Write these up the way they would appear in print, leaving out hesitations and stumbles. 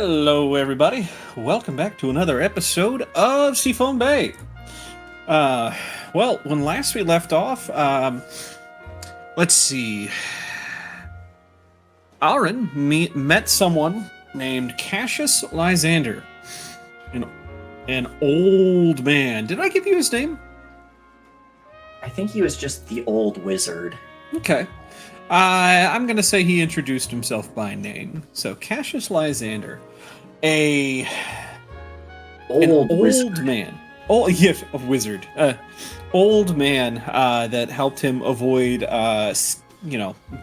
Hello, everybody. Welcome back to another episode of Seafoam Bay. Well, when last we left off, let's see. Aaron met someone named Cassius Lysander, an old man. Did I give you his name? I think he was just the old wizard. Okay. I'm going to say he introduced himself by name. So, Cassius Lysander. An old man. Oh, yeah, a wizard. Old man that helped him avoid,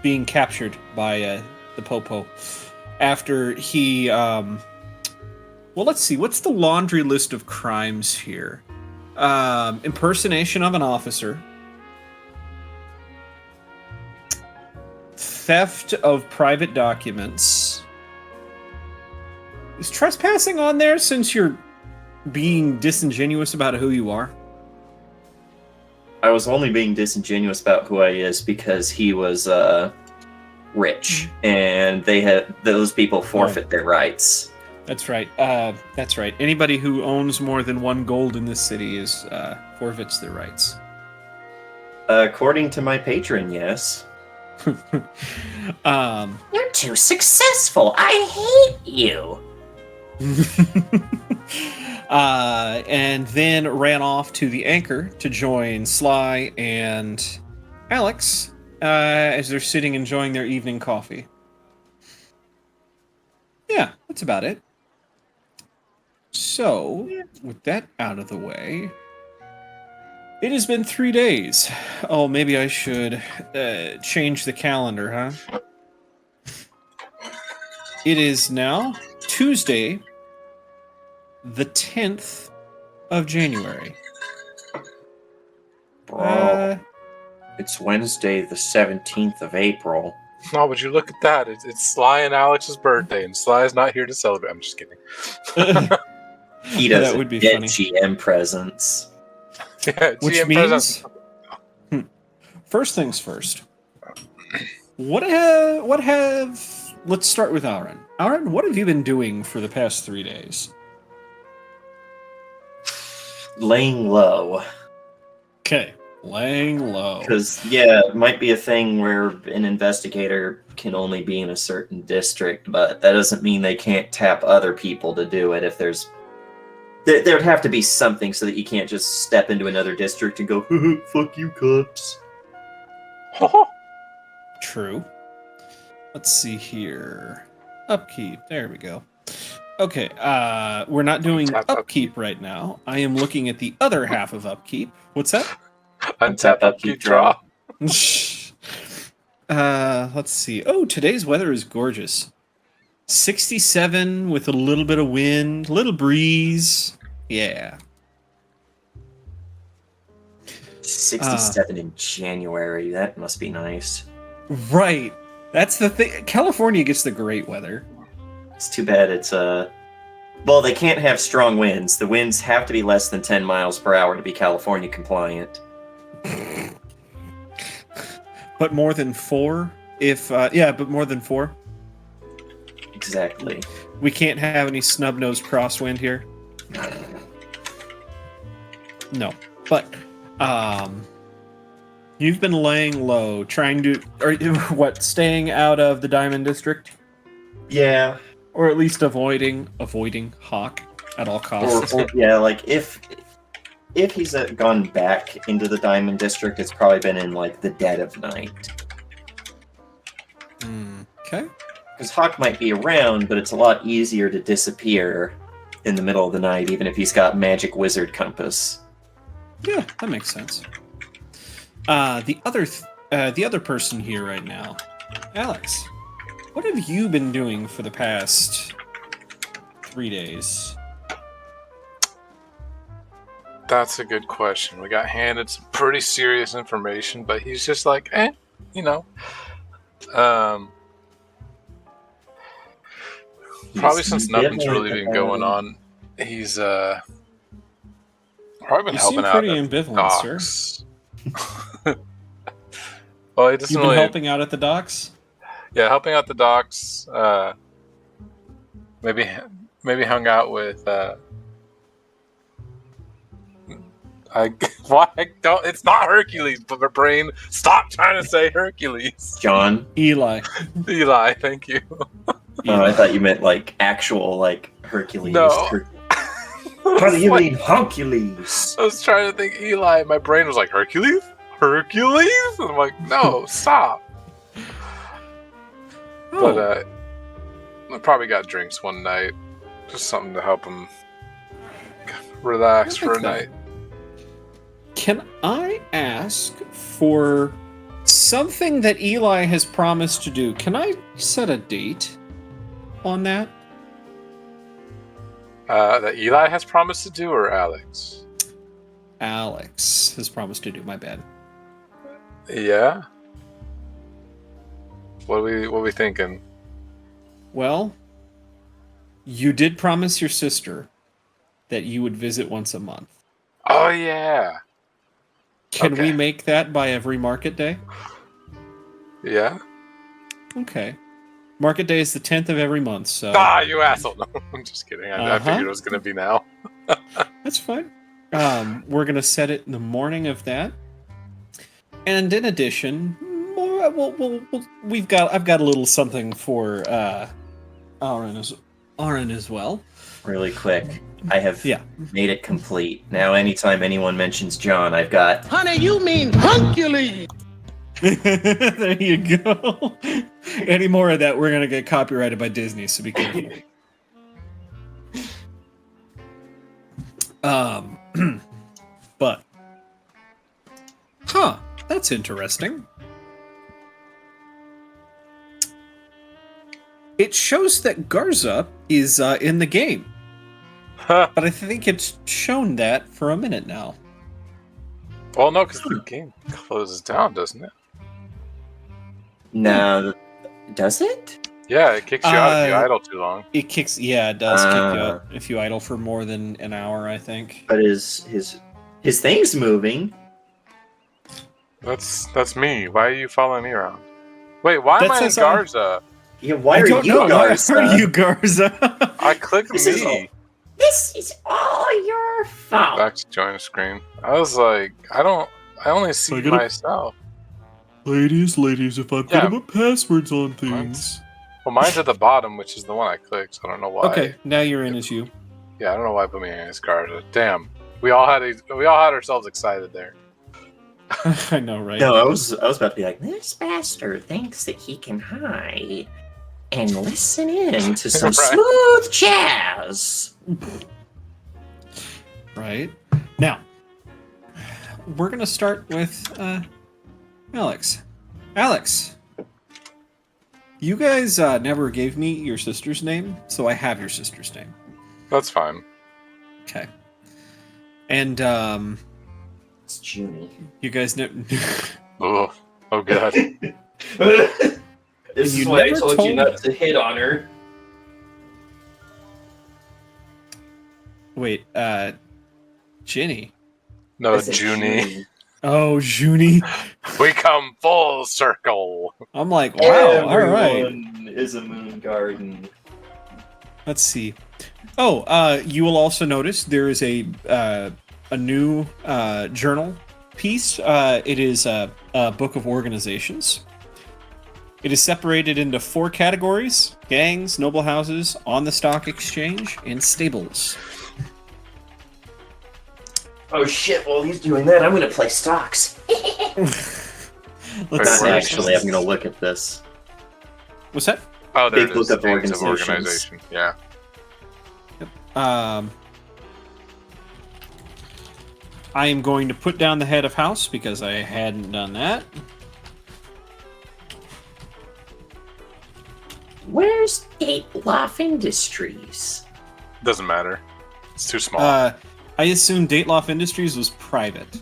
being captured by the Popo. After he, well, let's see. What's the laundry list of crimes here? Impersonation of an officer. Theft of private documents. Is trespassing on there since you're being disingenuous about who you are? I was only being disingenuous about who I is because he was rich, and those people forfeit their rights. That's right. Anybody who owns more than one gold in this city forfeits their rights. According to my patron, yes. You're too successful. I hate you. And then ran off to the Anchor to join Sly and Alex as they're sitting enjoying their evening coffee. Yeah, that's about it. So, with that out of the way, it has been 3 days. Oh, maybe I should change the calendar, huh? It is now Tuesday, the 10th of January. Bro, it's Wednesday, the 17th of April. Oh, would you look at that? It's Sly and Alex's birthday, and Sly's not here to celebrate. I'm just kidding. He doesn't That would be get funny. GM presents. Yeah, Which GM means, presents. First things first. Let's start with Aaron. Aaron, what have you been doing for the past 3 days? Laying low. Okay, laying low. Because, yeah, it might be a thing where an investigator can only be in a certain district, but that doesn't mean they can't tap other people to do it if there's... There'd have to be something so that you can't just step into another district and go, fuck you, cops. True. Let's see here. Upkeep. There we go. Okay, we're not doing upkeep right now. I am looking at the other half of upkeep. What's that? Untap, upkeep, draw. Let's see. Oh, today's weather is gorgeous. 67 with a little bit of wind, little breeze. Yeah. 67 in January. That must be nice. Right. That's the thing. California gets the great weather. It's too bad it's well, they can't have strong winds. The winds have to be less than 10 miles per hour to be California compliant. But more than 4? But more than 4? Exactly. We can't have any snub-nosed crosswind here. No. But, you've been laying low, staying out of the Diamond District? Yeah. Or at least avoiding Hawk at all costs. Or yeah, like if he's gone back into the Diamond District, it's probably been in like the dead of night. Okay. Because Hawk might be around, but it's a lot easier to disappear in the middle of the night, even if he's got magic wizard compass. Yeah, that makes sense. The other person here right now, Alex. What have you been doing for the past 3 days? That's a good question. We got handed some pretty serious information, but he's just like, Probably since nothing's really been going on, he's probably been helping out. You seem pretty ambivalent, docks. Well, he doesn't You've been helping out at the docks? Yeah, helping out the docks. Maybe hung out with. Why don't? It's not Hercules, but my brain. Stop trying to say Hercules. John. Eli. Eli, thank you. Oh, I thought you meant like actual like Hercules. No. What do you mean Hercules? I was trying to think Eli. My brain was like Hercules. Hercules. And I'm like, no, stop. Oh. But I probably got drinks one night, just something to help him relax for a night. Can I ask for something that Eli has promised to do? Can I set a date on that? That Eli has promised to do, or Alex? Alex has promised to do. My bad. Yeah. What are we thinking? Well, you did promise your sister that you would visit once a month. Oh yeah. Can Okay. we make that by every market day? Yeah. Okay. Market day is the 10th of every month, so Ah, you asshole! No, I'm just kidding. I figured it was gonna be now. that's fine. We're gonna set it in the morning of that, and in addition, I've got a little something for Aaron as well. Really quick, I have Yeah. made it complete. Now, anytime anyone mentions John, I've got. Honey, you mean Hercules? There you go. Any more of that, we're gonna get copyrighted by Disney, so be careful. But, that's interesting. It shows that Garza is in the game, but I think it's shown that for a minute now. Well, no, because the game closes down, doesn't it? No, does it? Yeah, it kicks you out if you idle too long. It does kick you out if you idle for more than an hour, I think. But his thing's moving. That's me. Why are you following me around? Wait, why am I in Garza? Yeah, why I are don't you know. Garza? Why are you Garza? I clicked This me. This is all your fault. Back to join the screen. I was like, I only see I gotta- myself. Ladies, if I've got to put passwords on things. Well, mine's at the bottom, which is the one I clicked. So I don't know why. Okay, now you're in as you. Yeah, I don't know why I put me in as Garza. Damn. We all had ourselves excited there. I know, right? No, I was about to be like, This bastard thinks that he can hide and listen in to some Right. smooth jazz. Right. Now, we're gonna start with Alex. Alex, you guys never gave me your sister's name, so I have your sister's name. That's fine. Okay. And it's Junie. you guys never. Oh god. This You is why I never told you told- not to hit on her. Wait, Ginny. No, I said Junie. Oh, Junie. We come full circle. I'm like, wow. All right. Everyone is a moon garden. Let's see. Oh, you will also notice there is a new journal piece. It is a book of organizations. It is separated into 4 categories: gangs, noble houses, on the stock exchange, and stables. Oh shit, while he's doing that, I'm gonna play stocks. Let's Wait, see. where- Actually, I'm gonna look at this. What's that? Oh, there Big it is. book of Names of organizations. organization. Yeah. I am going to put down the head of house because I hadn't done that. Where's Dateloff Industries? Doesn't matter. It's too small. I assume Dateloff Industries was private.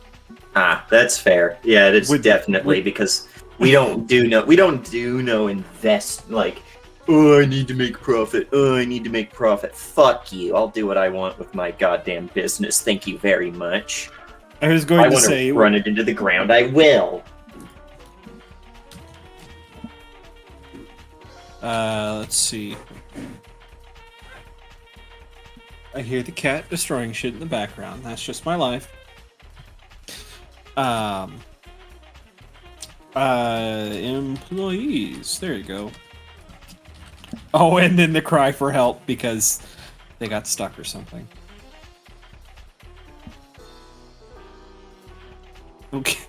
Ah, that's fair. Yeah, it is definitely because we don't do no invest like. Oh, I need to make profit. Oh, I need to make profit. Fuck you. I'll do what I want with my goddamn business. Thank you very much. I was I going to want say to run it into the ground. I will. let's see. I hear the cat destroying shit in the background. That's just my life. Employees. There you go. Oh, and then the cry for help because they got stuck or something. Okay.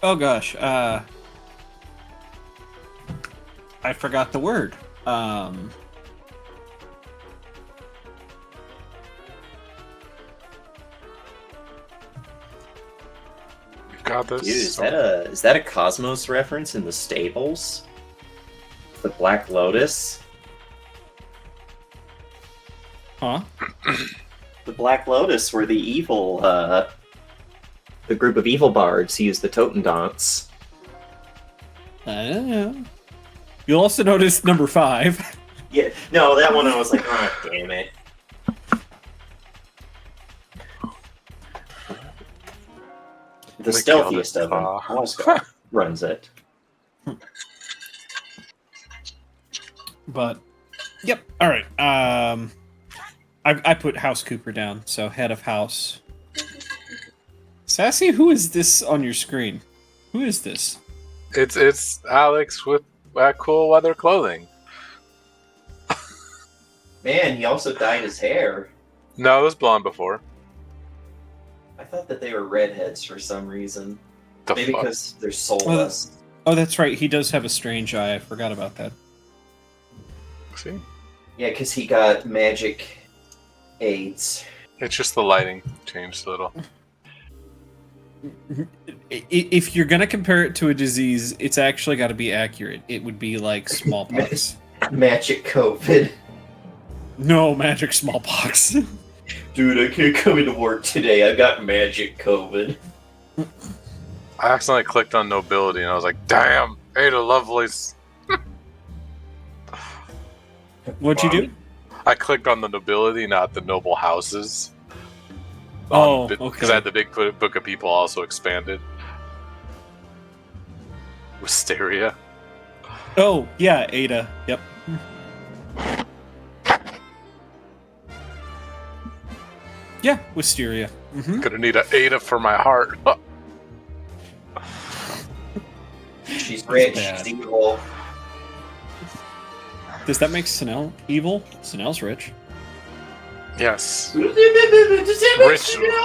Oh gosh, I forgot the word. You've got this. Dude, is that a Cosmos reference in the stables? The Black Lotus? Huh? The Black Lotus were the evil, the group of evil bards who used the Totem Dance. I don't know. You'll also notice number 5. Yeah, no, that one I was like, oh, damn it. The stealthiest of them. Oscar runs it. But, yep. All right. I put House Cooper down, so head of house. Sassy, who is this on your screen? Who is this? It's Alex with cool weather clothing. Man, he also dyed his hair. No, it was blonde before. I thought that they were redheads for some reason. The Maybe fuck? because they're soulless. Oh, that's right. He does have a strange eye. I forgot about that. See? Yeah, because he got magic AIDS. It's just the lighting changed a little. If you're gonna compare it to a disease, it's actually got to be accurate. It would be like smallpox. Magic COVID. No, magic smallpox. Dude, I can't come into work today. I got magic COVID. I accidentally clicked on nobility and I was like, damn, Ada Lovelace. What'd you do? I clicked on the nobility, not the noble houses. Oh, Because okay. I had the big book of people also expanded. Wisteria. Oh, yeah, Ada. Yep. Yeah, Wisteria. Mm-hmm. Gonna need an Ada for my heart. She's rich, bad. she's evil. Does that make Sinel evil? Sinel's rich. Yes. Rich.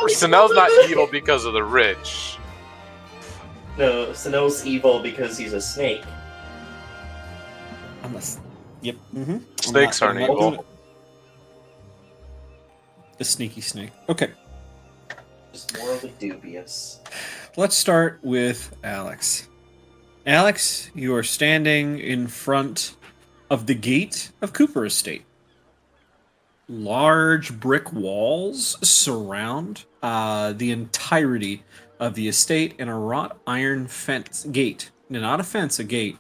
Sinel's not evil because of the rich. No, Sano's evil because he's a snake. Unless. Yep. Mm-hmm. Snakes aren't evil. The sneaky snake. Okay. Just morally dubious. Let's start with Alex. Alex, you are standing in front of the gate of Cooper Estate. Large brick walls surround the entirety of the estate, and a wrought iron fence gate. No, not a fence, a gate.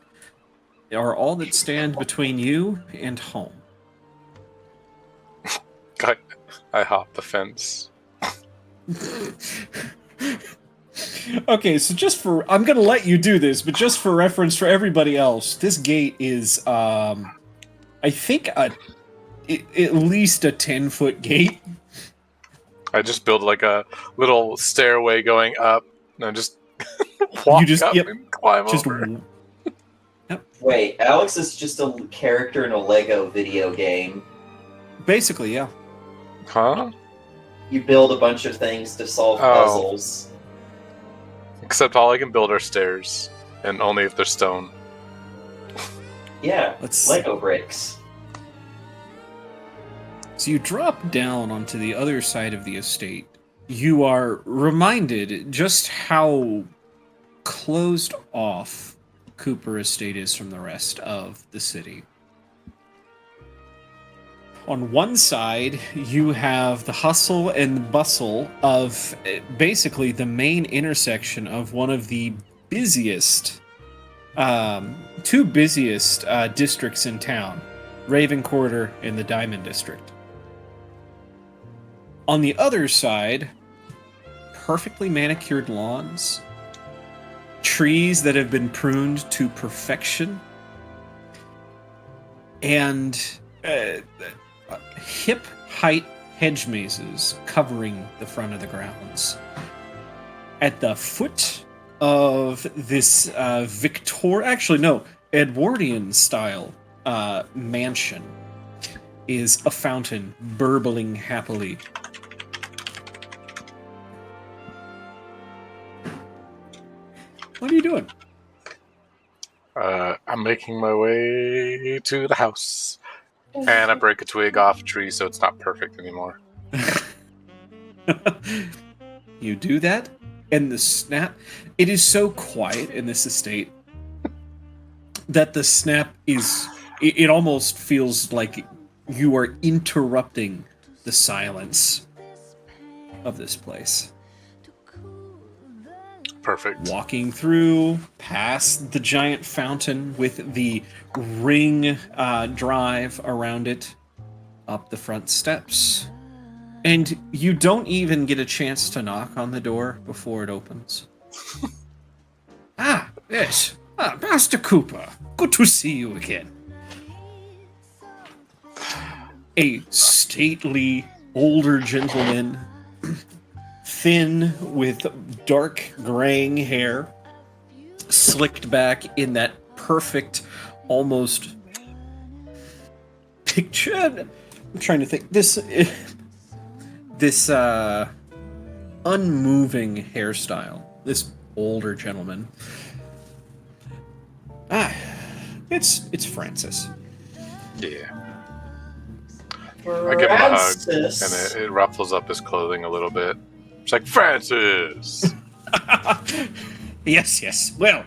Are all that stand between you and home. I hopped the fence. Okay, so I'm gonna let you do this, but just for reference for everybody else, this gate is, I think at least a 10-foot gate. I just built like a little stairway going up, and I just walk up and climb over. Wait, Alex is just a character in a Lego video game. Basically, yeah. Huh? You build a bunch of things to solve puzzles. Except all I can build are stairs, and only if they're stone. Yeah, Lego bricks. So you drop down onto the other side of the estate. You are reminded just how closed off Cooper Estate is from the rest of the city. On one side, you have the hustle and bustle of basically the main intersection of one of the busiest, two busiest districts in town. Raven Quarter, and the Diamond District. On the other side, perfectly manicured lawns, trees that have been pruned to perfection, and hip-height hedge mazes covering the front of the grounds. At the foot of this Edwardian-style mansion is a fountain burbling happily. What are you doing? I'm making my way to the house. And I break a twig off a tree so it's not perfect anymore. You do that, and the snap... It is so quiet in this estate that the snap is... It almost feels like you are interrupting the silence of this place. Perfect. Walking through, past the giant fountain with the ring drive around it, up the front steps. And you don't even get a chance to knock on the door before it opens. Yes. Master Cooper, good to see you again. A stately, older gentleman, thin with dark graying hair, slicked back in that perfect, almost picture. I'm trying to think. This unmoving hairstyle. This older gentleman. It's Francis. Yeah. I give him a hug, and it ruffles up his clothing a little bit. It's like, Francis! Yes. Well,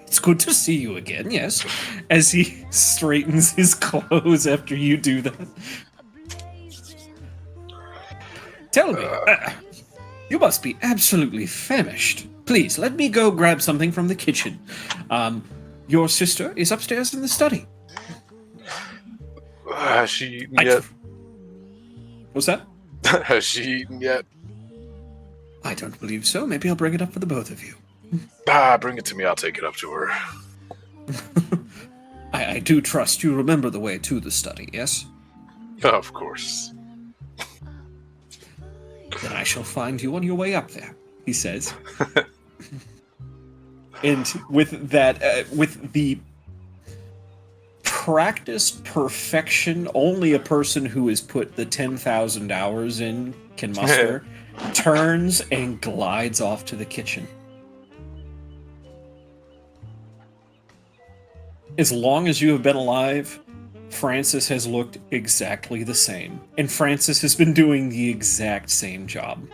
it's good to see you again, yes. As he straightens his clothes after you do that. Tell me, you must be absolutely famished. Please, let me go grab something from the kitchen. Your sister is upstairs in the study. Has she eaten yet? What's that? Has she eaten yet? I don't believe so. Maybe I'll bring it up for the both of you. Bring it to me. I'll take it up to her. I do trust you remember the way to the study, yes? Of course. Then I shall find you on your way up there, he says. And with that, with the practiced perfection only a person who has put the 10,000 hours in can muster, turns and glides off to the kitchen. As long as you have been alive, Francis has looked exactly the same. And Francis has been doing the exact same job.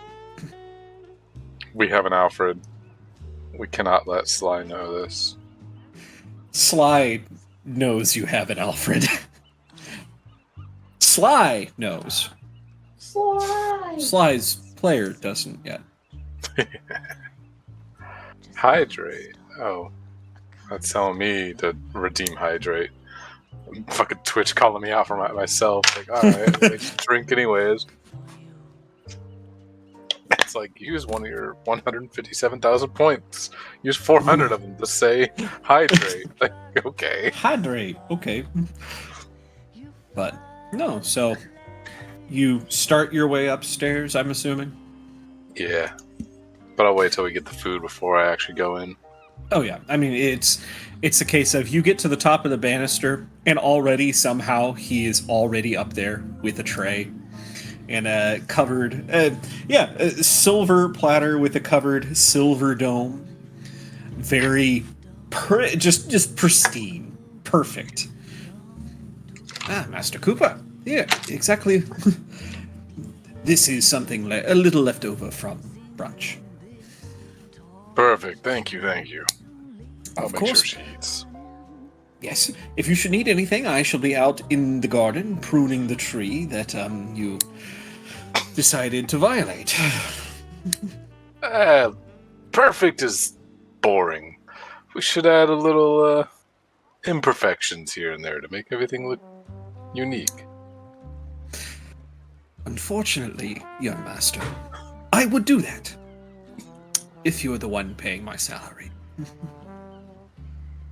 We have an Alfred. We cannot let Sly know this. Sly knows you have an Alfred. Sly knows. Sly's player doesn't yet. Hydrate. Oh. That's telling me to redeem hydrate. Fucking Twitch calling me out for myself. Like, alright, I just drink anyways. It's like, use one of your 157,000 points. Use 400 of them to say hydrate. Like, okay. Hydrate, okay. But, no, so you start your way upstairs, I'm assuming? Yeah. But I'll wait till we get the food before I actually go in. Oh yeah, I mean, it's a case of you get to the top of the banister, and already, somehow, he is already up there with a tray. And covered, a silver platter with a covered silver dome. Very, just pristine. Perfect. Master Cooper. Yeah, exactly. This is something a little left over from brunch. Perfect. Thank you. I'll make course. sure she eats. Yes. If you should need anything, I shall be out in the garden pruning the tree that you decided to violate. Perfect is boring. We should add a little imperfections here and there to make everything look unique. Unfortunately, young master, I would do that if you were the one paying my salary.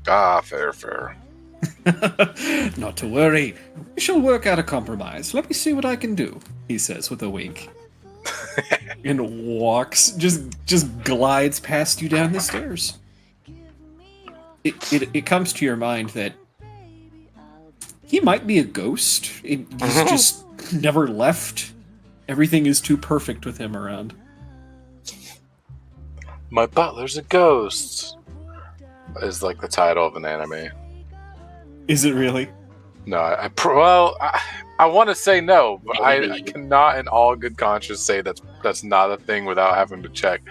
Ah, fair. Not to worry. We shall work out a compromise. Let me see what I can do, he says with a wink. And walks, just glides past you down the stairs. It comes to your mind that he might be a ghost. He's just never left. Everything is too perfect with him around. My butler's a ghost. Is like the title of an anime. Is it really? No, I want to say no, but I cannot, in all good conscience, say that's not a thing without having to check.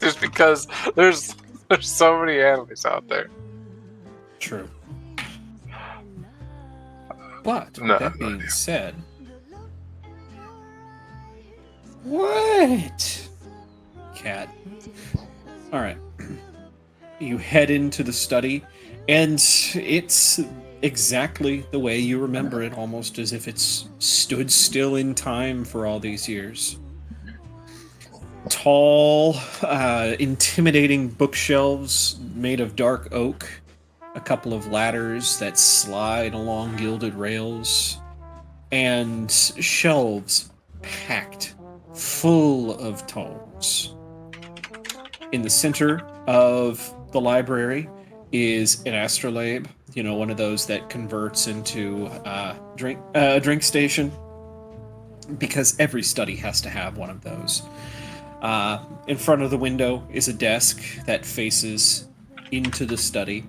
Just because there's so many animes out there. True. But that being said, what? Cat. All right. You head into the study, and it's exactly the way you remember it, almost as if it's stood still in time for all these years. Tall, intimidating bookshelves made of dark oak, a couple of ladders that slide along gilded rails, and shelves packed full of tomes. In the center of the library is an astrolabe, one of those that converts into a drink station, because every study has to have one of those. In front of the window is a desk that faces into the study,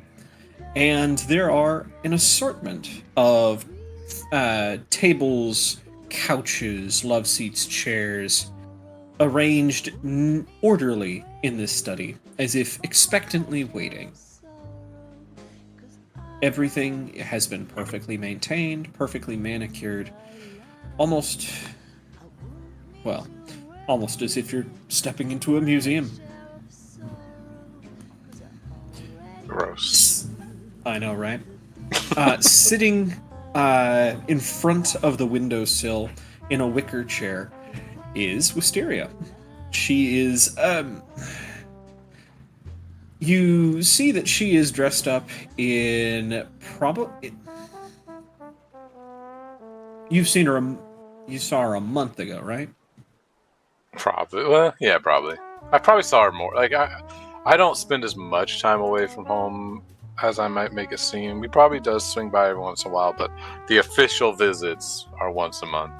and there are an assortment of tables, couches, love seats, chairs, arranged orderly in this study, as if expectantly waiting. Everything has been perfectly maintained, perfectly manicured, almost as if you're stepping into a museum. Gross. I know, right? Sitting in front of the windowsill in a wicker chair is Wisteria. She is, you see that she is dressed up in you saw her a month ago, right? Probably. Well, yeah, probably. I probably saw her more. Like, I don't spend as much time away from home as I might make it seem. We probably does swing by every once in a while, but the official visits are once a month.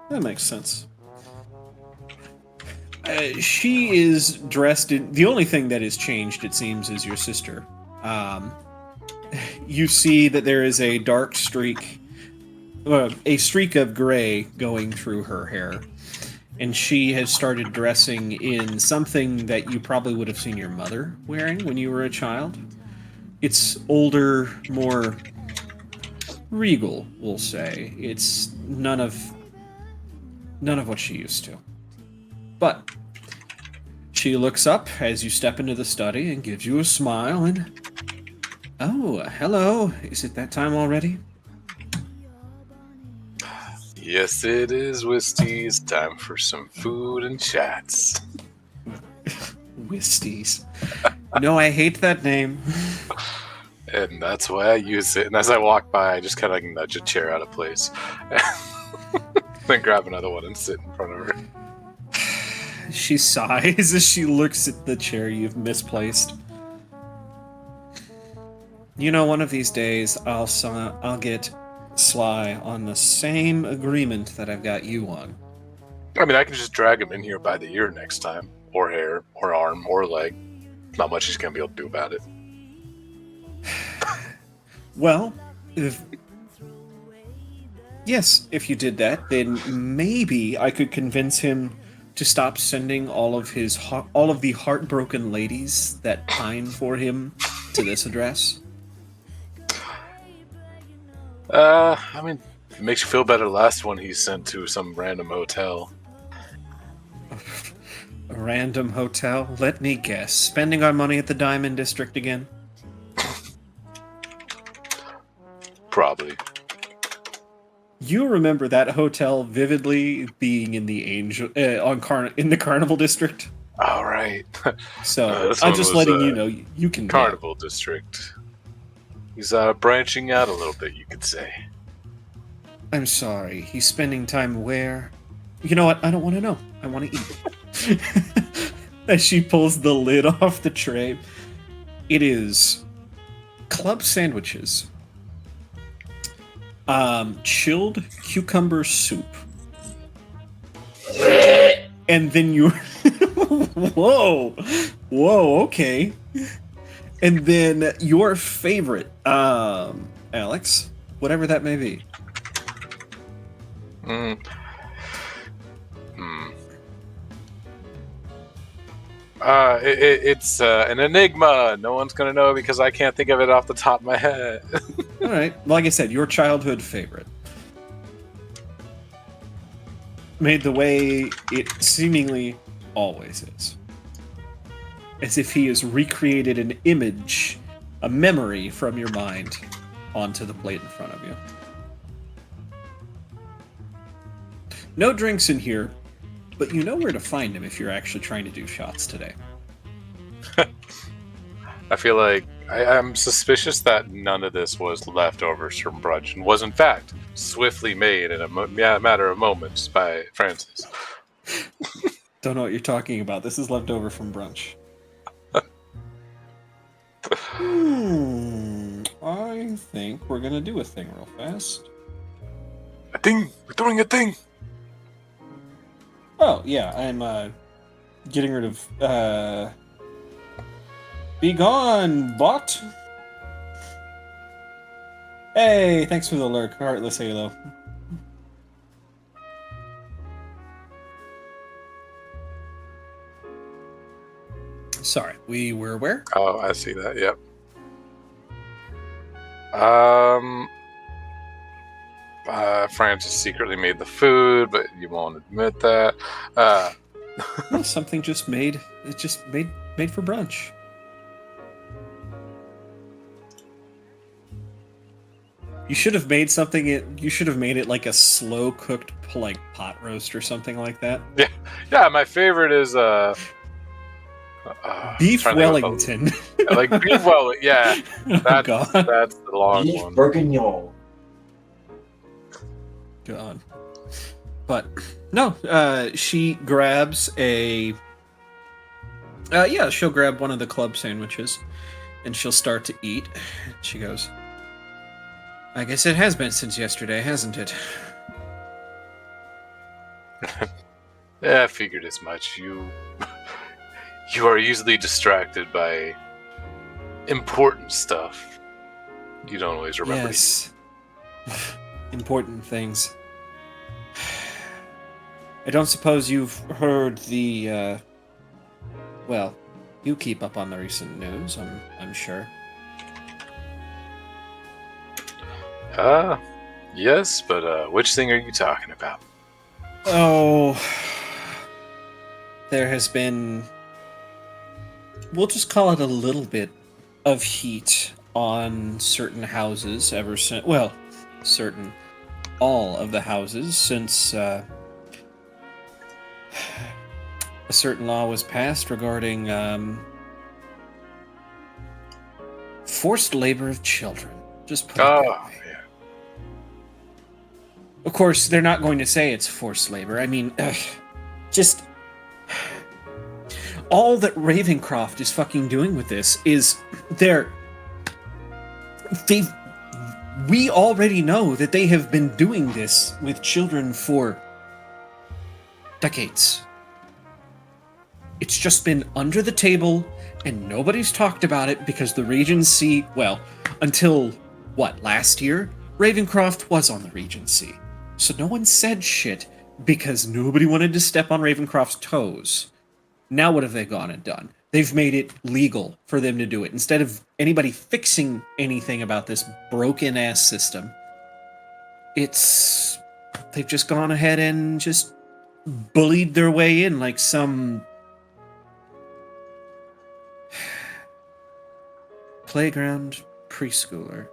That makes sense. She is dressed in... The only thing that has changed, it seems, is your sister. You see that there is a dark streak... a streak of gray going through her hair. And she has started dressing in something that you probably would have seen your mother wearing when you were a child. It's older, more regal, we'll say. It's none of what she used to. But she looks up as you step into the study and gives you a smile and... Oh, hello. Is it that time already? Yes, it is, Wisties. Time for some food and chats. Wisties. No, I hate that name. And that's why I use it. And as I walk by, I just kind of like nudge a chair out of place. Then grab another one and sit in front of her. She sighs as she looks at the chair you've misplaced. One of these days, I'll get Sly on the same agreement that I've got you on. I mean, I can just drag him in here by the ear next time. Or hair, or arm, or leg. Not much he's going to be able to do about it. Well, if you did that, then maybe I could convince him to stop sending all of the heartbroken ladies that pine for him to this address. I mean, if it makes you feel better, the last one he sent to some random hotel. A random hotel? Let me guess. Spending our money at the Diamond District again? Probably. You remember that hotel vividly being in the in the Carnival District. All right. So This I'm one just was, letting you know you can go. Carnival District. He's branching out a little bit, you could say. I'm sorry. He's spending time where? You know what? I don't want to know. I want to eat. As she pulls the lid off the tray, it is club sandwiches, chilled cucumber soup, and then you. Whoa, okay. And then your favorite, Alex, whatever that may be. It's an enigma. No one's gonna know because I can't think of it off the top of my head. All right. Like I said, your childhood favorite. Made the way it seemingly always is. As if he has recreated an image, a memory from your mind onto the plate in front of you. No drinks in here, but you know where to find him if you're actually trying to do shots today. I feel like I'm suspicious that none of this was leftovers from brunch and was in fact swiftly made in a matter of moments by Francis. Don't know what you're talking about. This is left over from brunch. I think we're gonna do a thing real fast. A thing! We're doing a thing! Oh, yeah, I'm getting rid of be gone, bot! Hey, thanks for the lurk, Heartless Halo. Sorry, we were where? Oh, I see that, yep. Francis secretly made the food, but you won't admit that. No, something just made for brunch. You should have made something. You should have made it like a slow cooked like pot roast or something like that. Yeah. My favorite is Beef Wellington. Like beef Wellington. Yeah, Oh, God. That's the long Beef one. bourguignon. God. But no, she grabs a. She'll grab one of the club sandwiches, and she'll start to eat. She goes, I guess it has been since yesterday, hasn't it? Yeah, I figured as much. You are easily distracted by important stuff. You don't always remember. Yes. Important things. I don't suppose you've heard the, well, you keep up on the recent news, I'm sure. Yes, but which thing are you talking about? Oh, there has been, we'll just call it a little bit of heat on certain houses ever since, well, all of the houses since a certain law was passed regarding forced labor of children. Just put it that way. Yeah. Of course, they're not going to say it's forced labor. I mean, just all that Ravencroft is fucking doing with this is we already know that they have been doing this with children for decades. It's just been under the table and nobody's talked about it because the Regency, well, until last year, Ravencroft was on the Regency. So no one said shit because nobody wanted to step on Ravencroft's toes. Now what have they gone and done? They've made it legal for them to do it. Instead of anybody fixing anything about this broken-ass system, they've just gone ahead and just bullied their way in like some playground preschooler.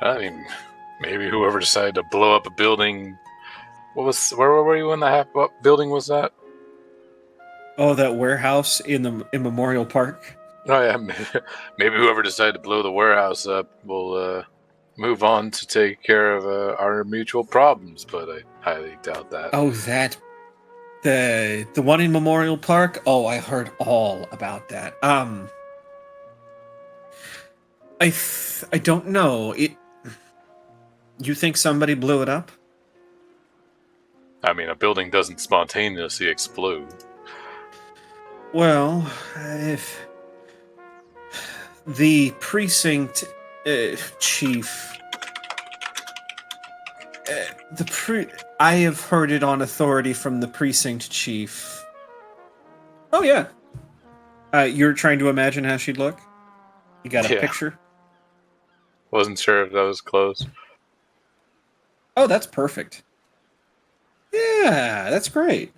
I mean, maybe whoever decided to blow up a building. Where were you when what building was that? Oh, that warehouse in Memorial Park. Oh yeah, maybe whoever decided to blow the warehouse up will move on to take care of our mutual problems, but I highly doubt that. Oh, that the one in Memorial Park. Oh, I heard all about that. I don't know. You think somebody blew it up? I mean, a building doesn't spontaneously explode. Well, if the precinct chief, I have heard it on authority from the precinct chief. Oh yeah, you're trying to imagine how she'd look. You got a Yeah. picture? Wasn't sure if that was close. Oh, that's perfect. Yeah, that's great.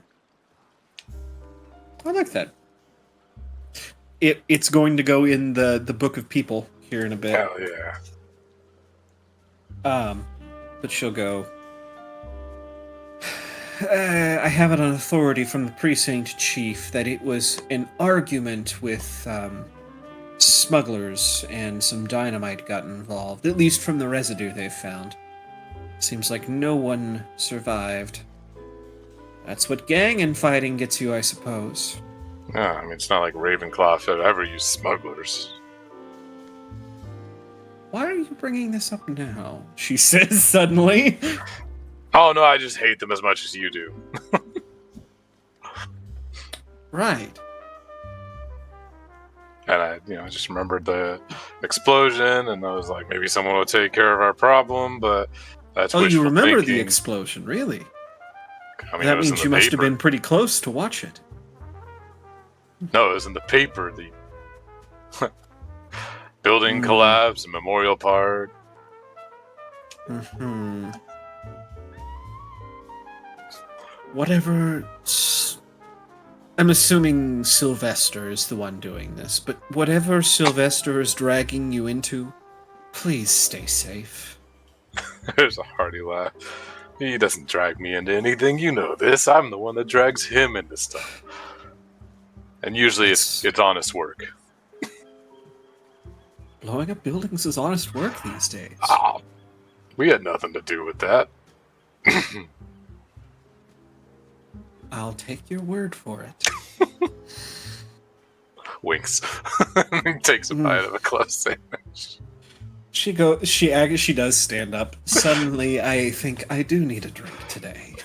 I like that. It's going to go in the book of people here in a bit. Hell yeah. But she'll go. I have it on authority from the precinct chief that it was an argument with smugglers and some dynamite got involved, at least from the residue they've found. Seems like no one survived. That's what gang infighting gets you, I suppose. Yeah, I mean, it's not like Ravenclaw had ever used smugglers. Why are you bringing this up now? She says suddenly. Oh no, I just hate them as much as you do. Right. And I just remembered the explosion, and I was like, maybe someone will take care of our problem, but that's Oh, you wishful remember the thinking. explosion, really? I mean, it That was in means the you must have paper. been pretty close to watch it. No, it was in the paper. The building Hmm. collapsed in Memorial Park. Hmm. Whatever. I'm assuming Sylvester is the one doing this, but whatever Sylvester is dragging you into, please stay safe. There's a hearty laugh. He doesn't drag me into anything. You know this. I'm the one that drags him into stuff. And usually it's honest work. Blowing up buildings is honest work these days. Ah, we had nothing to do with that. I'll take your word for it. Winks. Takes a bite of a close sandwich. She does stand up. Suddenly, I think I do need a drink today.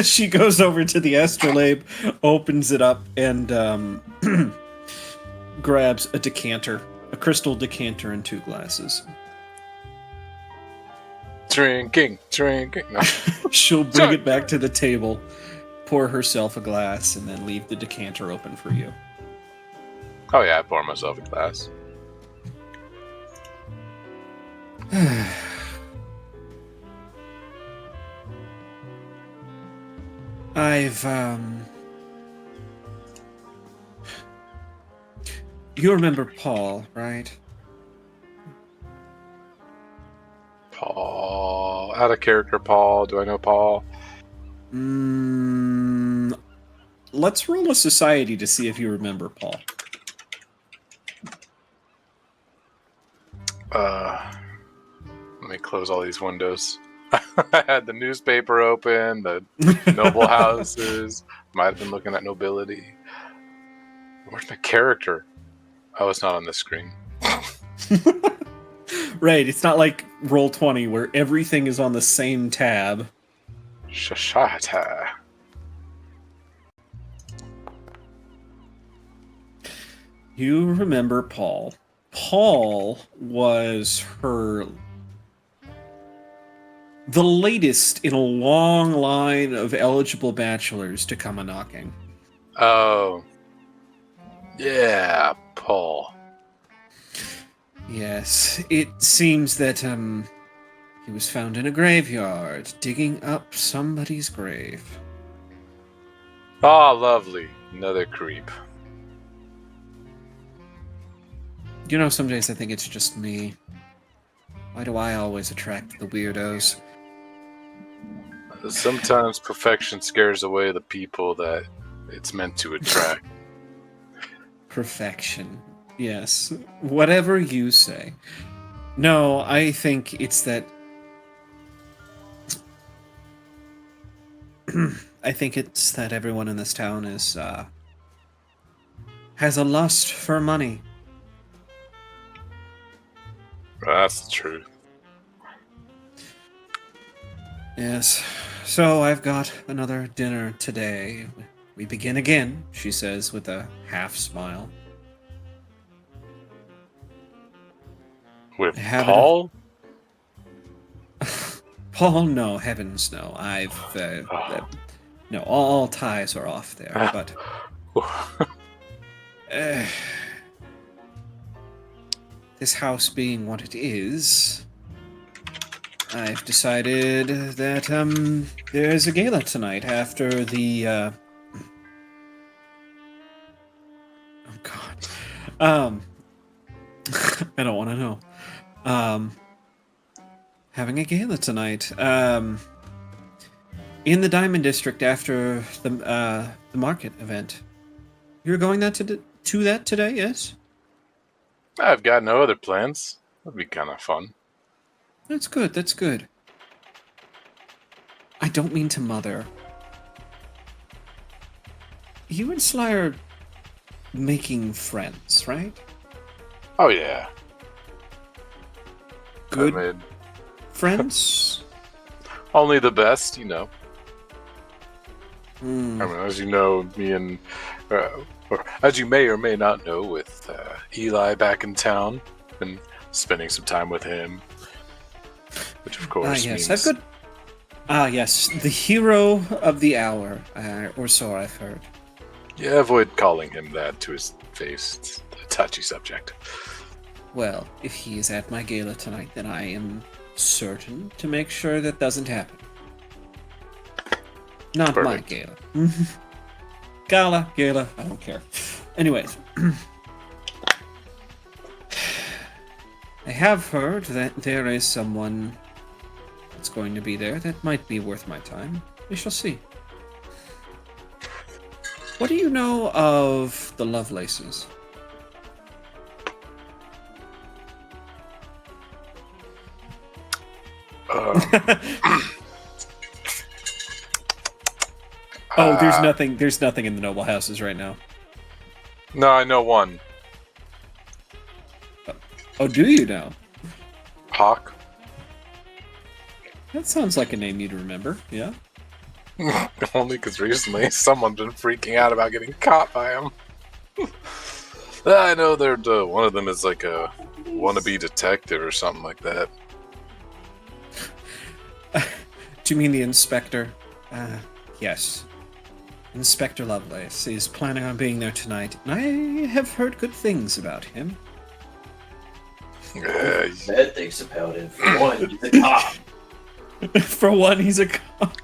She goes over to the astrolabe, opens it up, and grabs a decanter, a crystal decanter, and 2 glasses. Drinking. No. She'll bring it back to the table, pour herself a glass, and then leave the decanter open for you. Oh yeah, I pour myself a glass. You remember Paul, right? Paul. Out of character, Paul. Do I know Paul? Let's roll a society to see if you remember Paul. Let me close all these windows. I had the newspaper open, the noble houses. Might have been looking at nobility. Where's my character? Oh, it's not on this screen. Right, it's not like Roll20 where everything is on the same tab. Shashata. You remember Paul. Paul was the latest in a long line of eligible bachelors to come a-knocking. Oh. Yeah, Paul. Yes, it seems that he was found in a graveyard, digging up somebody's grave. Oh, lovely. Another creep. You know, some days I think it's just me. Why do I always attract the weirdos? Sometimes perfection scares away the people that it's meant to attract. Perfection. Yes. Whatever you say. No, I think it's that. I think it's that everyone in this town is, has a lust for money. That's the truth. Yes. So I've got another dinner today. We begin again, she says with a half smile. With Have it- Paul? Paul, no, heavens no. No, all ties are off there, but this house being what it is, I've decided that there's a gala tonight after the oh god. I don't want to know. Having a gala tonight. In the Diamond District after the market event. You're going to that today, yes? I've got no other plans. That'd be kind of fun. That's good, that's good. I don't mean to mother. You and Sly are making friends, right? Oh, yeah. Good I made friends? only the best, you know. Hmm. I mean, as you know, me and, or as you may or may not know, with Eli back in town, been spending some time with him, which of course yes, means... I've got... yes, the hero of the hour, or so I've heard. Yeah, avoid calling him that to his face. It's a touchy subject. Well, if he is at my gala tonight, then I am certain to make sure that doesn't happen. Not Perfect. my gala. Gala, I don't care. Anyways. I have heard that there is someone that's going to be there that might be worth my time. We shall see. What do you know of the Lovelaces? Oh, there's nothing in the noble houses right now. No, I know one. Oh, do you know? Hawk. That sounds like a name you'd remember, yeah? Only because recently someone's been freaking out about getting caught by him. I know they're one of them is like a wannabe detective or something like that. Do you mean the inspector? Yes. Inspector Lovelace is planning on being there tonight, and I have heard good things about him. Yeah, Bad things about it. For one, he's a cop. For one, he's a cop.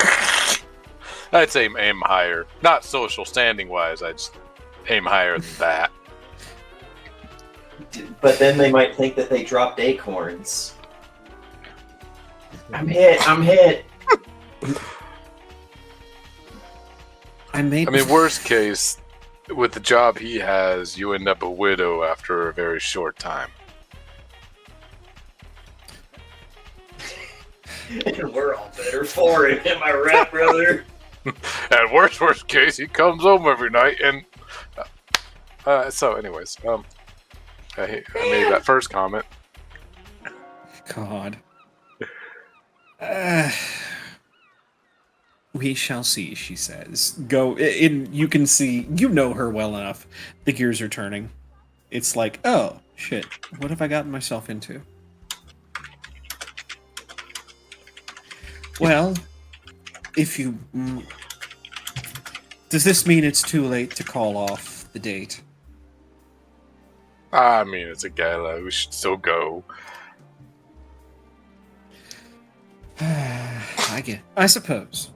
I'd say aim higher. Not social standing wise, I'd just aim higher than that. But then they might think that they dropped acorns. I'm hit. I mean, worst case, with the job he has, you end up a widow after a very short time. And we're all better for it, am I right, brother? And worst case, he comes home every night and... so, anyways, I made that first comment. God. We shall see, she says. Go in. You can see. You know her well enough. The gears are turning. It's like, oh shit, what have I gotten myself into? Well, if you does this mean it's too late to call off the date? I mean, it's a gala. We should still go. I suppose.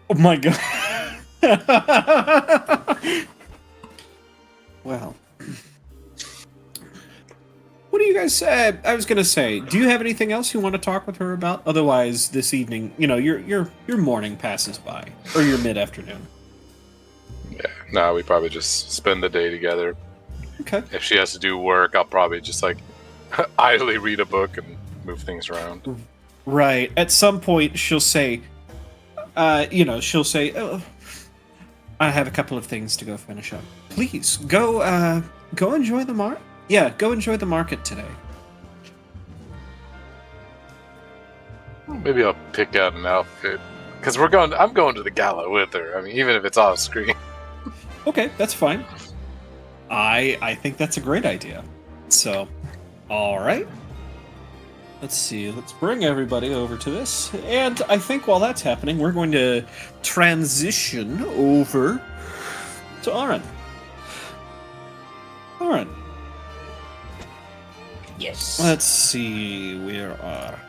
Oh my god. Well, what do you guys say? I was gonna say, do you have anything else you want to talk with her about? Otherwise, this evening, your morning passes by, or your mid-afternoon. Yeah, no, we probably just spend the day together. Okay. If she has to do work, I'll probably just like idly read a book and move things around. Right. At some point, she'll say, oh, I have a couple of things to go finish up. Please, go enjoy the market. Yeah, go enjoy the market today. Maybe I'll pick out an outfit. Because I'm going to the gala with her. I mean, even if it's off screen. Okay, that's fine. I think that's a great idea. So, all right. Let's see. Let's bring everybody over to this. And I think while that's happening, we're going to transition over to Aaron. Aaron. Yes. Let's see. Where are...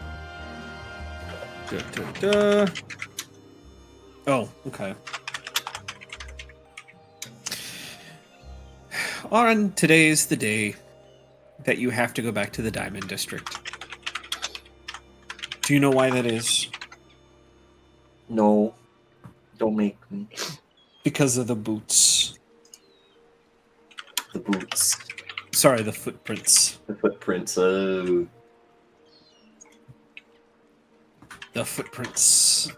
Da. Oh, okay. Aaron, today's the day that you have to go back to the Diamond District. Do you know why that is? No. Don't make me. Because of the boots. The boots. Sorry, the footprints. The footprints. Oh. The footprints.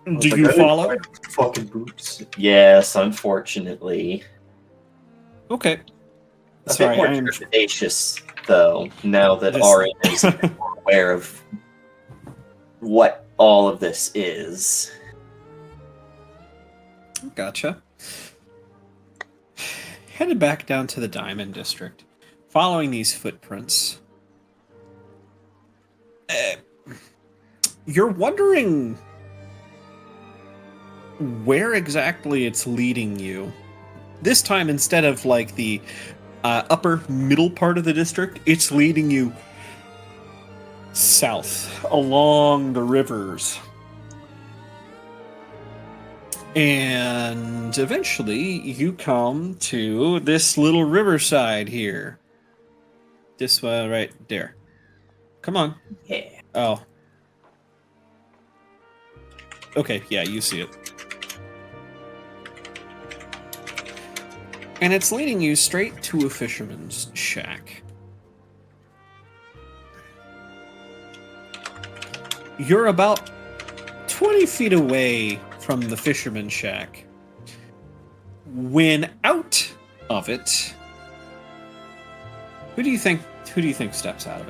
Was Do like, you I didn't follow? find fucking boots. Yes, unfortunately. Okay. A Sorry, bit more I am... trepidatious, though, now that This- Arin is more aware of what all of this is. Gotcha. Headed back down to the Diamond District, following these footprints. You're wondering where exactly it's leading you. This time, instead of like the upper middle part of the district, it's leading you south along the rivers. And eventually you come to this little riverside here. This one right there. Come on. Yeah. Oh. Okay, yeah, you see it. And it's leading you straight to a fisherman's shack. You're about 20 feet away from the fisherman's shack. When out of it, who do you think steps out of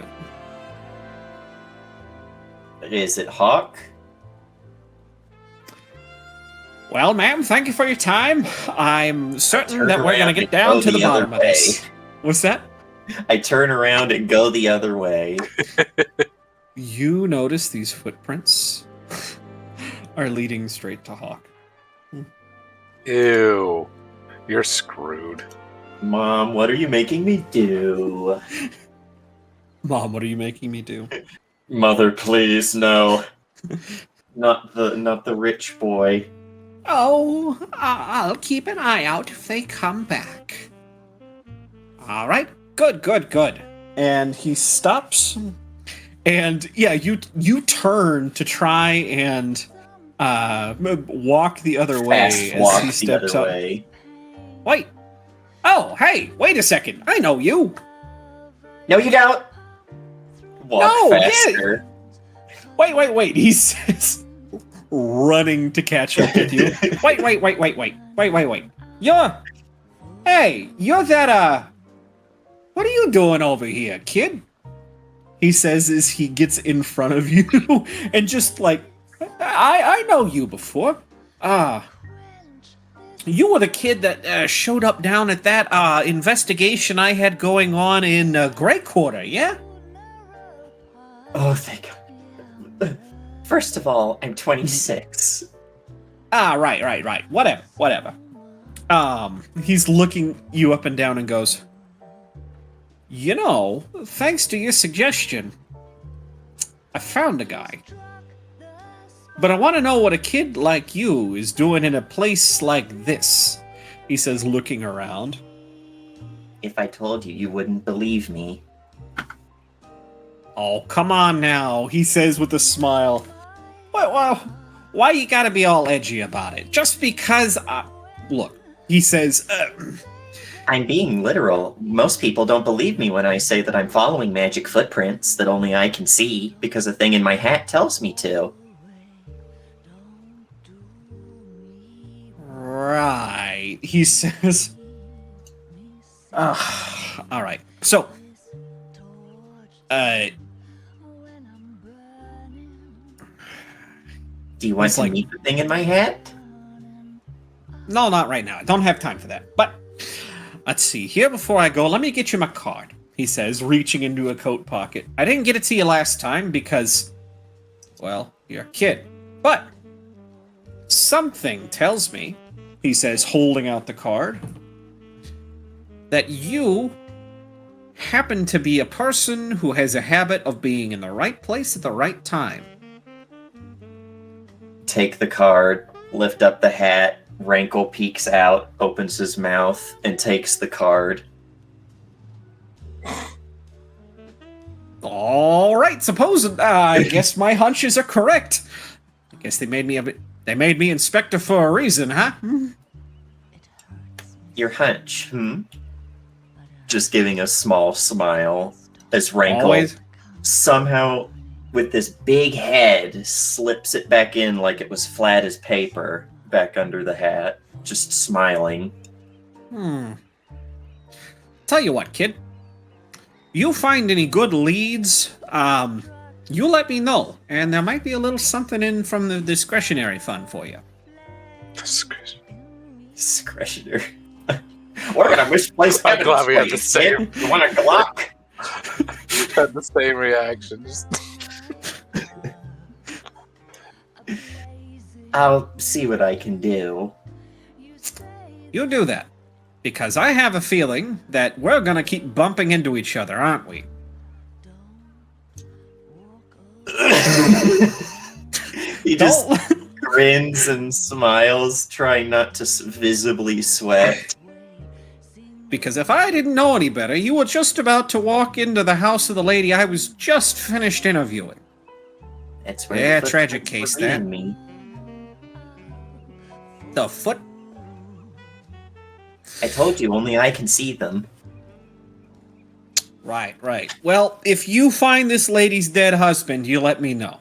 it? Is it Hawk? Well, ma'am, thank you for your time. I'm certain Turn that we're going around to get and down go to the the other bottom of this. way. What's that? I turn around and go the other way. You notice these footprints are leading straight to Hawk. Ew. You're screwed. Mom, what are you making me do? Mom, what are you making me do? Mother, please, no. Not the rich boy. Oh, I'll keep an eye out if they come back. All right, good. And he stops, and yeah, you turn to try and walk the other way Fast as walk he the steps other up. way. Wait. Oh, hey, wait a second. I know you. No, you don't. Walk No, yeah. faster. Wait. He says, running to catch up with you. Wait. You're that, what are you doing over here, kid? He says as he gets in front of you and just like, I know you before. You were the kid that showed up down at that investigation I had going on in Grey Quarter, yeah? Oh, thank God. First of all, I'm 26. Right. Whatever. He's looking you up and down and goes, you know, thanks to your suggestion, I found a guy. But I want to know what a kid like you is doing in a place like this. he says, looking around. If I told you, you wouldn't believe me. Oh, come on now, he says with a smile. Why you gotta be all edgy about it? Just because, look, he says, I'm being literal. Most people don't believe me when I say that I'm following magic footprints that only I can see because a thing in my hat tells me to. right, he says, all right, so, Do you want It's to like- meet the thing in my hat? no, not right now, I don't have time for that, but, let's see, here before I go, let me get you my card, he says, reaching into a coat pocket. I didn't get it to you last time because, well, you're a kid, but something tells me, he says, holding out the card, that you happen to be a person who has a habit of being in the right place at the right time. Take the card, lift up the hat, Rankle peeks out, opens his mouth, and takes the card. All right, suppose I guess my hunches are correct. I guess they made me inspector for a reason, huh? Your hunch, Just giving a small smile as Rankle Always. somehow, with this big head, slips it back in like it was flat as paper, back under the hat, just smiling. Tell you what, kid. You find any good leads, you let me know, and there might be a little something in from the discretionary fund for you. Discretionary. We're gonna misplace I'm glad we had the same. You want a Glock? Had the same reaction. Just... I'll see what I can do. You do that. Because I have a feeling that we're gonna keep bumping into each other, aren't we? He just grins and smiles, trying not to visibly sweat. Because if I didn't know any better, you were just about to walk into the house of the lady I was just finished interviewing. That's where Yeah, the tragic footprints case, were that. leading me. The foot? I told you, only I can see them. Right. Well, if you find this lady's dead husband, you let me know.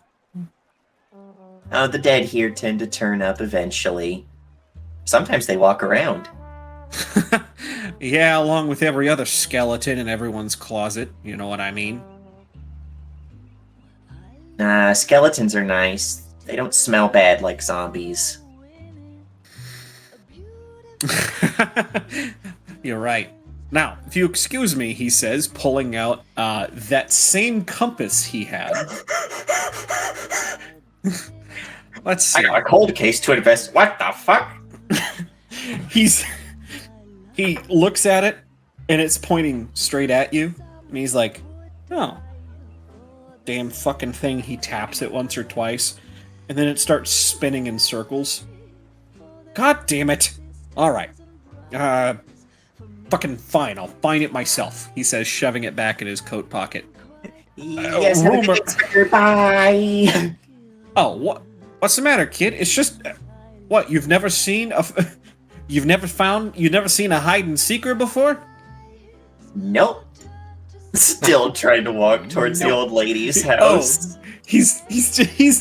The dead here tend to turn up eventually. Sometimes they walk around. Yeah, along with every other skeleton in everyone's closet, you know what I mean? Skeletons are nice. They don't smell bad like zombies. You're right. Now, if you excuse me, he says, pulling out that same compass he had. Let's see. I got a cold case to invest. What the fuck? He looks at it, and it's pointing straight at you, and he's like, oh. Damn fucking thing. He taps it once or twice, and then it starts spinning in circles. God damn it. Alright. Fucking fine, I'll find it myself, he says, shoving it back in his coat pocket. Yes, have a rumor- good day, bye. Oh, what's the matter, kid? It's just... What, you've never seen a... You've never seen a hide-and-seeker before? Nope. Still trying to walk towards the old lady's house. Oh, he's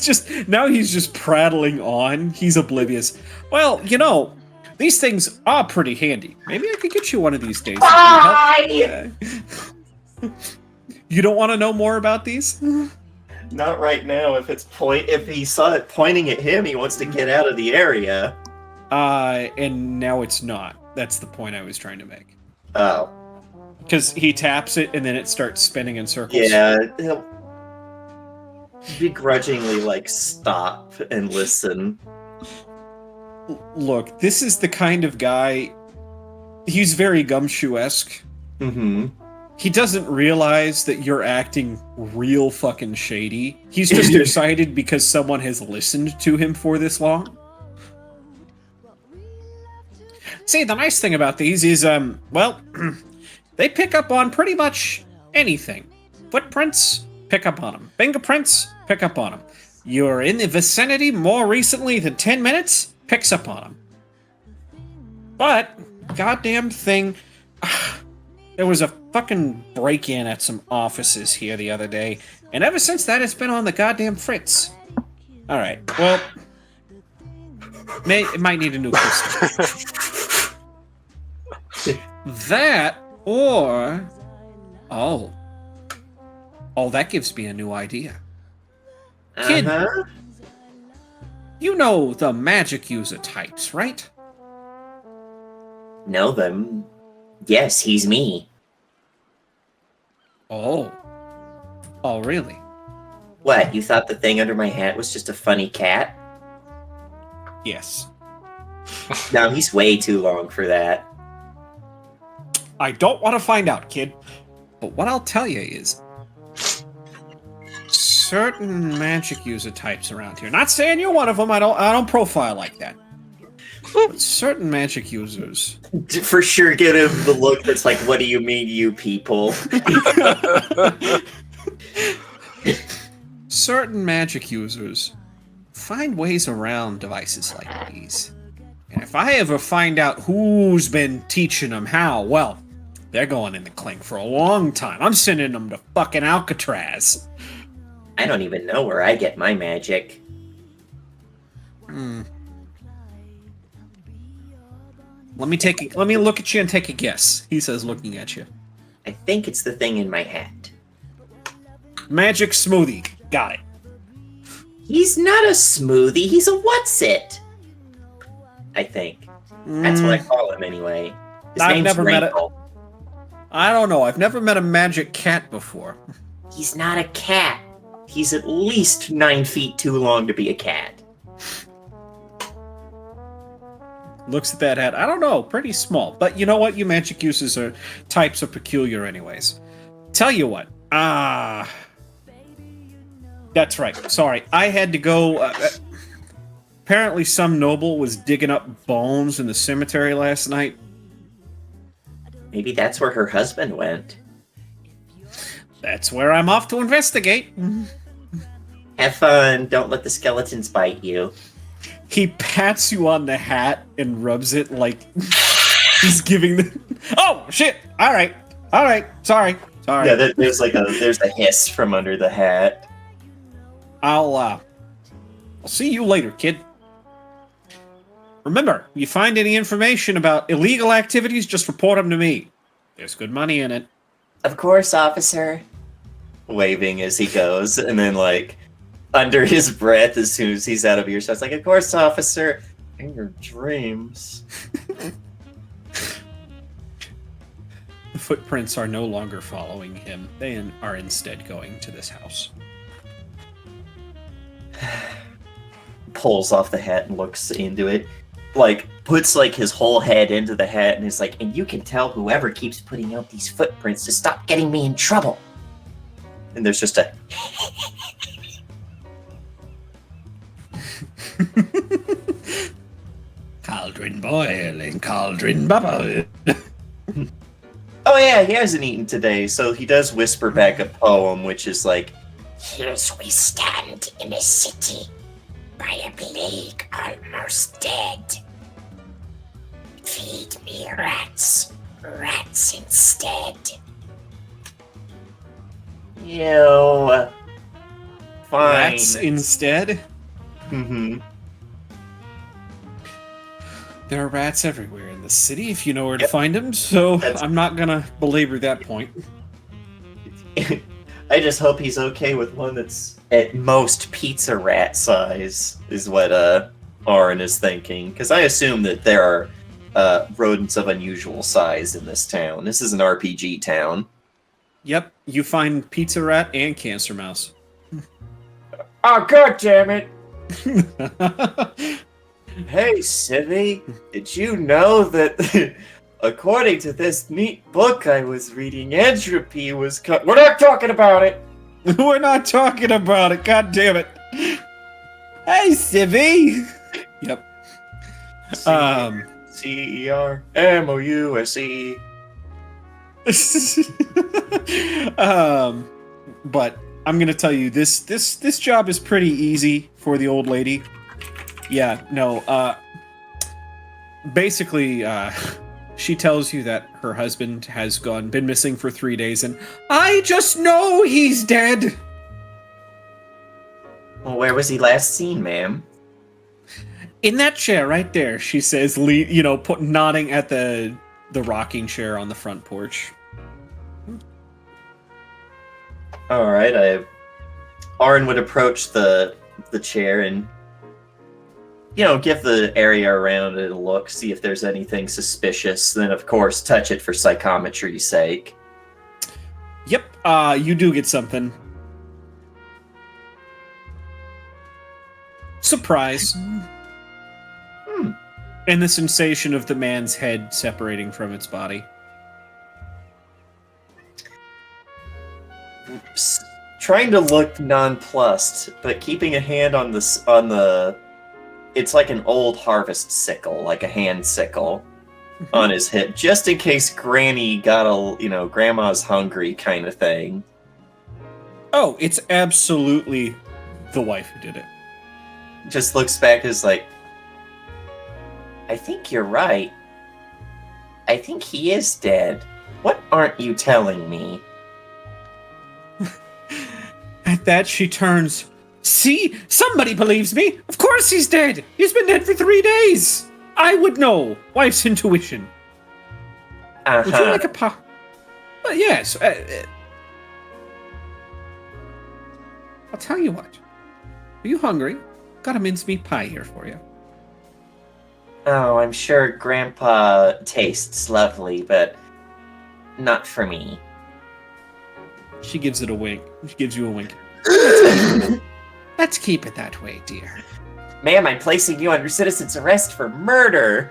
just prattling on. He's oblivious. Well, you know, these things are pretty handy. Maybe I could get you one of these days. Bye! You don't want to know more about these? Not right now. If he saw it pointing at him, he wants to get out of the area. And now it's not. That's the point I was trying to make. Oh. Because he taps it and then it starts spinning in circles. Yeah, he'll begrudgingly, stop and listen. Look, this is the kind of guy... He's very Gumshoe-esque. Mm-hmm. He doesn't realize that you're acting real fucking shady. He's just excited because someone has listened to him for this long. See, the nice thing about these is, well, they pick up on pretty much anything. Footprints, pick up on them. Fingerprints, pick up on them. You're in the vicinity more recently than 10 minutes, picks up on them. But, goddamn thing, there was a fucking break-in at some offices here the other day, and ever since that, it's been on the goddamn fritz. Alright, well, it might need a new pistol. That, or... Oh, that gives me a new idea. Kid, you know the magic user types, right? Know them? Yes, he's me. Oh, really? What, you thought the thing under my hat was just a funny cat? Yes. No, he's way too long for that. I don't want to find out, kid. But what I'll tell you is... certain magic user types around here. Not saying you're one of them. I don't profile like that. But certain magic users... For sure get him the look that's like, what do you mean, you people? Certain magic users find ways around devices like these. And if I ever find out who's been teaching them how, well, they're going in the clink for a long time. I'm sending them to fucking Alcatraz. I don't even know where I get my magic. Let me look at you and take a guess. He says, looking at you. I think it's the thing in my hat. Magic smoothie. Got it. He's not a smoothie, he's a what's-it. I think. That's what I call him anyway. His I've name's never met a- Rankle. I don't know. I've never met a magic cat before. He's not a cat. He's at least 9 feet too long to be a cat. Looks at that hat. I don't know. Pretty small. But you know what? You magic users are types are peculiar anyways. Tell you what. That's right. Sorry. I had to go... apparently some noble was digging up bones in the cemetery last night. Maybe that's where her husband went. That's where I'm off to investigate. Have fun. Don't let the skeletons bite you. He pats you on the hat and rubs it like he's giving the... Oh, shit! Alright. Sorry. Yeah, there's a hiss from under the hat. I'll see you later, kid. Remember, if you find any information about illegal activities, just report them to me. There's good money in it. Of course, officer. Waving as he goes, and then, like, under his breath as soon as he's out of earshot, it's like, of course, officer. In your dreams. The footprints are no longer following him. They are instead going to this house. Pulls off the hat and looks into it. Like, puts, like, his whole head into the hat and is like, and you can tell whoever keeps putting out these footprints to stop getting me in trouble. And there's just a... Cauldron boiling, cauldron bubble. Oh yeah, he hasn't eaten today, so he does whisper back a poem, which is like, Here's we stand in a city, by a plague almost dead. Feed me rats instead. yo, fine. Rats instead? Mm-hmm. There are rats everywhere in the city, if you know where to find them, so I'm not gonna belabor that point. I just hope he's okay with one that's at most pizza rat size, is what Aaron is thinking. Because I assume that there are rodents of unusual size in this town. This is an RPG town. Yep, you find pizza rat and cancer mouse. Oh, god damn it! Hey, Civvy, did you know that, according to this neat book I was reading, entropy was We're not talking about it! We're not talking about it, god damn it. Hey, Civvy! Yep. CERMOUSE. But I'm gonna tell you this job is pretty easy for the old lady. Yeah, no. Basically, she tells you that her husband has been missing for 3 days, and I just know he's dead. Well, where was he last seen, ma'am? In that chair right there, she says, nodding at the rocking chair on the front porch. All right, Arn would approach the chair and give the area around it a look, see if there's anything suspicious. Then, of course, touch it for psychometry's sake. Yep, you do get something. Surprise. And the sensation of the man's head separating from its body. Trying to look nonplussed, but keeping a hand on the it's like an old harvest sickle, like a hand sickle on his hip, just in case Granny got grandma's hungry kind of thing. Oh, it's absolutely the wife who did it. Just looks back as like, I think you're right. I think he is dead. What aren't you telling me? At that, she turns. See? Somebody believes me! Of course he's dead! He's been dead for 3 days! I would know. Wife's intuition. Would you like a pie? Yes. I'll tell you what. Are you hungry? Got a mincemeat pie here for you. Oh, I'm sure Grandpa tastes lovely, but not for me. She gives it a wink. She gives you a wink. Let's keep it that way, dear. Ma'am, I'm placing you under citizen's arrest for murder.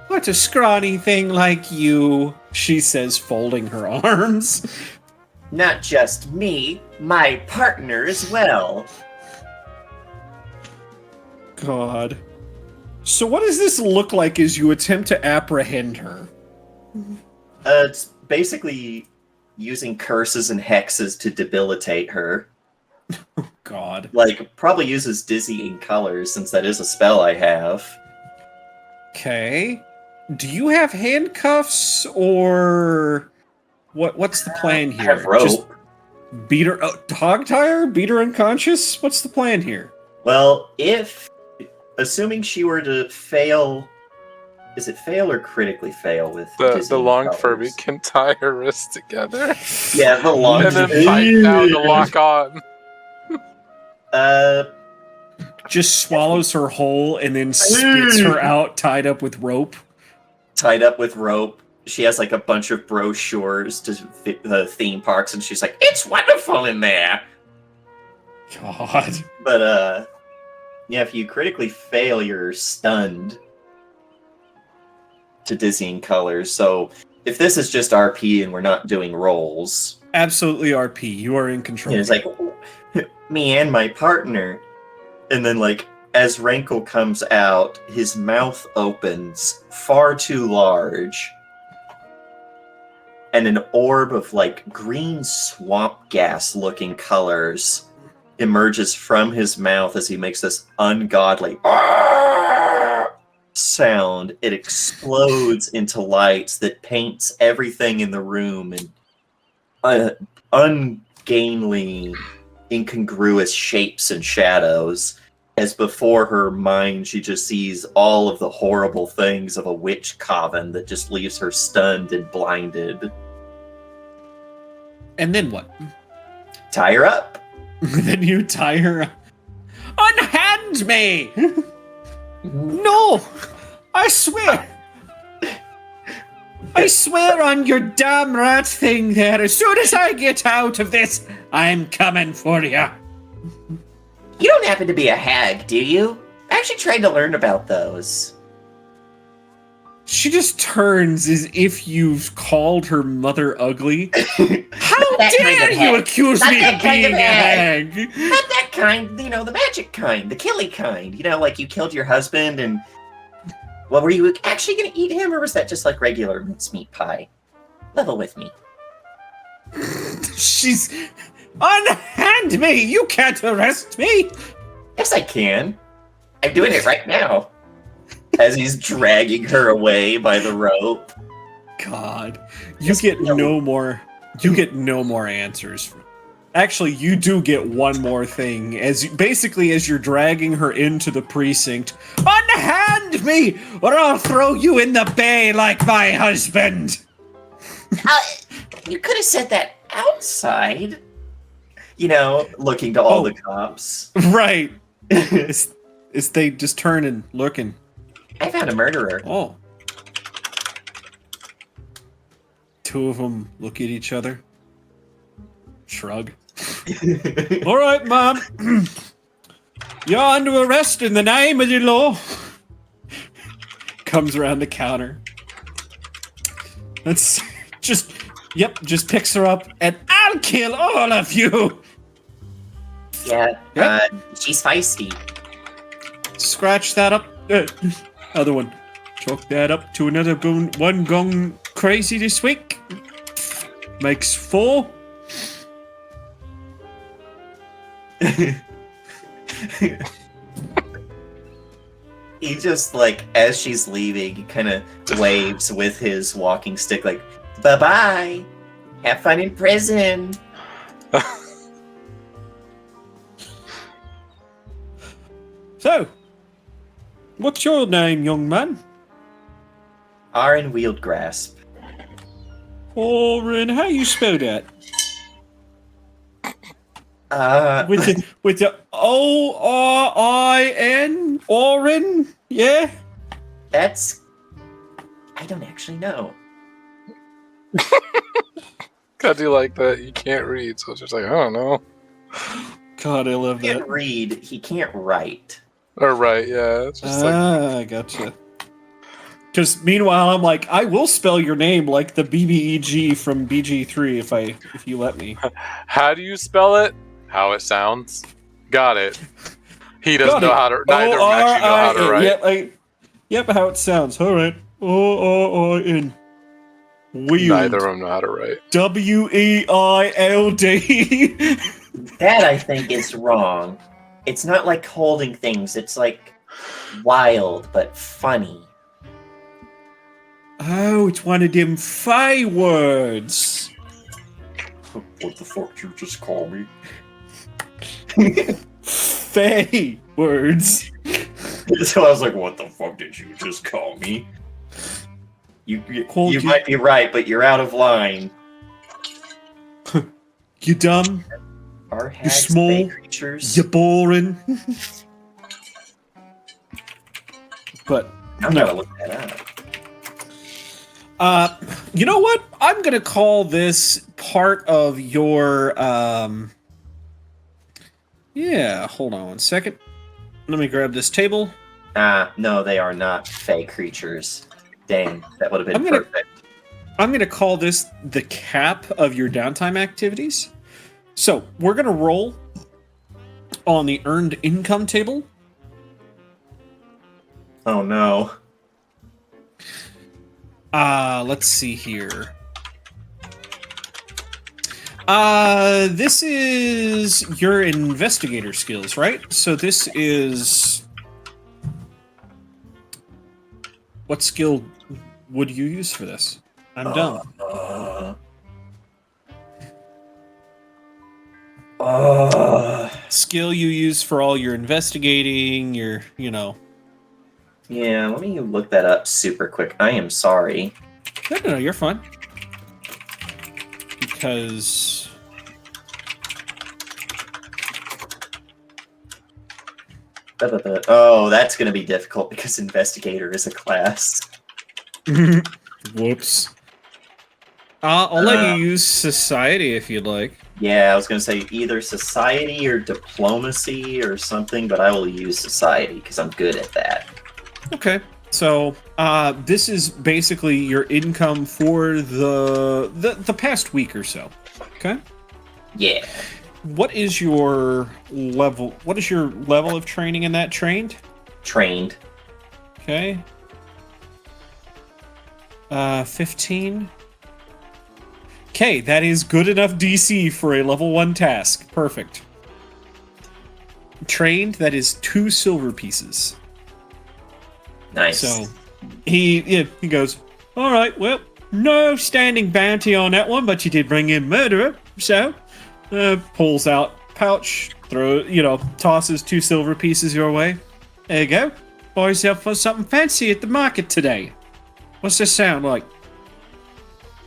What a scrawny thing like you, she says, folding her arms. Not just me, my partner as well. God. So what does this look like as you attempt to apprehend her? It's basically using curses and hexes to debilitate her. Oh, God. Like, probably uses dizzying colors, since that is a spell I have. Okay. Do you have handcuffs, or what's the plan here? I have rope. Just beat her, hog tie her? Beat her unconscious? What's the plan here? Well, assuming she were to fail, is it fail or critically fail with the long colors? Furby can tie her wrists together. Yeah, the long and then fight down to lock on. Just swallows her whole and then spits her out tied up with rope. Tied up with rope. She has like a bunch of brochures to fit the theme parks, and she's like, "It's wonderful in there." God. But yeah, if you critically fail, you're stunned to dizzying colors. So if this is just RP and we're not doing rolls, Absolutely RP. You are in control. it's like me and my partner, and then like as Rankle comes out, his mouth opens far too large, and an orb of like green swamp gas looking colors emerges from his mouth as he makes this ungodly sound. It explodes into lights that paints everything in the room in ungainly, incongruous shapes and shadows. As before her mind, she just sees all of the horrible things of a witch coven that just leaves her stunned and blinded. And then what? Tie her up. Then you tie her. Unhand me! No! I swear! I swear on your damn rat thing there, as soon as I get out of this, I'm coming for you. You don't happen to be a hag, do you? I actually tried to learn about those. She just turns as if you've called her mother ugly. How That kind dare of you hag. accuse Not me that of kind being of a hag. hag? Not that kind, the magic kind, the killy kind. Like you killed your husband and Well, were you actually going to eat him, or was that just like regular mincemeat pie? Level with me. She's... Unhand me! You can't arrest me! Yes, I can. I'm doing it right now. As he's dragging her away by the rope. God. You get no more... You get no more answers. Actually, you do get one more thing. Basically, as you're dragging her into the precinct, unhand me, or I'll throw you in the bay like my husband. You could have said that outside. You know, looking to all the cops. Right. As they just turn and looking. I found a murderer. Oh. Two of them look at each other. Shrug. All right, Mom. You're under arrest in the name of the law. Comes around the counter. That's just picks her up and I'll kill all of you. Yeah, Yep. She's feisty. Scratch that up. Other one. Chalk that up to another one gone crazy this week. Makes 4. He just, like, as she's leaving, he kind of waves with his walking stick, like, bye-bye. Have fun in prison. So, what's your name, young man? Aaron Wield Grasp. Orin, how you spell that? With the O-R-I-N? Orin? Yeah? That's... I don't actually know. I do like that. You can't read, so it's just like, I don't know. God, I love He that. can't read, he can't write. Or right, yeah. It's just like, I gotcha. Because meanwhile, I'm like, I will spell your name like the BBEG from BG3 if you let me. how do you spell it? How it sounds. Got it. He doesn't know how to. Neither of them actually know how to write. Yep, how it sounds. All right. O-R-I-N. Wield. Neither of them know how to write. W-E-I-L-D. That, I think, is wrong. It's not like holding things, it's like wild, but funny. Oh, it's one of them Fey words. What the fuck did you just call me? Fey words. So I was like, what the fuck did you just call me? You Called might be right, but you're out of line. You dumb. Are hags small, fey creatures? You boring. But I'm gonna look that up. You know what? I'm gonna call this part of your yeah, hold on 1 second. Let me grab this table. No, they are not fey creatures. Dang, that would have been perfect. I'm gonna call this the cap of your downtime activities. So we're gonna roll on the earned income table. Oh no. Let's see here. This is your investigator skills, right? So this is... What skill would you use for this? I'm dumb. Skill you use for all your investigating, your, you know... Yeah, let me look that up super quick. I am sorry. No, you're fine. Because... Oh, that's going to be difficult because investigator is a class. Whoops. I'll let you use society if you'd like. Yeah, I was going to say either society or diplomacy or something, but I will use society because I'm good at that. Okay. So, this is basically your income for the past week or so. Okay? Yeah. What is your level? What is your level of training in that trained? Trained. Okay. 15. Okay, that is good enough DC for a level 1 task. Perfect. Trained, that is 2 silver pieces. Nice. So he goes, all right, well, no standing bounty on that one, but you did bring in murderer. So pulls out pouch, tosses 2 silver pieces your way. There you go. Buy yourself for something fancy at the market today. What's this sound like?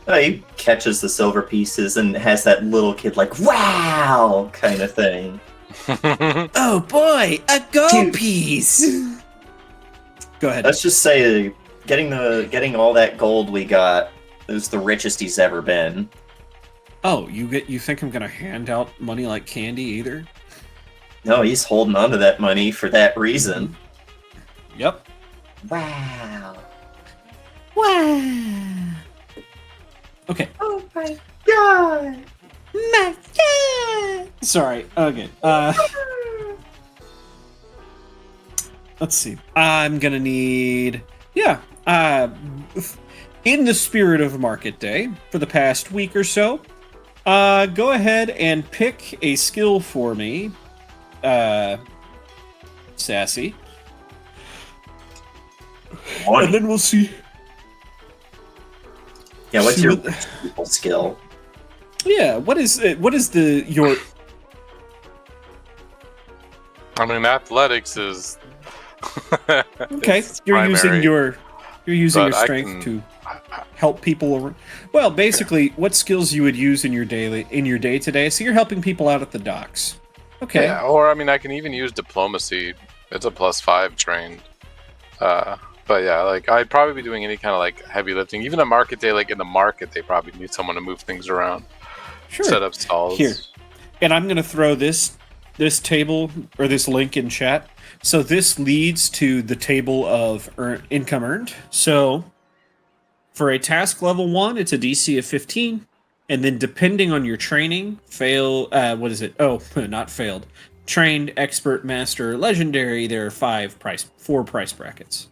He catches the silver pieces and has that little kid like, wow, kind of thing. Oh boy, a gold Dude. piece. Go ahead. Let's just say getting all that gold we got is the richest he's ever been. Oh, you think I'm gonna hand out money like candy either? No, he's holding on to that money for that reason. Yep. Wow. Wow. Okay. Oh my god. My God. Sorry. Okay. Let's see. I'm gonna need. Yeah. In the spirit of Market Day, for the past week or so, go ahead and pick a skill for me, Sassy. Money. And then we'll see. Yeah, what's see your what- rich people skill? Yeah. What is your? I mean, athletics is Okay, it's you're primary, using your but I strength can- to help people around. Well, basically, what skills you would use in your day today? So you're helping people out at the docks. Okay. Yeah, or I mean, I can even use diplomacy. It's a +5 trained. But yeah, like I'd probably be doing any kind of like heavy lifting. Even a market day, like in the market, they probably need someone to move things around, Sure. set up stalls. Here. And I'm going to throw this table or this link in chat. So this leads to the table of income earned. So for a task level 1, it's a DC of 15. And then depending on your training, what is it? Oh, not failed. Trained, expert, master, legendary, there are 4 price brackets.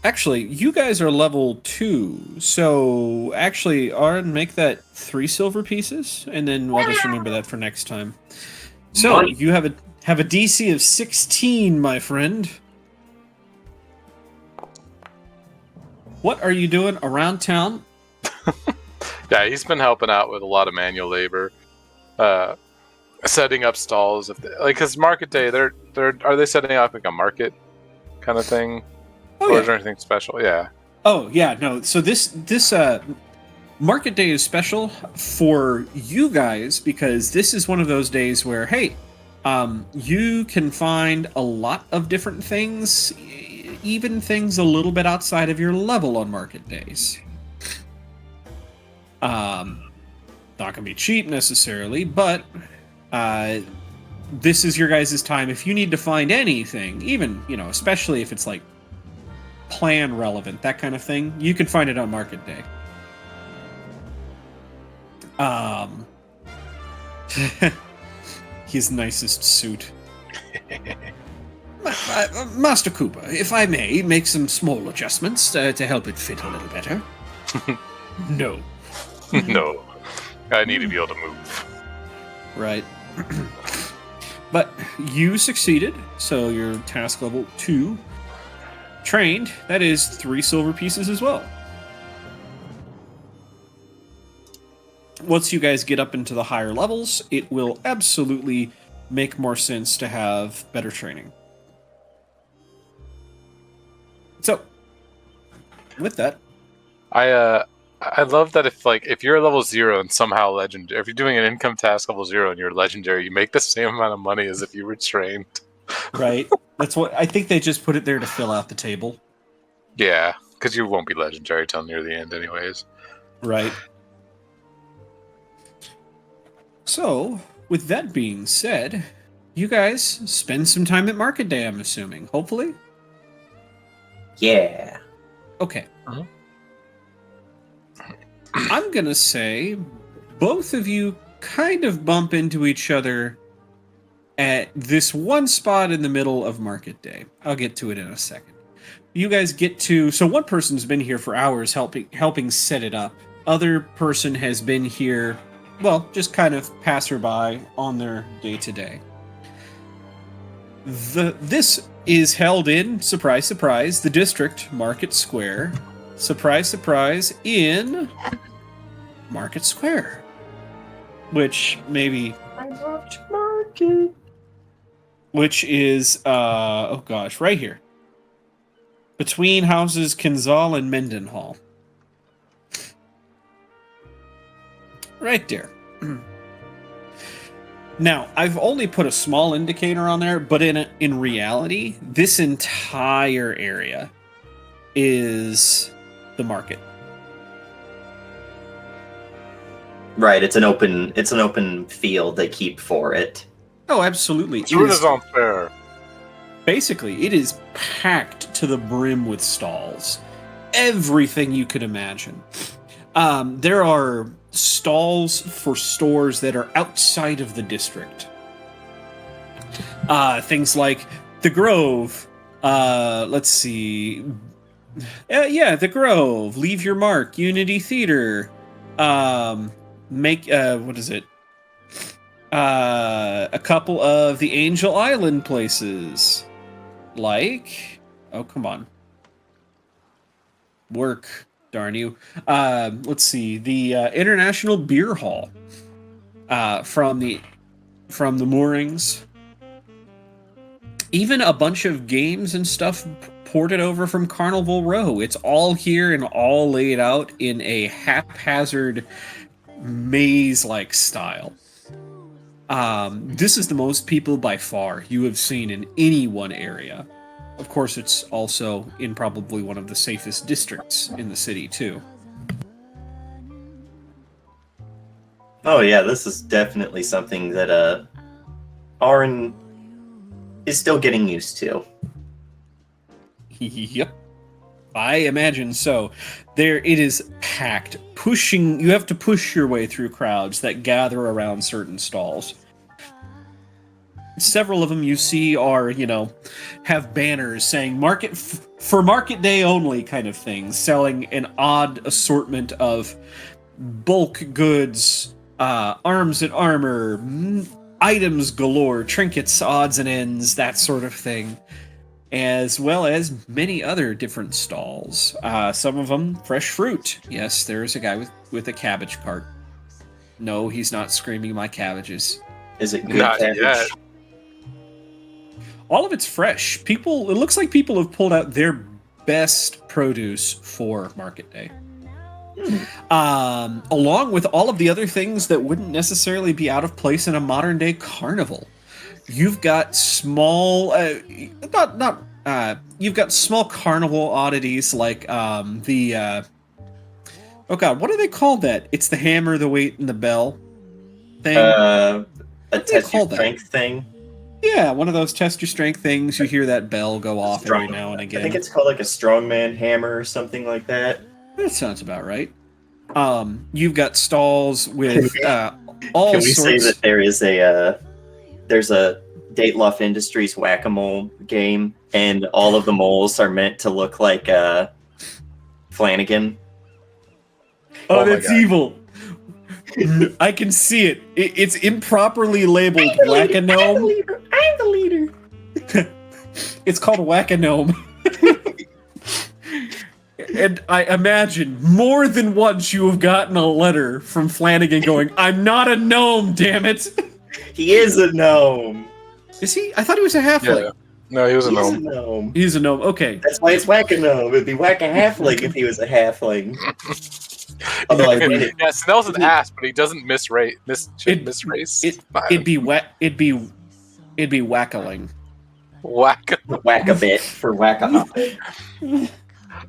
Actually, you guys are level 2, so actually, Aaron, make that 3 silver pieces, and then we'll just remember that for next time. So Money. you have a DC of 16, my friend. What are you doing around town? Yeah, he's been helping out with a lot of manual labor, setting up stalls. Because market day, are they setting up like a market kind of thing? Oh, Or yeah. is there anything special? Yeah. Oh yeah, no. So this market day is special for you guys because this is one of those days where hey, you can find a lot of different things, even things a little bit outside of your level on market days. Not gonna be cheap necessarily, but this is your guys' time. If you need to find anything, even especially if it's like plan relevant, that kind of thing, you can find it on market day. His nicest suit. Master Cooper, if I may make some small adjustments to help it fit a little better. No. No. I need to be able to move. Right. But you succeeded, so you're task level 2. Trained, that is 3 silver pieces as well. Once you guys get up into the higher levels, it will absolutely make more sense to have better training. So, with that, I love that if you're level 0 and somehow legendary, if you're doing an income task level 0 and you're legendary, you make the same amount of money as if you were trained. right? That's what I think they just put it there to fill out the table. Yeah, because you won't be legendary till near the end, anyways. Right. So, with that being said, you guys spend some time at Market Day, I'm assuming. Hopefully? Yeah. Okay. Uh-huh. I'm going to say both of you kind of bump into each other at this one spot in the middle of Market Day. I'll get to it in a second. You guys get to, so one person's been here for hours helping set it up. Other person has been here, well, just kind of passerby on their day-to-day. This is held in, surprise, surprise, the district, Market Square. Surprise, surprise, in Market Square. Which maybe... I love Market. Which is, oh gosh, right here. Between houses Kinzal and Mendenhall. Right there. Now, I've only put a small indicator on there, but in reality, this entire area is the market. Right, it's an open field they keep for it. Oh, absolutely. It's Renaissance Fair. Basically, it is packed to the brim with stalls. Everything you could imagine. There are stalls for stores that are outside of the district. Things like the Grove. Let's see. The Grove. Leave Your Mark. Unity Theater. What is it? A couple of the Angel Island places. Like, oh, come on. Work, darn you. Let's see, the International Beer Hall from the moorings. Even a bunch of games and stuff ported over from Carnival Row. It's all here and all laid out in a haphazard maze-like style. This is the most people by far you have seen in any one area. Of course, it's also in probably one of the safest districts in the city, too. Oh yeah, this is definitely something that Aaron is still getting used to. Yep. I imagine so. There it is packed. You have to push your way through crowds that gather around certain stalls. Several of them you see are, have banners saying for market day only kind of things, selling an odd assortment of bulk goods, arms and armor, items galore, trinkets, odds and ends, that sort of thing. As well as many other different stalls. Some of them, fresh fruit. Yes, there's a guy with a cabbage cart. No, he's not screaming my cabbages. Is it good Not cabbage? yet. All of it's fresh. It looks like people have pulled out their best produce for Market Day. Along with all of the other things that wouldn't necessarily be out of place in a modern day carnival. You've got small, you've got small carnival oddities like oh god, what do they call that? It's the hammer, the weight, and the bell thing. A test your strength thing. Yeah, one of those test your strength things. You hear that bell go off every now and again. I think it's called like a strongman hammer or something like that. That sounds about right. You've got stalls with all Can we sorts. say that there's a Dateloff Industries whack-a-mole game, and all of the moles are meant to look like Flanagan? Oh, Oh my that's God. evil. I can see it. It's improperly labeled whack-a-gnome. I'm the leader. It's called whack-a-gnome. And I imagine more than once you have gotten a letter from Flanagan going, "I'm not a gnome, damn it." He is a gnome. Is he? I thought he was a halfling. Yeah. No, he was a He's a gnome. gnome. He's a gnome. Okay. That's why it's whack-a-gnome. It'd be whack-a-halfling if he was a halfling. Although I mean, Yeah, Snell's an ass, but he doesn't misrace. It'd be whackling. Whack. whack-a-bit for whack-a-hopping.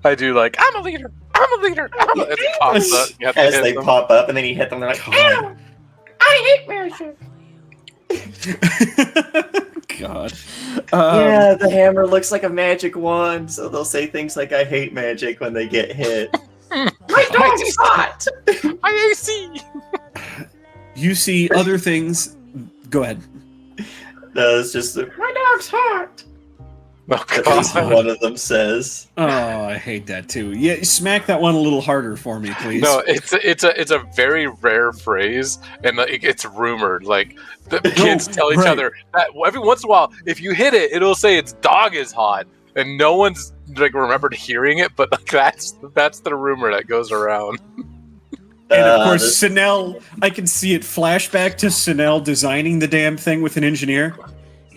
I do like, I'm a leader. As it pops up, you have to As hit they them. pop up, and then you hit them, they're like, God. I hate magic. God. yeah, the hammer looks like a magic wand, so they'll say things like, I hate magic when they get hit. My dog's hot. My AC. You see other things. Go ahead. It's just my dog's hot. Oh, At least God. one of them says. Oh, I hate that too. Yeah, smack that one a little harder for me, please. No, it's a very rare phrase, and like, it's rumored. Like the kids tell each right. other that every once in a while, if you hit it, it'll say its dog is hot, and no one's like remembered hearing it. But like that's the rumor that goes around. And of course, Sinel, I can see it flashback to Sinel designing the damn thing with an engineer.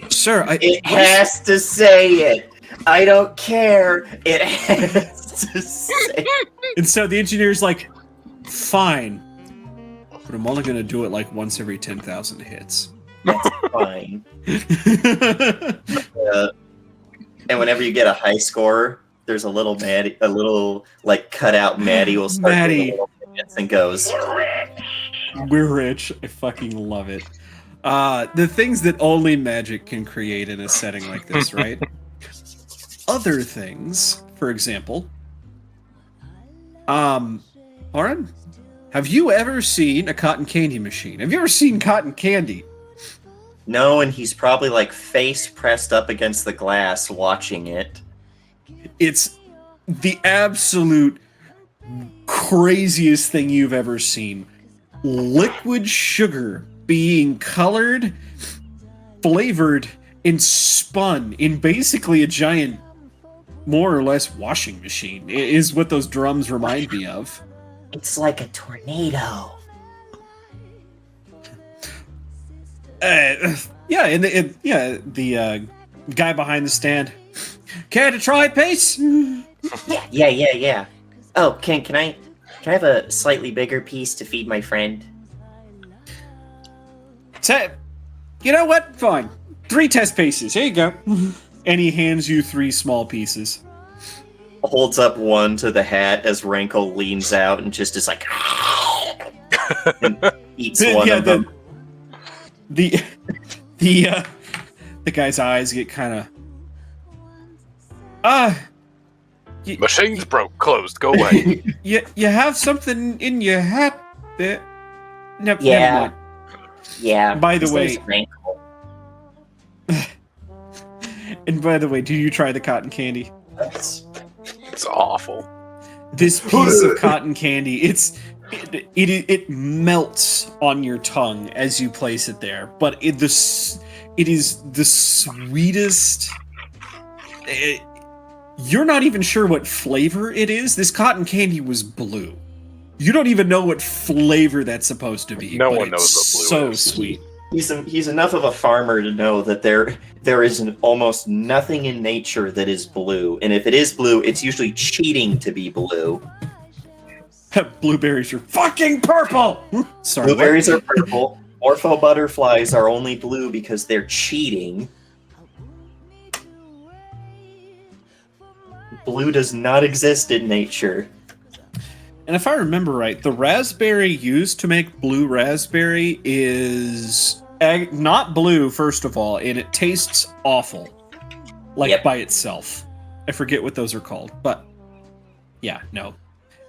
Sir, It has to say it. I don't care. It has to say it. And so the engineer's like, fine, but I'm only going to do it like once every 10,000 hits. That's fine. And whenever you get a high score, there's a little Maddie, a little like cutout Maddie will start Maddie. doing little dance and goes. We're rich. I fucking love it. The things that only magic can create in a setting like this, right? Other things, for example, Lauren, have you ever seen a cotton candy machine? Have you ever seen cotton candy? No, and he's probably like face pressed up against the glass watching it. It's the absolute craziest thing you've ever seen. Liquid sugar being colored, flavored, and spun in basically a giant, more or less, washing machine is what those drums remind me of. It's like a tornado. Yeah, and the guy behind the stand. Care to try it, Pace? Yeah. Oh, can I have a slightly bigger piece to feed my friend? You know what? Fine. 3 test pieces. Here you go. And he hands you 3 small pieces. Holds up one to the hat as Rankle leans out and just is like and eats one of them. The guy's eyes get kind of Machine's broke. Closed. Go away. you have something in your hat there. No, Yeah. never mind. Yeah. By the his way- name's Rankle. And by the way, do you try the cotton candy? It's awful. This piece of cotton candy, it melts on your tongue as you place it there, but it is the sweetest. You're not even sure what flavor it is. This cotton candy was blue. You don't even know what flavor that's supposed to be. No but one knows it's what blue so is. sweet. He's enough of a farmer to know that there is almost nothing in nature that is blue, and if it is blue, it's usually cheating to be blue. Blueberries are fucking purple. Sorry. Blueberries are purple. Orpho butterflies are only blue because they're cheating. Blue does not exist in nature. And if I remember right, the raspberry used to make blue raspberry is not blue, first of all, and it tastes awful. Like Yep. by itself. I forget what those are called, but yeah, no.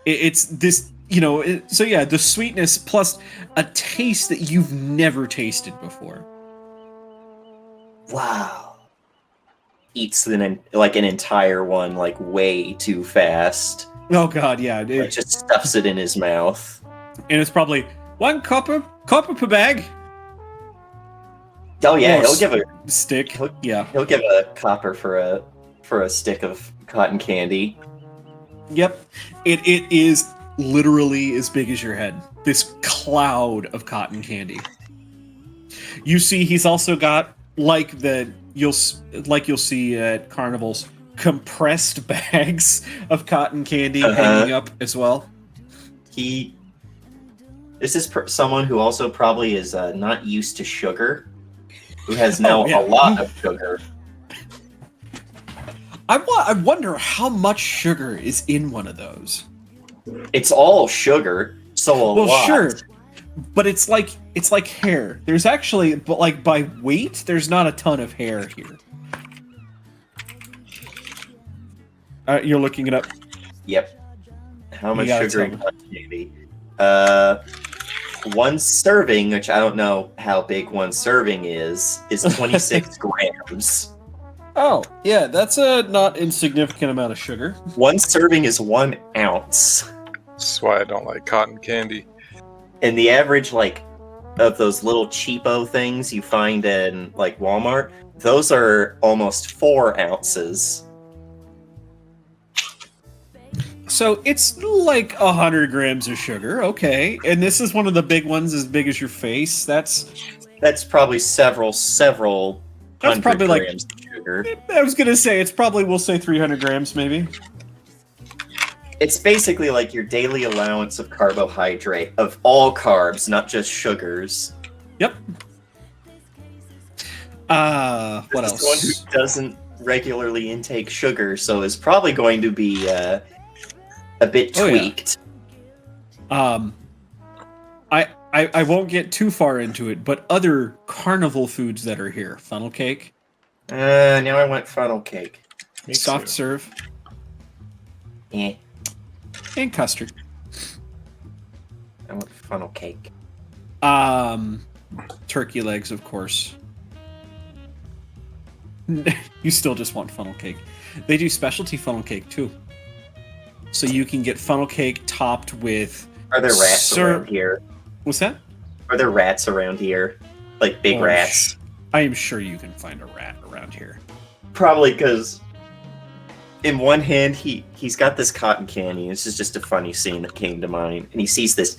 It's this, so yeah, the sweetness plus a taste that you've never tasted before. Wow. Eats an entire one like way too fast. Oh god, yeah. Like, just stuffs it in his mouth. And it's probably 1 copper per bag. Oh yeah, Or he'll give a stick. Yeah. he'll give a copper for a stick of cotton candy. Yep. It is literally as big as your head. This cloud of cotton candy. You see he's also got you'll see at carnivals, compressed bags of cotton candy hanging up as well. This is someone who also probably is not used to sugar, who has now yeah. a lot of sugar. I wonder how much sugar is in one of those. It's all sugar, so a lot. Sure, but it's like hair. There's actually, but like by weight, there's not a ton of hair here. You're looking it up. Yep. How much gotta sugar tell in me. cotton candy? one serving, which I don't know how big one serving is 26 grams. Oh, yeah, that's a not insignificant amount of sugar. One serving is 1 ounce. That's why I don't like cotton candy. And the average, like, of those little cheapo things you find in, like, Walmart, those are almost 4 ounces. So it's like 100 grams of sugar, okay. And this is one of the big ones, as big as your face. That's probably several That's hundred probably like- grams of sugar. I was gonna say it's probably, we'll say 300 grams, maybe. It's basically like your daily allowance of carbohydrate, of all carbs, not just sugars. Yep. What This is else? one who doesn't regularly intake sugar, so is probably going to be a bit Oh, yeah. tweaked. I won't get too far into it, but other carnival foods that are here: funnel cake, Now I want funnel cake. Me soft too. serve, Eh, and custard. I want funnel cake. Turkey legs, of course. You still just want funnel cake. They do specialty funnel cake too. So you can get funnel cake topped with... Are there rats around here? What's that? Are there rats around here? Like big Oh, rats? I am sure you can find a rat around here. Probably because in one hand he's got this cotton candy. This is just a funny scene that came to mind. And he sees this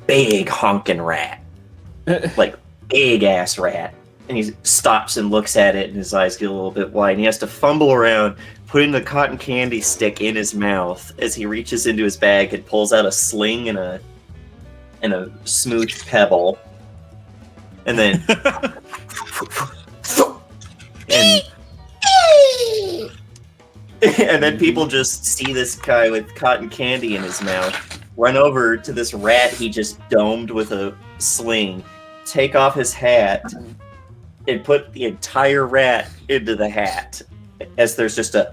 big honking rat. Like big ass rat. And he stops and looks at it and his eyes get a little bit wide. And he has to fumble around, putting the cotton candy stick in his mouth as he reaches into his bag and pulls out a sling and a smooth pebble. And then and then people just see this guy with cotton candy in his mouth run over to this rat he just domed with a sling, take off his hat, and put the entire rat into the hat as there's just a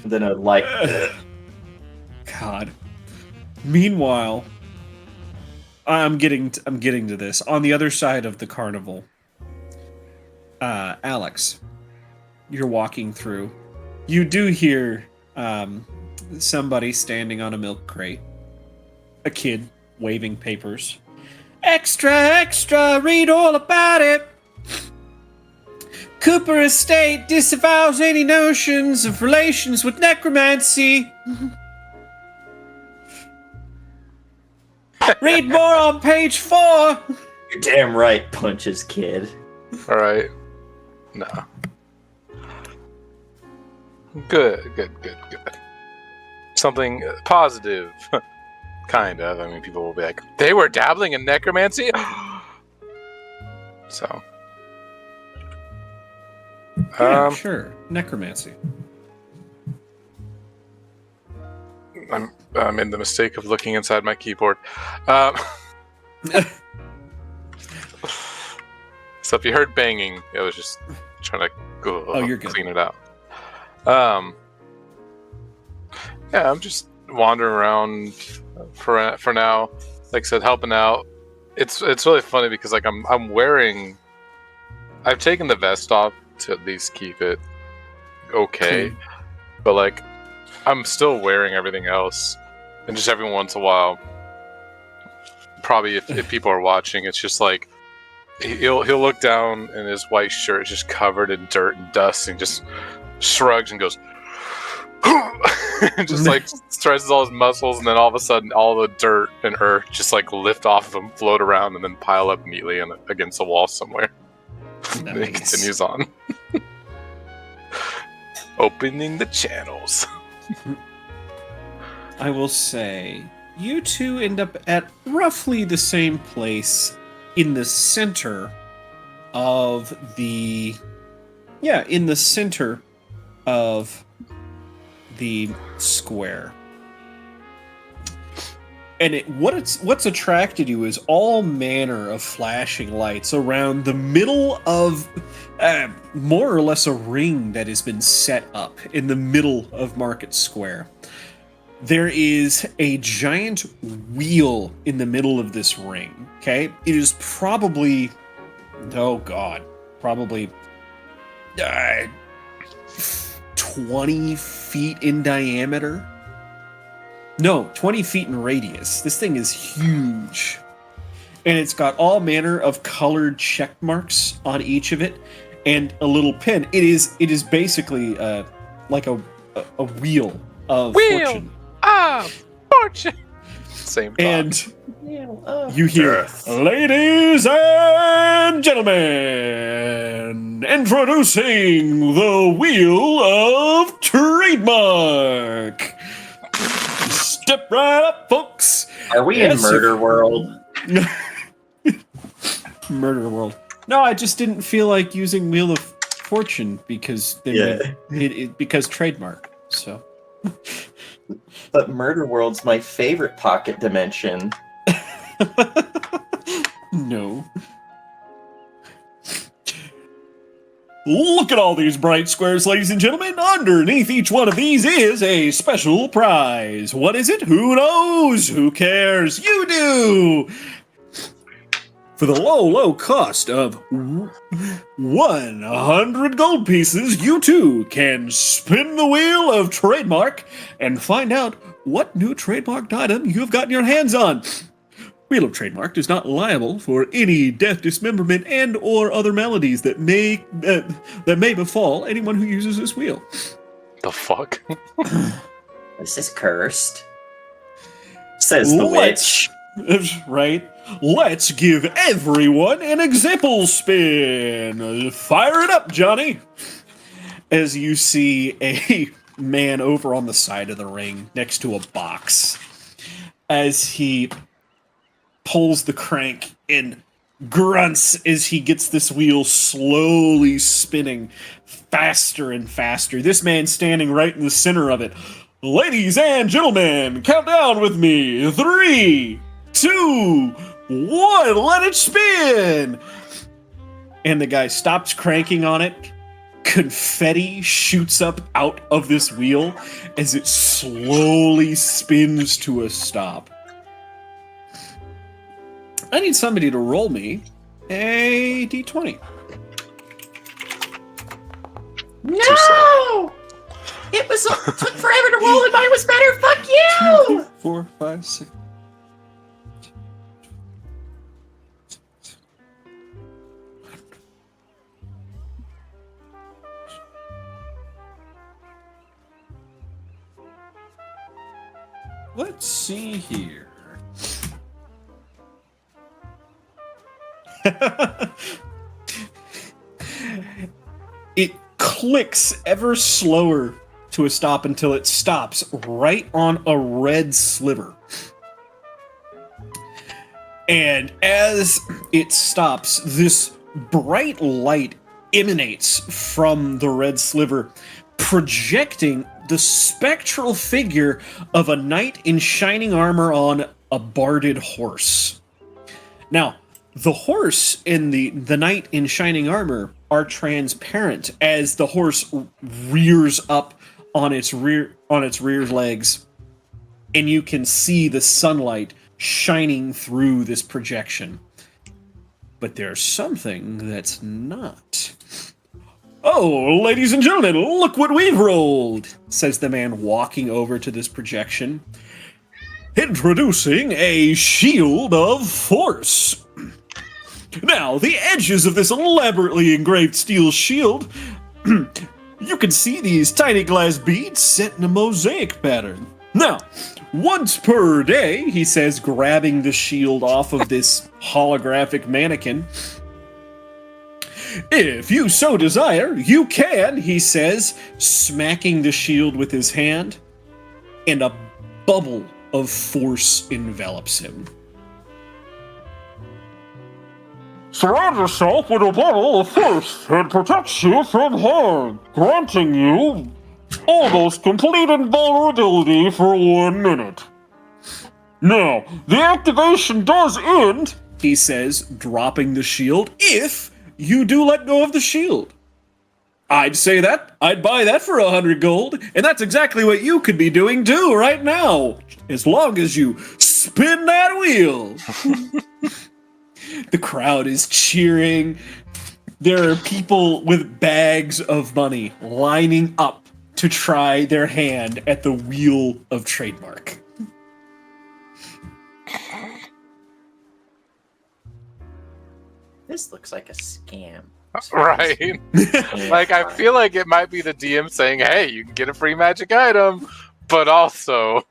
then a light. God. Meanwhile, I'm getting to this. On the other side of the carnival, Alex, you're walking through. You do hear somebody standing on a milk crate. A kid waving papers. Extra, extra, read all about it. Cooper Estate disavows any notions of relations with necromancy. Read more on page 4. You're damn right, punches kid. All right. No. Good. Something positive. Kind of. I mean, people will be like, they were dabbling in necromancy? So. Yeah, sure. Necromancy. I made the mistake of looking inside my keyboard. So if you heard banging, it was just trying to You're good. clean it out. Yeah, I'm just wandering around for now. Like I said, helping out. It's really funny because like I'm wearing. I've taken the vest off to at least keep it okay, but like I'm still wearing everything else, and just every once in a while, probably if people are watching, it's just like he'll look down and his white shirt is just covered in dirt and dust, and just shrugs and goes, and just like stresses all his muscles, and then all of a sudden, all the dirt and earth just like lift off of him, float around, and then pile up neatly against a wall somewhere. And he continues on. Opening the channels. I will say, you two end up at roughly the same place in the center of the... Yeah, in the center of the square. And what's attracted you is all manner of flashing lights around the middle of more or less a ring that has been set up in the middle of Market Square. There is a giant wheel in the middle of this ring, okay? It is probably, probably 20 feet in diameter. No, 20 feet in radius. This thing is huge. And it's got all manner of colored check marks on each of it and a little pin. It is basically like a wheel of fortune. Fortune! Same talk. And you hear, ladies and gentlemen, introducing the Wheel of Trademark. Step right up, folks. Are we in Murder World? Murder World. No, I just didn't feel like using Wheel of Fortune because because trademark. So, but Murder World's my favorite pocket dimension. No. Look at all these bright squares, ladies and gentlemen. Underneath each one of these is a special prize. What is it? Who knows? Who cares? You do! For the low cost of 100 gold pieces, you too can spin the Wheel of Trademark and find out what new trademarked item you've gotten your hands on. Wheel of Trademark is not liable for any death, dismemberment, and or other maladies that may befall anyone who uses this wheel. The fuck? This is cursed. Says the witch. Right? Let's give everyone an example spin. Fire it up, Johnny. As you see a man over on the side of the ring next to a box. As he pulls the crank and grunts as he gets this wheel slowly spinning faster and faster. This man standing right in the center of it. Ladies and gentlemen, count down with me. 3, 2, 1, let it spin! And the guy stops cranking on it. Confetti shoots up out of this wheel as it slowly spins to a stop. I need somebody to roll me a d20. No! It took forever to roll and mine was better. Fuck you! 2, 4, 5, 6. Let's see here. It clicks ever slower to a stop until it stops right on a red sliver. And as it stops, this bright light emanates from the red sliver, projecting the spectral figure of a knight in shining armor on a barded horse. Now, the horse and the knight in shining armor are transparent as the horse rears up on its rear legs, and you can see the sunlight shining through this projection. But there's something that's not. Oh, ladies and gentlemen, look what we've rolled, says the man walking over to this projection. Introducing a shield of force. Now, the edges of this elaborately engraved steel shield, you can see these tiny glass beads set in a mosaic pattern. Now, once per day, he says, grabbing the shield off of this holographic mannequin. If you so desire, you can, he says, smacking the shield with his hand, and a bubble of force envelops him. Surround yourself with a bubble of force that protects you from harm, granting you almost complete invulnerability for 1 minute. Now, the activation does end. He says, dropping the shield, if you do let go of the shield. I'd say that. I'd buy that for 100 gold, and that's exactly what you could be doing too right now, as long as you spin that wheel. The crowd is cheering. There are people with bags of money lining up to try their hand at the wheel of trademark. This looks like a scam. Right? Like, I feel like it might be the DM saying, hey, you can get a free magic item, but also,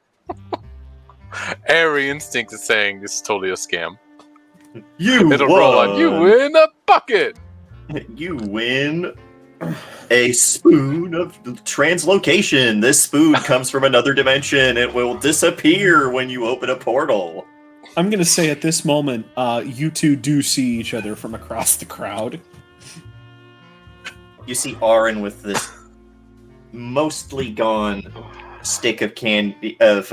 every instinct is saying this is totally a scam. It'll roll on. You win a bucket! You win a spoon of translocation. This spoon comes from another dimension. It will disappear when you open a portal. I'm gonna say at this moment, you two do see each other from across the crowd. You see Aaron with this mostly gone stick of candy of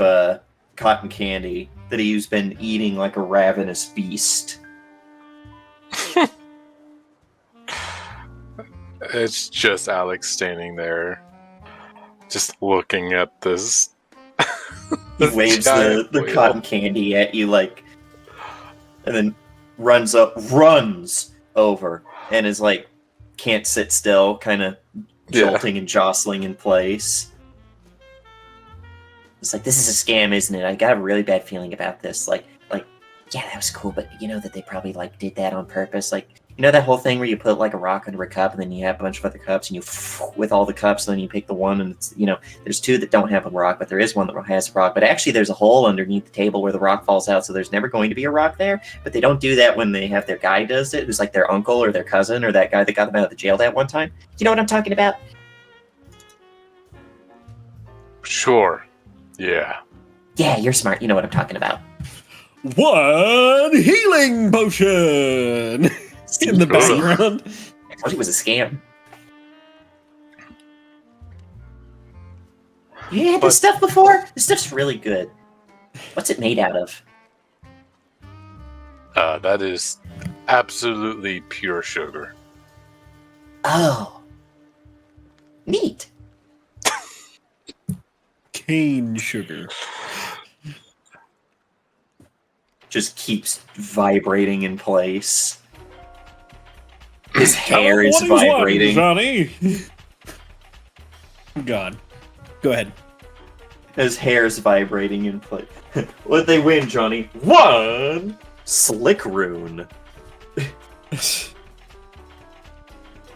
cotton candy that he's been eating like a ravenous beast. It's just Alex standing there, just looking at this. He waves the wheel. cotton candy at you, like, and then runs over, and is like, can't sit still, kind of jolting and jostling in place. It's like, this is a scam, isn't it? I got a really bad feeling about this. Like, yeah, that was cool, but you know that they probably like did that on purpose. Like, you know that whole thing where you put like a rock under a cup and then you have a bunch of other cups and you with all the cups and then you pick the one and it's, you know, there's two that don't have a rock, but there is one that has a rock. But actually there's a hole underneath the table where the rock falls out, so there's never going to be a rock there. But they don't do that when they have their guy does it, who's like their uncle or their cousin or that guy that got them out of the jail that one time. You know what I'm talking about? Sure. Yeah. Yeah, you're smart. You know what I'm talking about. One healing potion in the background. I told you it was a scam. You had this stuff before? This stuff's really good. What's it made out of? That is absolutely pure sugar. Oh. Neat. Cane sugar. Just keeps vibrating in place. His hair is vibrating. Johnny. God. Go ahead. His hair's vibrating in place. What'd they win, Johnny? One slick rune.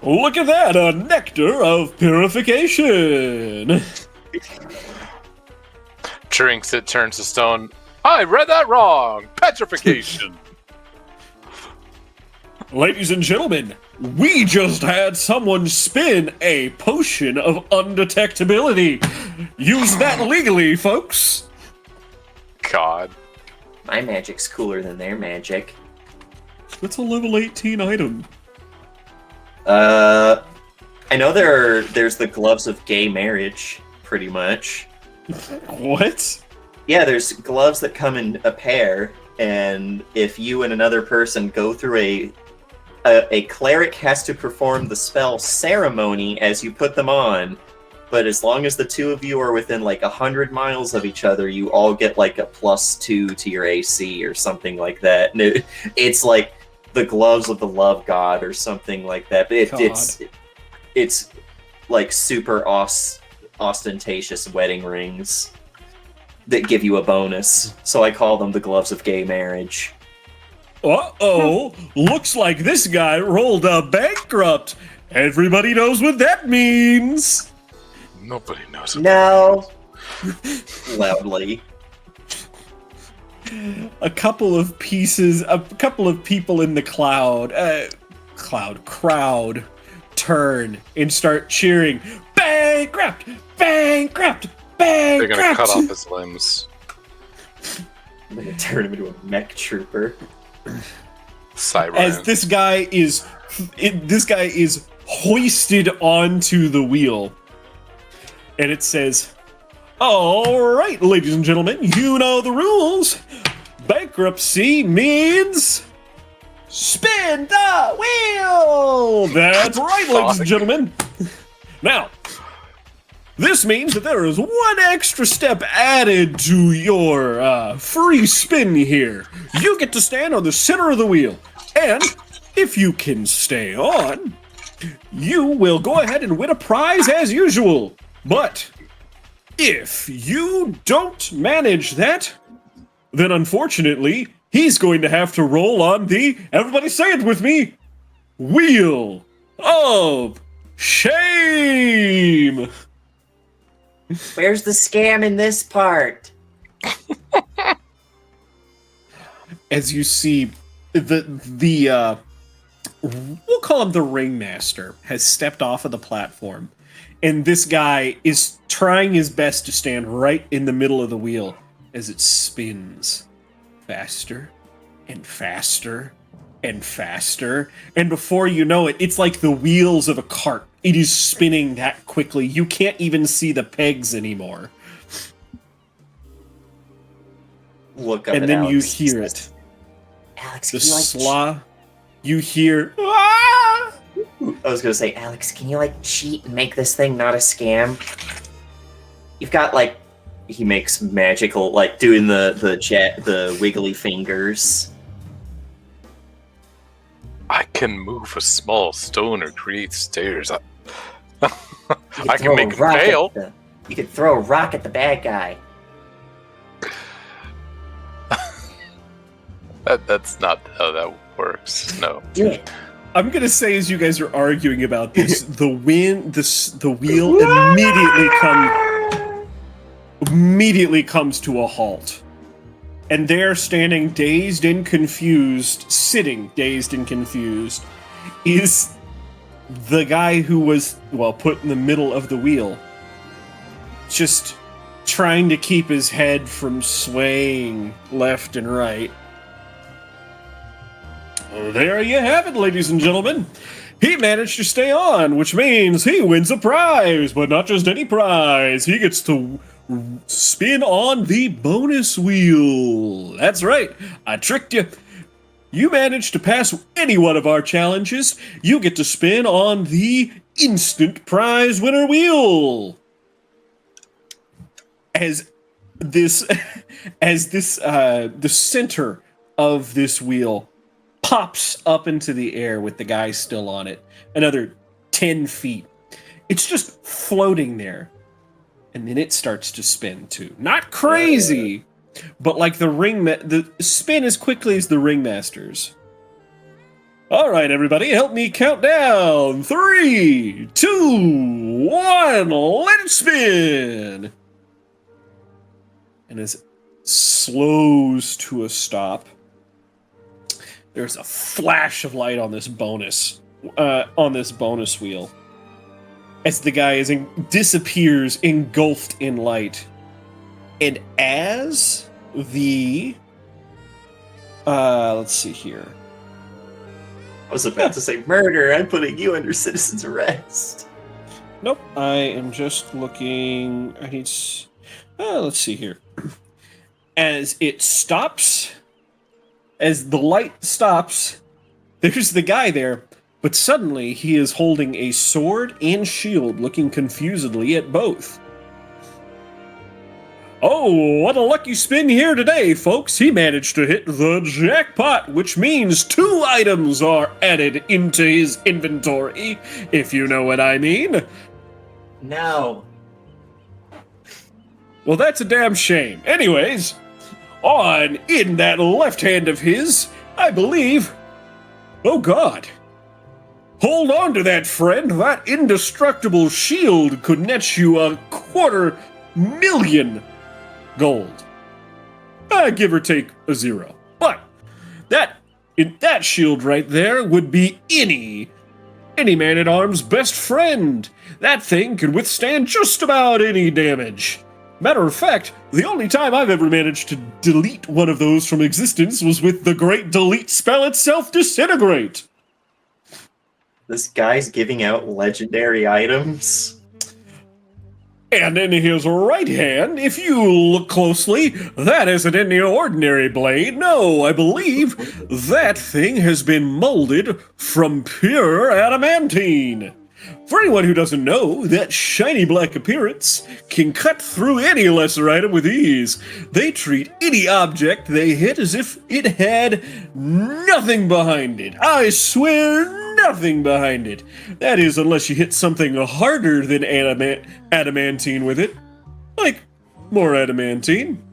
Look at that, a nectar of purification. Drinks it, turns to stone. I read that wrong! Petrification! Ladies and gentlemen, we just had someone spin a potion of undetectability. Use that legally, folks. God. My magic's cooler than their magic. That's a level 18 item. I know there's the gloves of gay marriage, pretty much. What? Yeah, there's gloves that come in a pair, and if you and another person go through a cleric has to perform the spell ceremony as you put them on, but as long as the two of you are within like 100 miles of each other, you all get like a +2 to your AC or something like that. And it's like the gloves of the love god or something like that. But it's like super ostentatious wedding rings that give you a bonus. So I call them the gloves of gay marriage. Uh-oh, looks like this guy rolled a bankrupt. Everybody knows what that means. Nobody knows what No. Loudly. A couple of people in the crowd turn and start cheering, bankrupt, bankrupt, bankrupt. they're gonna cut off his limbs. I'm gonna turn him into a mech trooper. Siren. As this guy is hoisted onto the wheel, and it says, All right, ladies and gentlemen, you know the rules. Bankruptcy means spin the wheel. That's right, ladies and gentlemen. Now, this means that there is one extra step added to your free spin here. You get to stand on the center of the wheel, and if you can stay on, you will go ahead and win a prize as usual. But if you don't manage that, then unfortunately, he's going to have to roll on the, everybody say it with me, Wheel of Shame. Where's the scam in this part? As you see, we'll call him the ringmaster, has stepped off of the platform, and this guy is trying his best to stand right in the middle of the wheel as it spins faster and faster and faster, and before you know it, it's like the wheels of a cart. It is spinning that quickly. You can't even see the pegs anymore. Look up And at then Alex. you hear it. Alex, The can you like slaw. You hear. Ah! I was gonna say, Alex, can you like cheat and make this thing not a scam? You've got like, he makes magical, like doing the wiggly fingers. I can move a small stone or create stairs. You I throw can a make him rock at fail. You could throw a rock at the bad guy. That's not how that works. No. Yeah. I'm gonna say, as you guys are arguing about this, the wheel immediately comes to a halt, and there, standing dazed and confused, sitting dazed and confused, is the guy who was put in the middle of the wheel, just trying to keep his head from swaying left and right. There you have it, ladies and gentlemen. He managed to stay on, which means he wins a prize, but not just any prize. He gets to spin on the bonus wheel. That's right, I tricked you. You managed to pass any one of our challenges, you get to spin on the instant prize winner wheel. The center of this wheel pops up into the air with the guy still on it, another 10 feet. It's just floating there. And then it starts to spin too. Not crazy, but like the spin as quickly as the ringmasters. All right, everybody, help me count down. 3, 2, 1, let it spin. And as it slows to a stop, there's a flash of light on this bonus wheel, as the guy disappears engulfed in light, and as the let's see here. I was about to say murder. I'm putting you under citizen's arrest. Nope, I am just looking. Let's see here. As it stops. As the light stops, there's the guy there, but suddenly he is holding a sword and shield, looking confusedly at both. Oh, what a lucky spin here today, folks. He managed to hit the jackpot, which means 2 items are added into his inventory, if you know what I mean. No. Well, that's a damn shame. Anyways, on in that left hand of his, I believe. Oh God. Hold on to that, friend. That indestructible shield could net you 250,000 gold. Give or take a 0. But that shield right there would be any man-at-arms' best friend. That thing could withstand just about any damage. Matter of fact, the only time I've ever managed to delete one of those from existence was with the great delete spell itself, Disintegrate. This guy's giving out legendary items. And in his right hand, if you look closely, that isn't any ordinary blade. No, I believe that thing has been molded from pure adamantine. For anyone who doesn't know, that shiny black appearance can cut through any lesser item with ease. They treat any object they hit as if it had nothing behind it. I swear, nothing behind it. That is, unless you hit something harder than adamantine with it. Like more adamantine.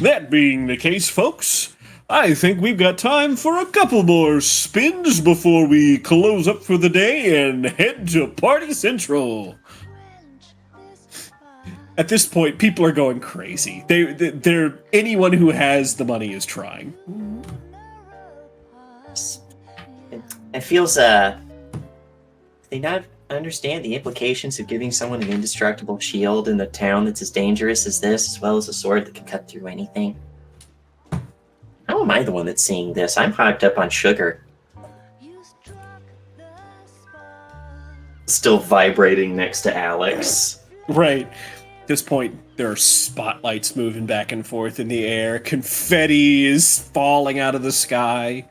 That being the case, folks, I think we've got time for a couple more spins before we close up for the day and head to Party Central. At this point, people are going crazy. They're anyone who has the money is trying. It feels, they not understand the implications of giving someone an indestructible shield in a town that's as dangerous as this, as well as a sword that can cut through anything. How am I the one that's seeing this? I'm hyped up on sugar. Still vibrating next to Alex. Right. At this point, there are spotlights moving back and forth in the air. Confetti is falling out of the sky.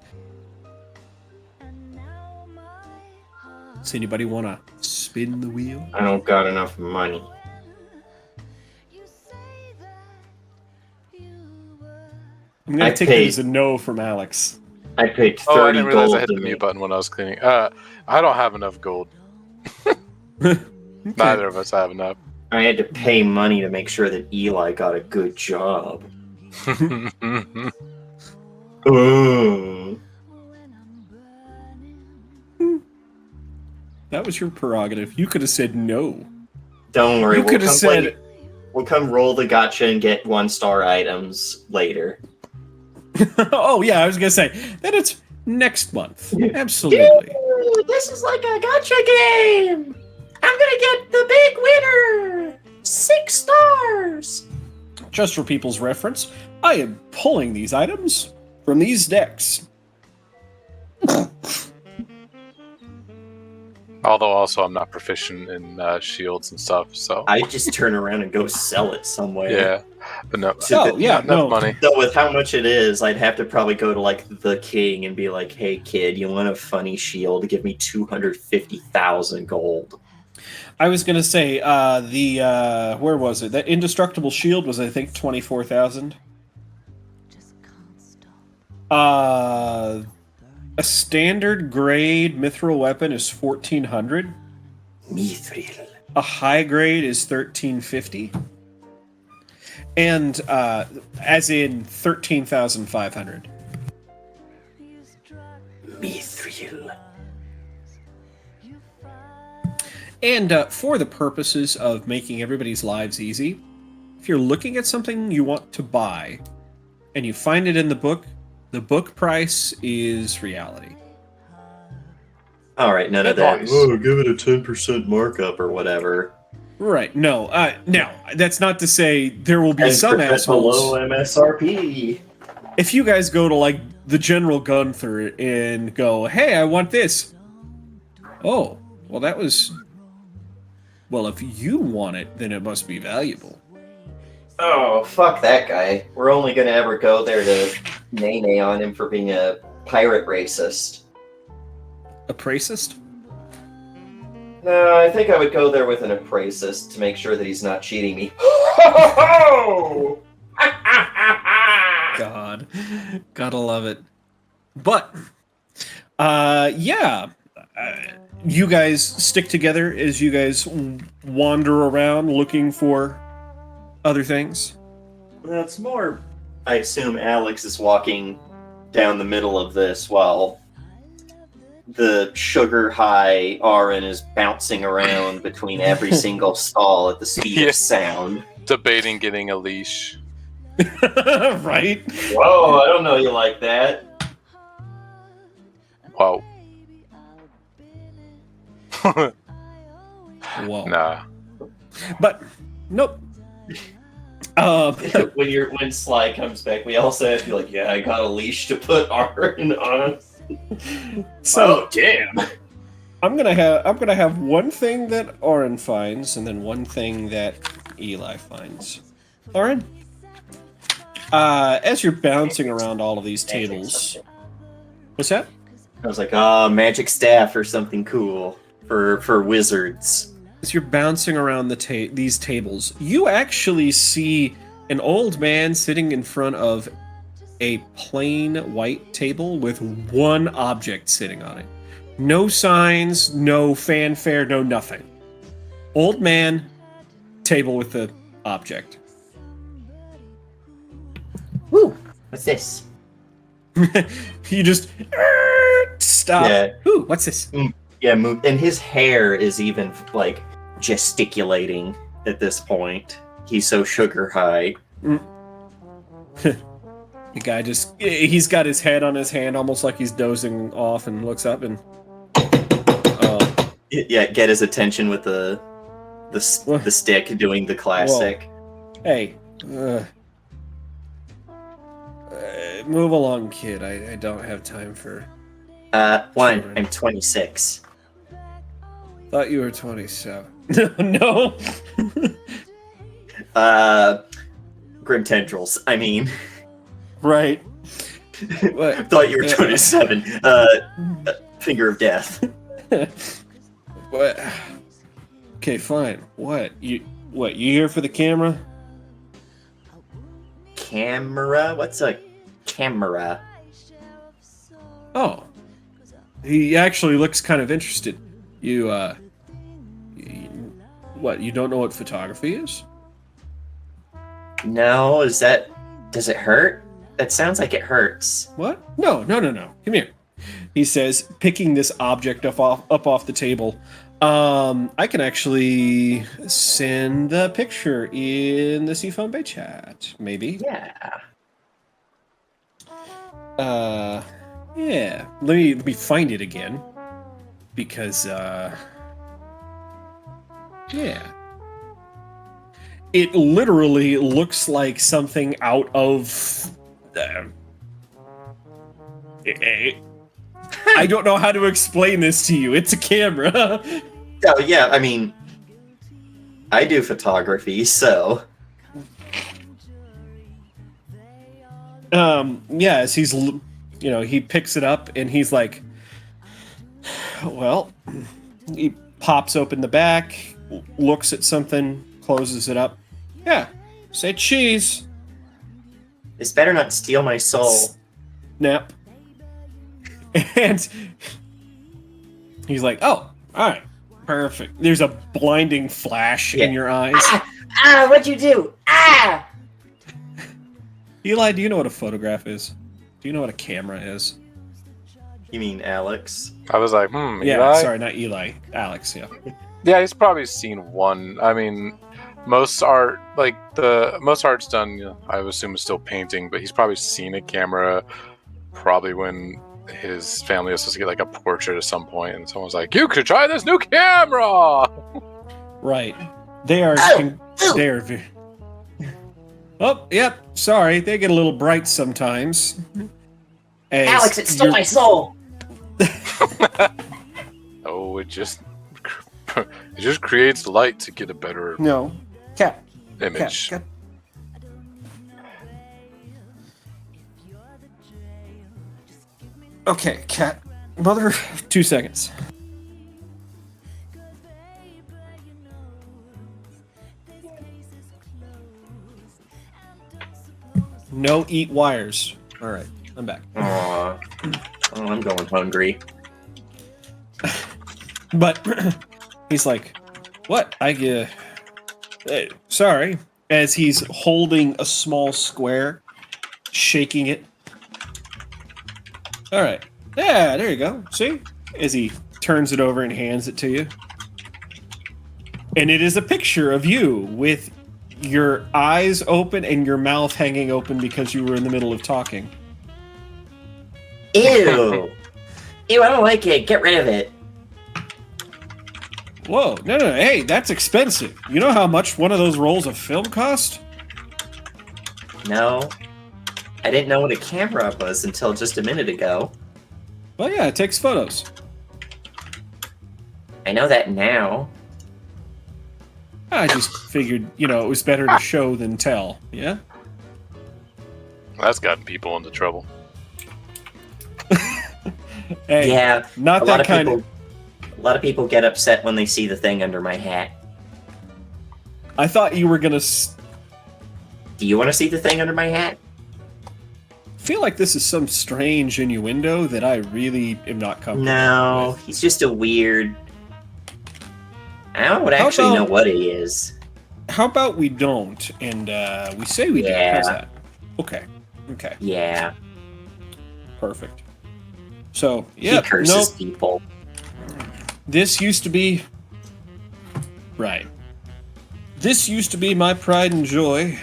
Does anybody want to spin the wheel? I don't got enough money. I'm going to take it as a no from Alex. I paid 30 Oh, I didn't realize gold I hit to the make- mute button when I was cleaning. I don't have enough gold. Neither of us have enough. I had to pay money to make sure that Eli got a good job. Ooh. That was your prerogative. You could have said no. Don't worry, You could have said... we'll come roll the gotcha and get 1-star items later. Oh, yeah, I was going to say. Then it's next month. Absolutely. Dude, this is like a gotcha game! I'm gonna get the big winner! 6 stars! Just for people's reference, I am pulling these items from these decks. Although also I'm not proficient in shields and stuff, so I just turn around and go sell it somewhere. yeah. But no, Oh, yeah, not enough no. money. So with how much it is, I'd have to probably go to like the king and be like, "Hey kid, you want a funny shield? Give me 250,000 gold." I was going to say, where was it? That indestructible shield was, I think, 24,000. A standard grade mithril weapon is 1,400. Mithril. A high grade is 1,350. And, as in 13,500. Mithril. And for the purposes of making everybody's lives easy, if you're looking at something you want to buy, and you find it in the book price is reality. All right, none of that. Nice. Oh, give it a 10% markup or whatever. Right? No, that's not to say there will be 10% some assholes. below MSRP. If you guys go to like the General Gunther and go, "Hey, I want this," oh, well, that was. Well, if you want it, then it must be valuable. Oh, fuck that guy. We're only gonna ever go there to nay on him for being a pirate racist. A pracist? No, I think I would go there with an appracist to make sure that he's not cheating me. God, gotta love it. But, yeah. You guys stick together as you guys wander around looking for other things? That's more. I assume Alex is walking down the middle of this while the sugar high Arin is bouncing around between every single stall at the speed Yeah. of sound. Debating getting a leash. Right? Whoa, I don't know you like that. Whoa. Whoa. Nah. But, nope. when Sly comes back, we also have to be like, yeah, I got a leash to put Arin on. So, Oh, damn. I'm gonna have one thing that Oren finds, and then one thing that Eli finds. Oren, as you're bouncing around all of these tables, what's that? I was like, magic staff or something cool for wizards. As you're bouncing around these tables, you actually see an old man sitting in front of a plain white table with one object sitting on it. No signs, no fanfare, no nothing. Old man, table with the object. Woo! What's this? You just stop. Yeah. Ooh, what's this? Yeah, move. And his hair is even like gesticulating at this point. He's so sugar high. The guy he's got his head on his hand, almost like he's dozing off, and looks up and Yeah, get his attention with the stick doing the classic. hey, move along, kid. I don't have time for. One. Sure. I'm 26. Thought you were 27. No. Grim tendrils. I mean, Right. What? thought you were 27. Finger of death. What? Okay, fine. What? You here for the camera? Camera? What's a camera? Oh. He actually looks kind of interested. What, you don't know what photography is? No, does it hurt? That sounds like it hurts. What? No. Come here. He says, picking this object up off the table. I can actually send the picture in the Seafoam Bay chat, maybe. Yeah. Yeah. Let me find it again. Because yeah. It literally looks like something out of I don't know how to explain this to you. It's a camera. Oh, yeah, I mean, I do photography, so. Yeah, as he's, he picks it up and he's like, well, he pops open the back, looks at something, closes it up. Yeah, say cheese. This better not steal my soul. Snap. And he's like, oh, all right, perfect. There's a blinding flash in your eyes. What'd you do? Eli, do you know what a photograph is? Do you know what a camera is? You mean Alex? I was like, Yeah, Eli? sorry, not Eli. Alex, yeah. Yeah, he's probably seen one. I mean, most art's done, I would assume, is still painting, but he's probably seen a camera probably when his family was supposed to get like a portrait at some point, and someone's like, you could try this new camera! Right. They are... They are... Oh, yep, sorry. They get a little bright sometimes. Alex, it stole my soul. Oh, it just creates light to get a better No. Cat. image. Cat. Okay, cat. Mother, 2 seconds. No eat wires. All right, I'm back. Aw. Oh, I'm going hungry. But he's like, what? Sorry. As he's holding a small square, shaking it. All right. Yeah, there you go. See? As he turns it over and hands it to you. And it is a picture of you with your eyes open and your mouth hanging open because you were in the middle of talking. Ew. Ew, I don't like it. Get rid of it. Whoa, no, hey, that's expensive. You know how much one of those rolls of film cost? No. I didn't know what a camera was until just a minute ago. Well, yeah, it takes photos. I know that now. I just figured, it was better to show than tell. Yeah? That's gotten people into trouble. Hey, Yeah, not a lot that of kind people. A lot of people get upset when they see the thing under my hat. I thought you were gonna Do you want to see the thing under my hat? feel like this is some strange innuendo that I really am not comfortable No, with. he's just a weird. I don't How actually know about- what he is. How about we don't, and we say we do? How's Yeah. that? Okay. Okay. Yeah, Perfect. So, he yeah, curses nope. people. This used to be... Right. This used to be my pride and joy.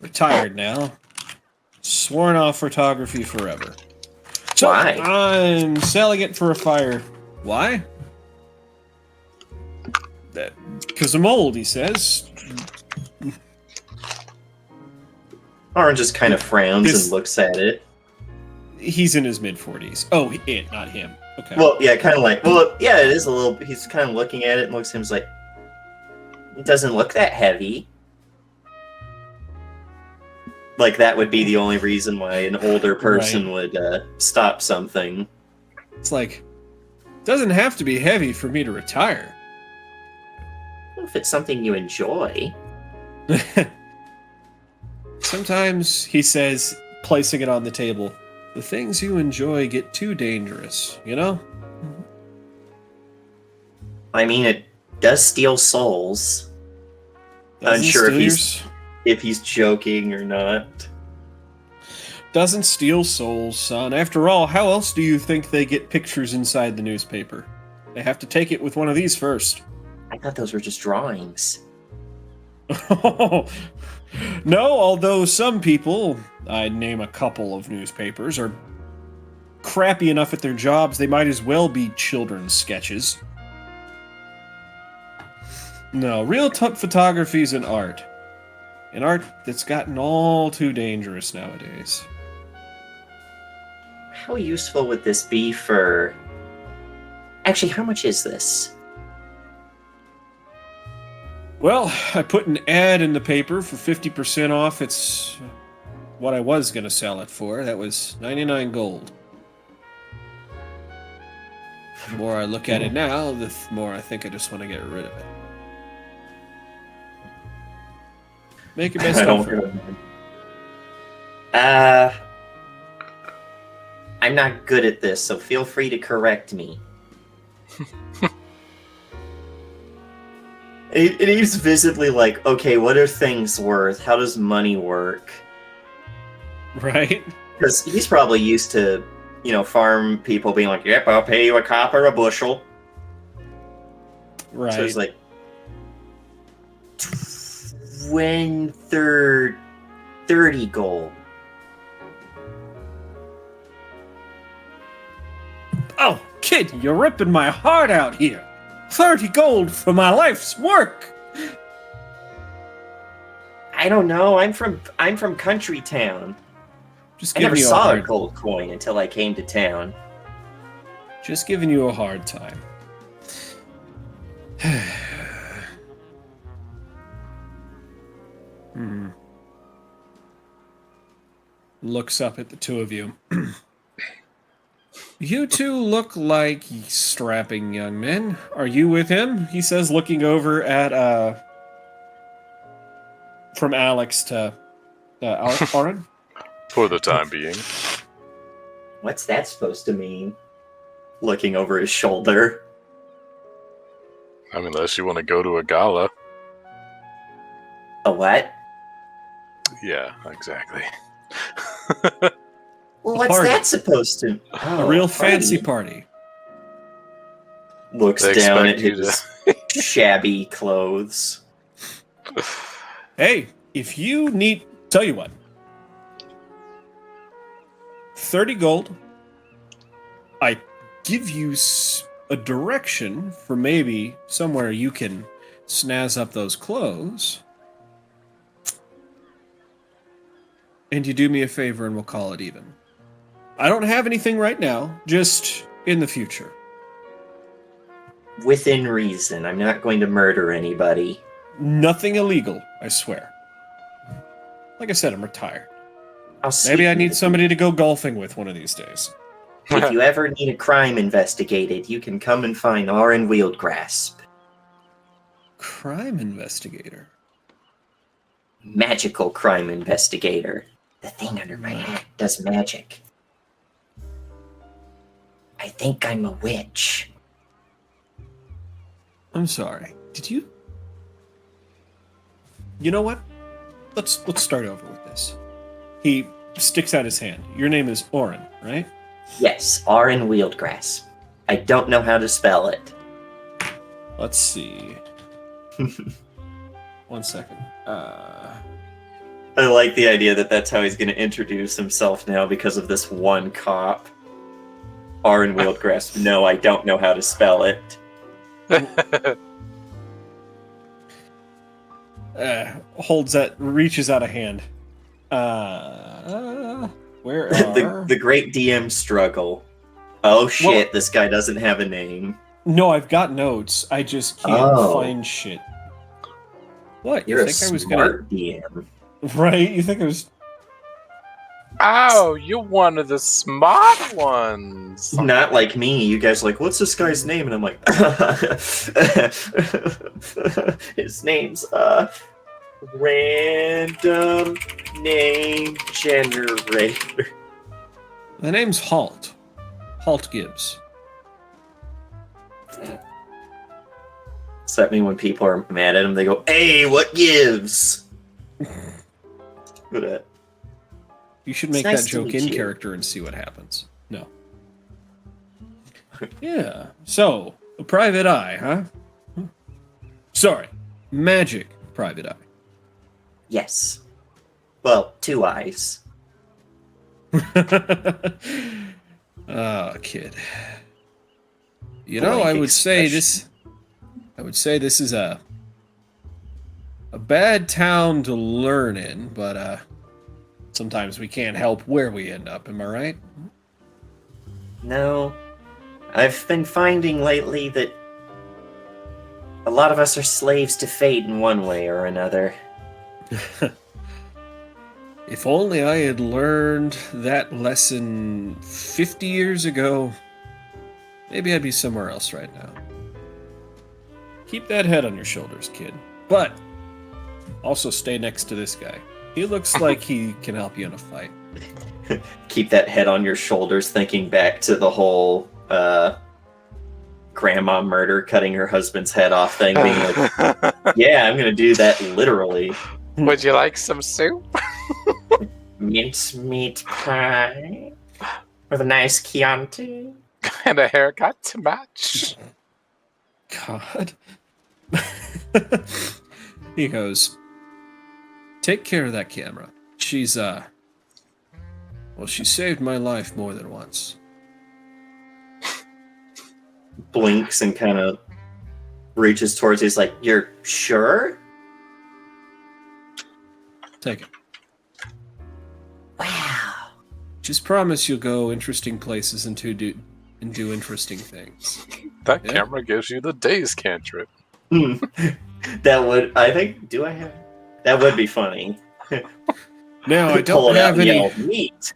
Retired now. Sworn off photography forever. So, Why? I'm selling it for a fire. Why? Because I'm old, he says. Orange just kind of frowns This- and looks at it. He's in his mid-40s. Oh, it, not him. Okay. Well, yeah, kind of like. Well, yeah, it is a little. He's kind of looking at it and looks at him like. It doesn't look that heavy. Like that would be the only reason why an older person would stop something. It's like, doesn't have to be heavy for me to retire. Well, if it's something you enjoy. Sometimes, he says, placing it on the table, the things you enjoy get too dangerous, you know? I mean, it does steal souls. Doesn't Unsure if steal if he's joking or not. Doesn't steal souls, son. After all, how else do you think they get pictures inside the newspaper? They have to take it with one of these first. I thought those were just drawings. No, although some people, I'd name a couple of newspapers, are crappy enough at their jobs they might as well be children's sketches. No, real photography's an art. An art that's gotten all too dangerous nowadays. How useful would this be for... Actually, how much is this? Well, I put an ad in the paper for 50% off. It's what I was going to sell it for. That was 99 gold. The more I look at it now, the more I think I just want to get rid of it. Make your best I don't offer. know. I'm not good at this, so feel free to correct me. And he's visibly like, okay, what are things worth? How does money work? Right? Because he's probably used to, farm people being like, yep, I'll pay you a copper a bushel. Right. So it's like 30 gold. Oh, kid, you're ripping my heart out here. 30 gold for my life's work. I don't know. I'm from country town. Just I giving never you a saw a hard, gold coin until I came to town. just giving you a hard time. Hmm. Looks up at the two of you. You two look like strapping young men. Are you with him? He says, looking over at, from Alex to, Aaron. For the time being. What's that supposed to mean? Looking over his shoulder. I mean, unless you want to go to a gala. A what? Yeah, exactly. Well, what's party. that supposed to? A real fancy party. Looks They down at expect you his shabby clothes. Hey, if you need... Tell you what. 30 gold. I give you a direction for maybe somewhere you can snazz up those clothes. And you do me a favor and we'll call it even. I don't have anything right now, just in the future. within reason. I'm not going to murder anybody. Nothing illegal, I swear. Like I said, I'm retired. I'll Maybe I sweeten need it. somebody to go golfing with one of these days. If you ever need a crime investigated, you can come and find Arin Wieldgrasp. Crime investigator. Magical crime investigator. The thing under my hat does magic. I think I'm a witch. I'm sorry. Did you? You know what? Let's start over with this. He sticks out his hand. Your name is Orin, right? Yes, Arin Wieldgrasp. I don't know how to spell it. Let's see. 1 second. I like the idea that that's how he's going to introduce himself now because of this one cop. Arin Wieldgrasp. No, I don't know how to spell it. Reaches out a hand. Where are... the great DM struggle. Oh shit, Well- this guy doesn't have a name. No, I've got notes. I just can't find shit. What? You're You a think I was smart DM. gonna... Right? You think I was... Oh, you're one of the smart ones. Not like me. You guys are like, what's this guy's name? And I'm like, his name's random name generator. The name's Halt. Halt Gibbs. Does that mean when people are mad at him, they go, hey, what gives? Look at that. You should It's make nice that to joke meet in you. character and see what happens. No. Yeah. So, a private eye, huh? Sorry. Magic private eye. Yes. Well, 2 eyes. Oh, kid. You Boy, know, I would say expression. this is a bad town to learn in, but sometimes we can't help where we end up, am I right? No. I've been finding lately that a lot of us are slaves to fate in one way or another. If only I had learned that lesson 50 years ago, maybe I'd be somewhere else right now. Keep that head on your shoulders, kid. But also stay next to this guy. He looks like he can help you in a fight. Keep that head on your shoulders, thinking back to the whole grandma murder, cutting her husband's head off thing, being like, yeah, I'm gonna do that literally. Would you like some soup? Mincemeat pie with a nice Chianti. And a haircut to match? God. He goes, take care of that camera. She's, well, she saved my life more than once. Blinks and kind of reaches towards you. He's like, you're sure? Take it. Wow. Just promise you'll go interesting places and do interesting things. That Yeah. camera gives you the days cantrip. That would, I think, do I have? That would be funny. Now I Pull don't it out have and any. yell, meat.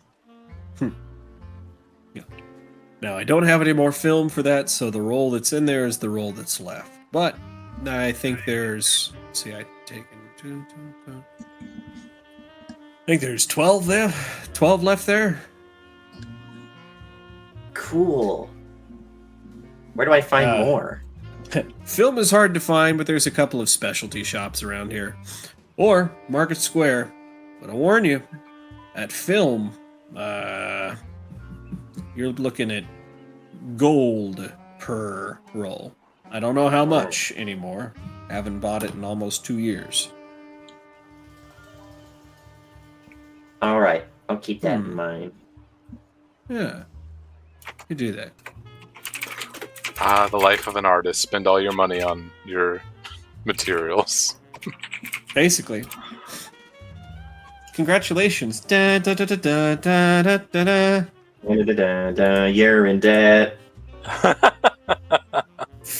Now I don't have any more film for that, so the roll that's in there is the roll that's left. But I think there's. Let's see, I taken two. I think there's 12 there. 12 left there. Cool. Where do I find more? Film is hard to find, but there's a couple of specialty shops around here. Or Market Square. But I warn you, at film, you're looking at gold per roll. I don't know how much anymore. Haven't bought it in almost 2 years. All right, I'll keep that in mind. Yeah. You do that. Ah, the life of an artist. Spend all your money on your materials. Basically. Congratulations. Da, da, da, da, da, da, da, da, da. Da-da-da-da, you're in debt.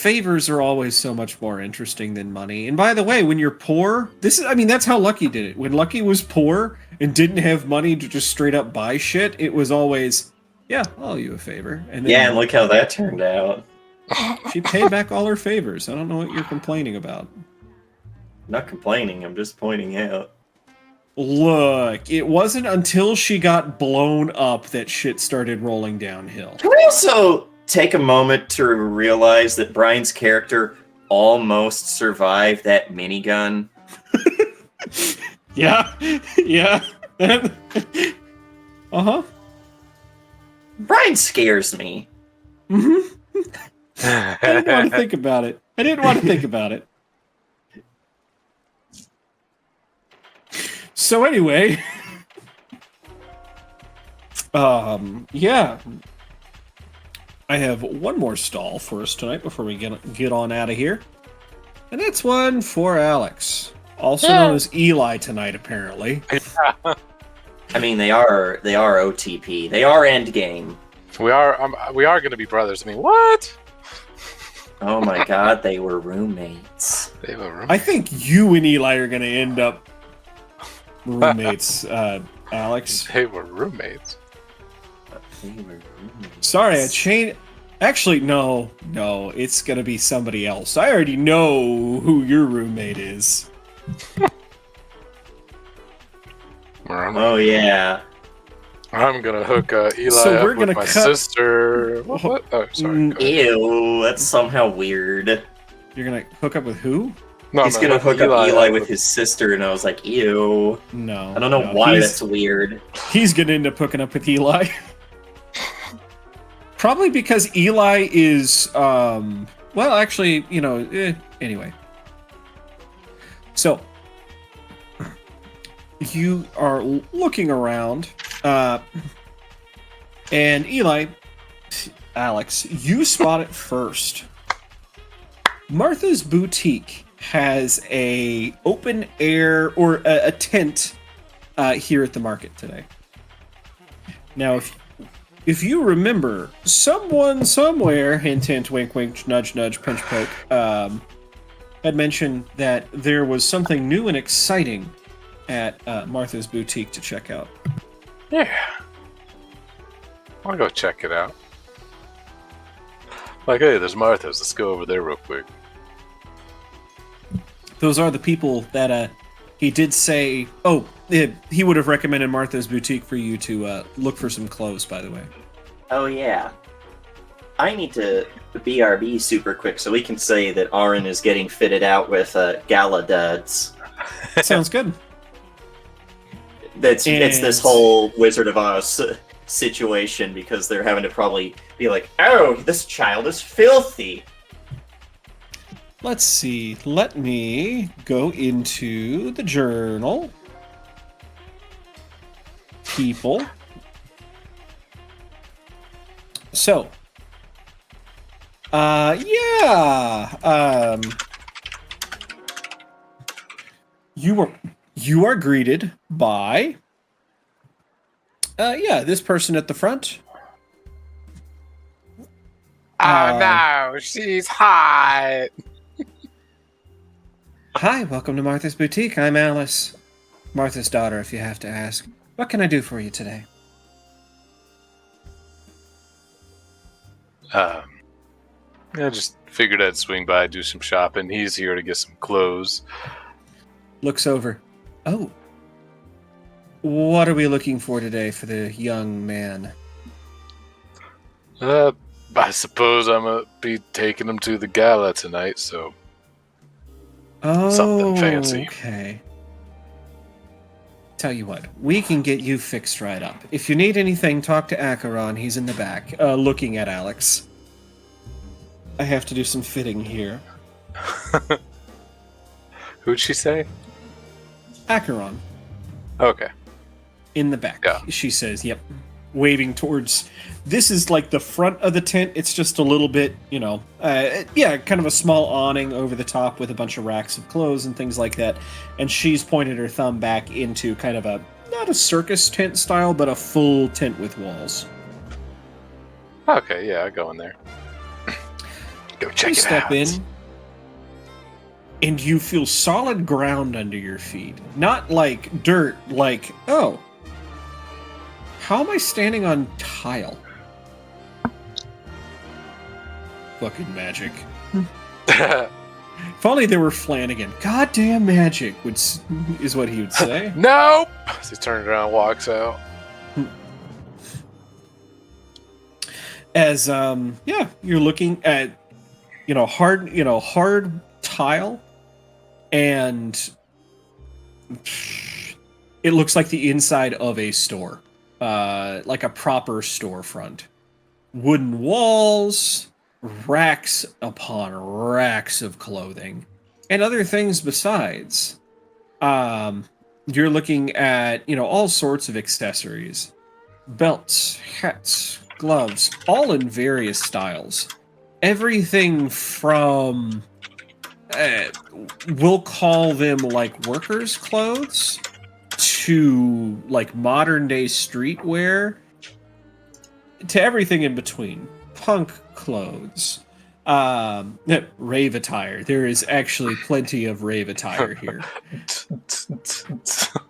favors are always so much more interesting than money. And by the way, when you're poor, that's how Lucky did it. When Lucky was poor and didn't have money to just straight up buy shit, it was always, yeah, I'll owe you a favor. And then And look how that turned out. she paid back all her favors. I don't know what you're complaining about. I'm not complaining, I'm just pointing out. Look, it wasn't until she got blown up that shit started rolling downhill. Can we also take a moment to realize that Brian's character almost survived that minigun? Yeah, yeah. Uh-huh. Brian scares me. Mm-hmm. I didn't want to think about it. So anyway, yeah. I have one more stall for us tonight before we get on out of here. And that's one for Alex. Also known as Eli tonight, apparently. I mean, they are OTP. They are endgame. We are going to be brothers. I mean, what? Oh my god, they were roommates. They were roommates. I think you and Eli are going to end up roommates, Alex. They were roommates. They were roommates. Sorry, I changed. Actually, no, it's going to be somebody else. I already know who your roommate is. Oh yeah. I'm gonna hook Eli So we're up gonna with my cut- sister. What? Oh, sorry. Go ahead. Ew, that's somehow weird. You're going to hook up with who? No, He's I'm gonna hook up Eli with with his sister, and I was like, ew. No. I don't know no, why he's- that's weird. He's going to end up hooking up with Eli. Probably because Eli is, well, actually, anyway. So, you are looking around, and Eli, Alex, you spot it first. Martha's Boutique has a open air, or a tent, here at the market today. Now, if you remember, someone somewhere, hint hint, wink wink, nudge nudge, pinch poke, had mentioned that there was something new and exciting at Martha's Boutique to check out. Yeah. I'll go check it out. Like, hey, there's Martha's. Let's go over there real quick. Those are the people that he did say. Oh, he would have recommended Martha's Boutique for you to look for some clothes, by the way. Oh yeah. I need to BRB super quick so we can say that Aaron is getting fitted out with gala duds. Sounds good. It's this whole Wizard of Oz situation because they're having to probably be like, oh, this child is filthy. Let's see. Let me go into the journal. People. So. Yeah. You are greeted by. This person at the front. Oh no, she's hot. Hi, welcome to Martha's Boutique. I'm Alice. Martha's daughter, if you have to ask. What can I do for you today? I just figured I'd swing by, do some shopping. He's here to get some clothes. Looks over. Oh. What are we looking for today for the young man? I suppose I'm gonna be taking him to the gala tonight, so Oh, something fancy. Okay. Tell you what, we can get you fixed right up. If you need anything, talk to Acheron. He's in the back, looking at Alex. I have to do some fitting here. Who'd she say? Acheron. Okay. In the back. Yeah. She says, yep. Waving towards... This is like the front of the tent. It's just a little bit, kind of a small awning over the top with a bunch of racks of clothes and things like that. And she's pointed her thumb back into kind of a, not a circus tent style, but a full tent with walls. Okay, yeah, I go in there. Go check you it step out. in, and you feel solid ground under your feet. Not like dirt, like, oh, how am I standing on tile? Fucking magic. If only there were Flanagan. Goddamn magic is what he would say. Nope. So he turns around and walks out. As you're looking at hard tile, and it looks like the inside of a store, like a proper storefront. Wooden walls, racks upon racks of clothing, and other things besides. You're looking at all sorts of accessories, belts, hats, gloves, all in various styles. Everything from we'll call them like workers' clothes to like modern day streetwear to everything in between. Punk clothes, rave attire. There is actually plenty of rave attire here.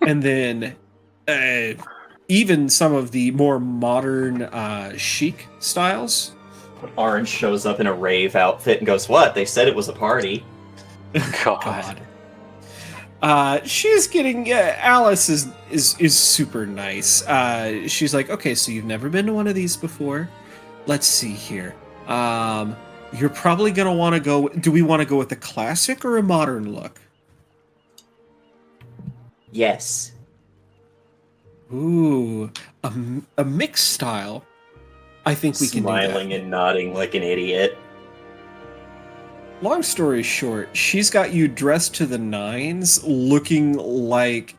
And then even some of the more modern chic styles. Orange shows up in a rave outfit and goes, "What? They said it was a party." God. She's getting Alice is super nice. She's like, okay, so you've never been to one of these before. Let's see here. You're probably gonna want to go. Do we want to go with a classic or a modern look? Yes. Ooh, a mixed style. I think we can do that. Smiling and nodding like an idiot. Long story short, she's got you dressed to the nines, looking like...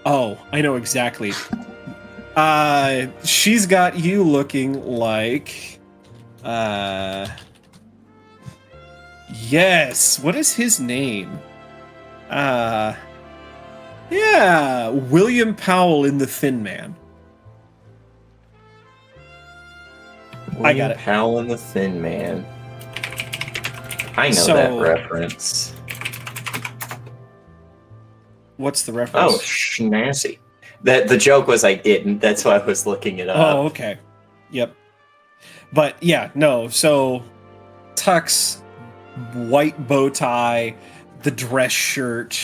Oh, I know exactly. She's got you looking like... Yes, what is his name? Yeah, William Powell in The Thin Man. I got it. Powell and the Thin Man. I know So- that reference. What's the reference? Oh, schnazzy. The joke was I didn't. That's why I was looking it up. Oh, okay. Yep. But yeah, no. So tux, white bow tie, the dress shirt,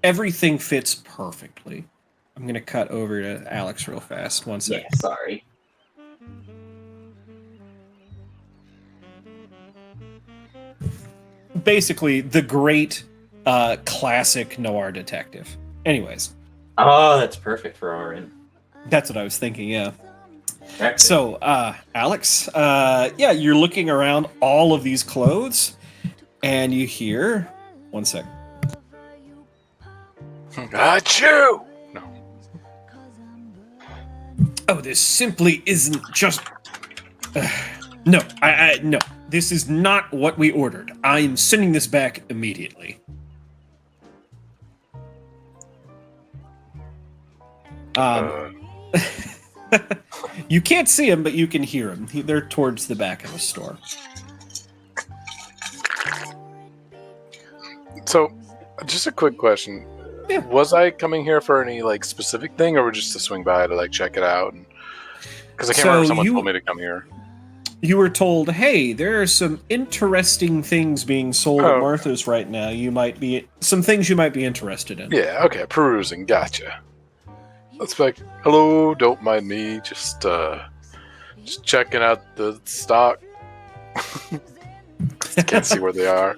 everything fits perfectly. I'm gonna cut over to Alex real fast. One sec. Yeah, sorry. Basically, the great classic noir detective. Anyways, Oh, that's perfect for RN. that's what I was thinking. Yeah. Excellent. So, Alex, yeah, you're looking around all of these clothes, and you hear. One sec. Achoo! No. Oh, this simply isn't just. No, no. This is not what we ordered. I am sending this back immediately. You can't see them, but you can hear them. They're towards the back of the store. So, just a quick question. Yeah. Was I coming here for any like specific thing, or just to swing by to like check it out? Because I can't remember if someone told me to come here. You were told, hey, there are some interesting things being sold at Oh. Martha's right now. Some things you might be interested in. Yeah. Okay. Perusing. Gotcha. Let's be like, hello. Don't mind me. Just checking out the stock. Can't see where they are.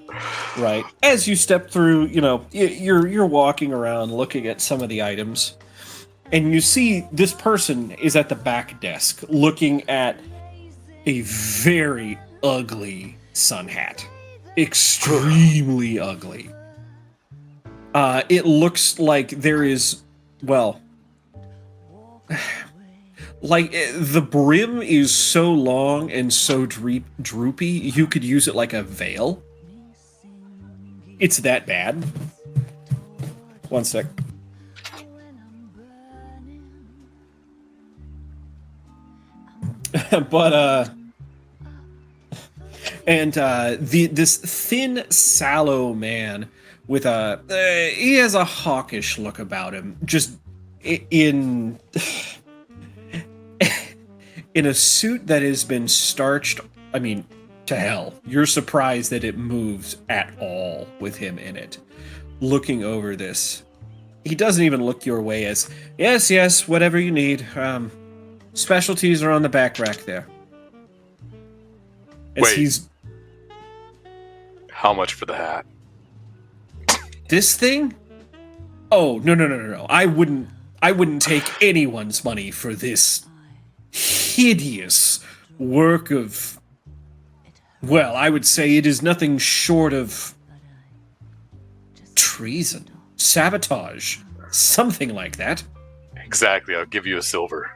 Right. As you step through, you're walking around looking at some of the items, and you see this person is at the back desk looking at a very ugly sun hat. Extremely ugly. It looks like there is, well, like the brim is so long and so droopy, you could use it like a veil. It's that bad. One sec. But And this thin, sallow man with he has a hawkish look about him, just in in a suit that has been starched. I mean, to hell. You're surprised that it moves at all with him in it. Looking over this, he doesn't even look your way as, yes, whatever you need. Specialties are on the back rack there. As Wait. he's How much for the hat? this thing? Oh, no. I wouldn't take anyone's money for this hideous work of, well, I would say it is nothing short of treason, sabotage, something like that. Exactly. I'll give you a silver.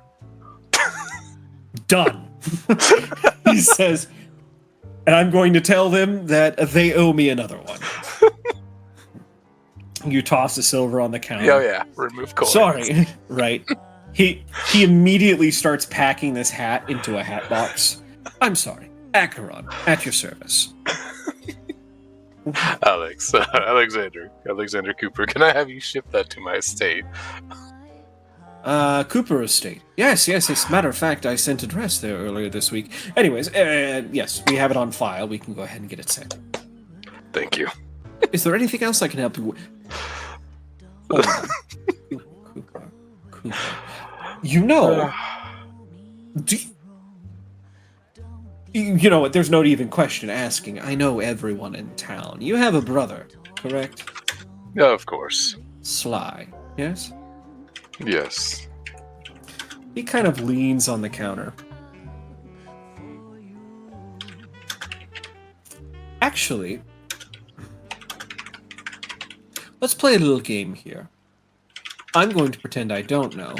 Done. He says, and I'm going to tell them that they owe me another one. You toss the silver on the counter. Oh yeah. Remove coins. Sorry. Right. He immediately starts packing this hat into a hat box. I'm sorry. Acheron, at your service. Alexander Cooper, can I have you ship that to my estate? Cooper Estate. Yes. As a matter of fact, I sent address there earlier this week. Anyways, yes, we have it on file. We can go ahead and get it sent. Thank you. Is there anything else I can help you with? Cooper. You know, you know what? There's no even question asking. I know everyone in town. You have a brother, correct? Yeah, of course. Sly, yes? Yes. He kind of leans on the counter. Actually, let's play a little game here. I'm going to pretend I don't know,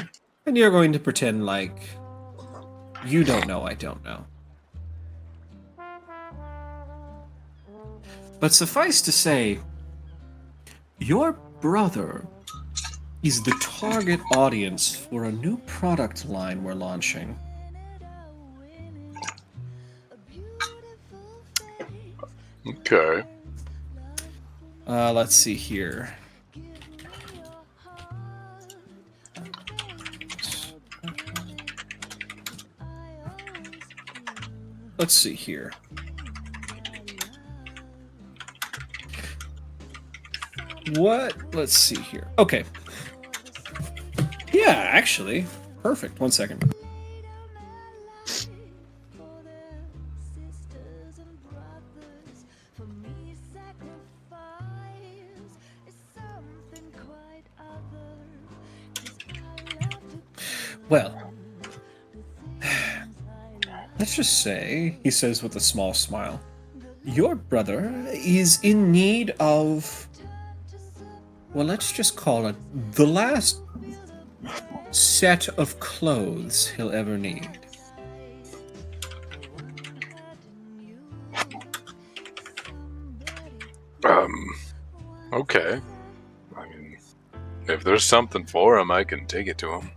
and you're going to pretend like you don't know I don't know. But suffice to say, your brother is the target audience for a new product line we're launching. Okay. Let's see here. Let's see here. What? Let's see here. Okay. Yeah, actually. Perfect. 1 second. Well, let's just say, he says with a small smile, your brother is in need of, well, let's just call it the last set of clothes he'll ever need. Okay. I mean, if there's something for him, I can take it to him.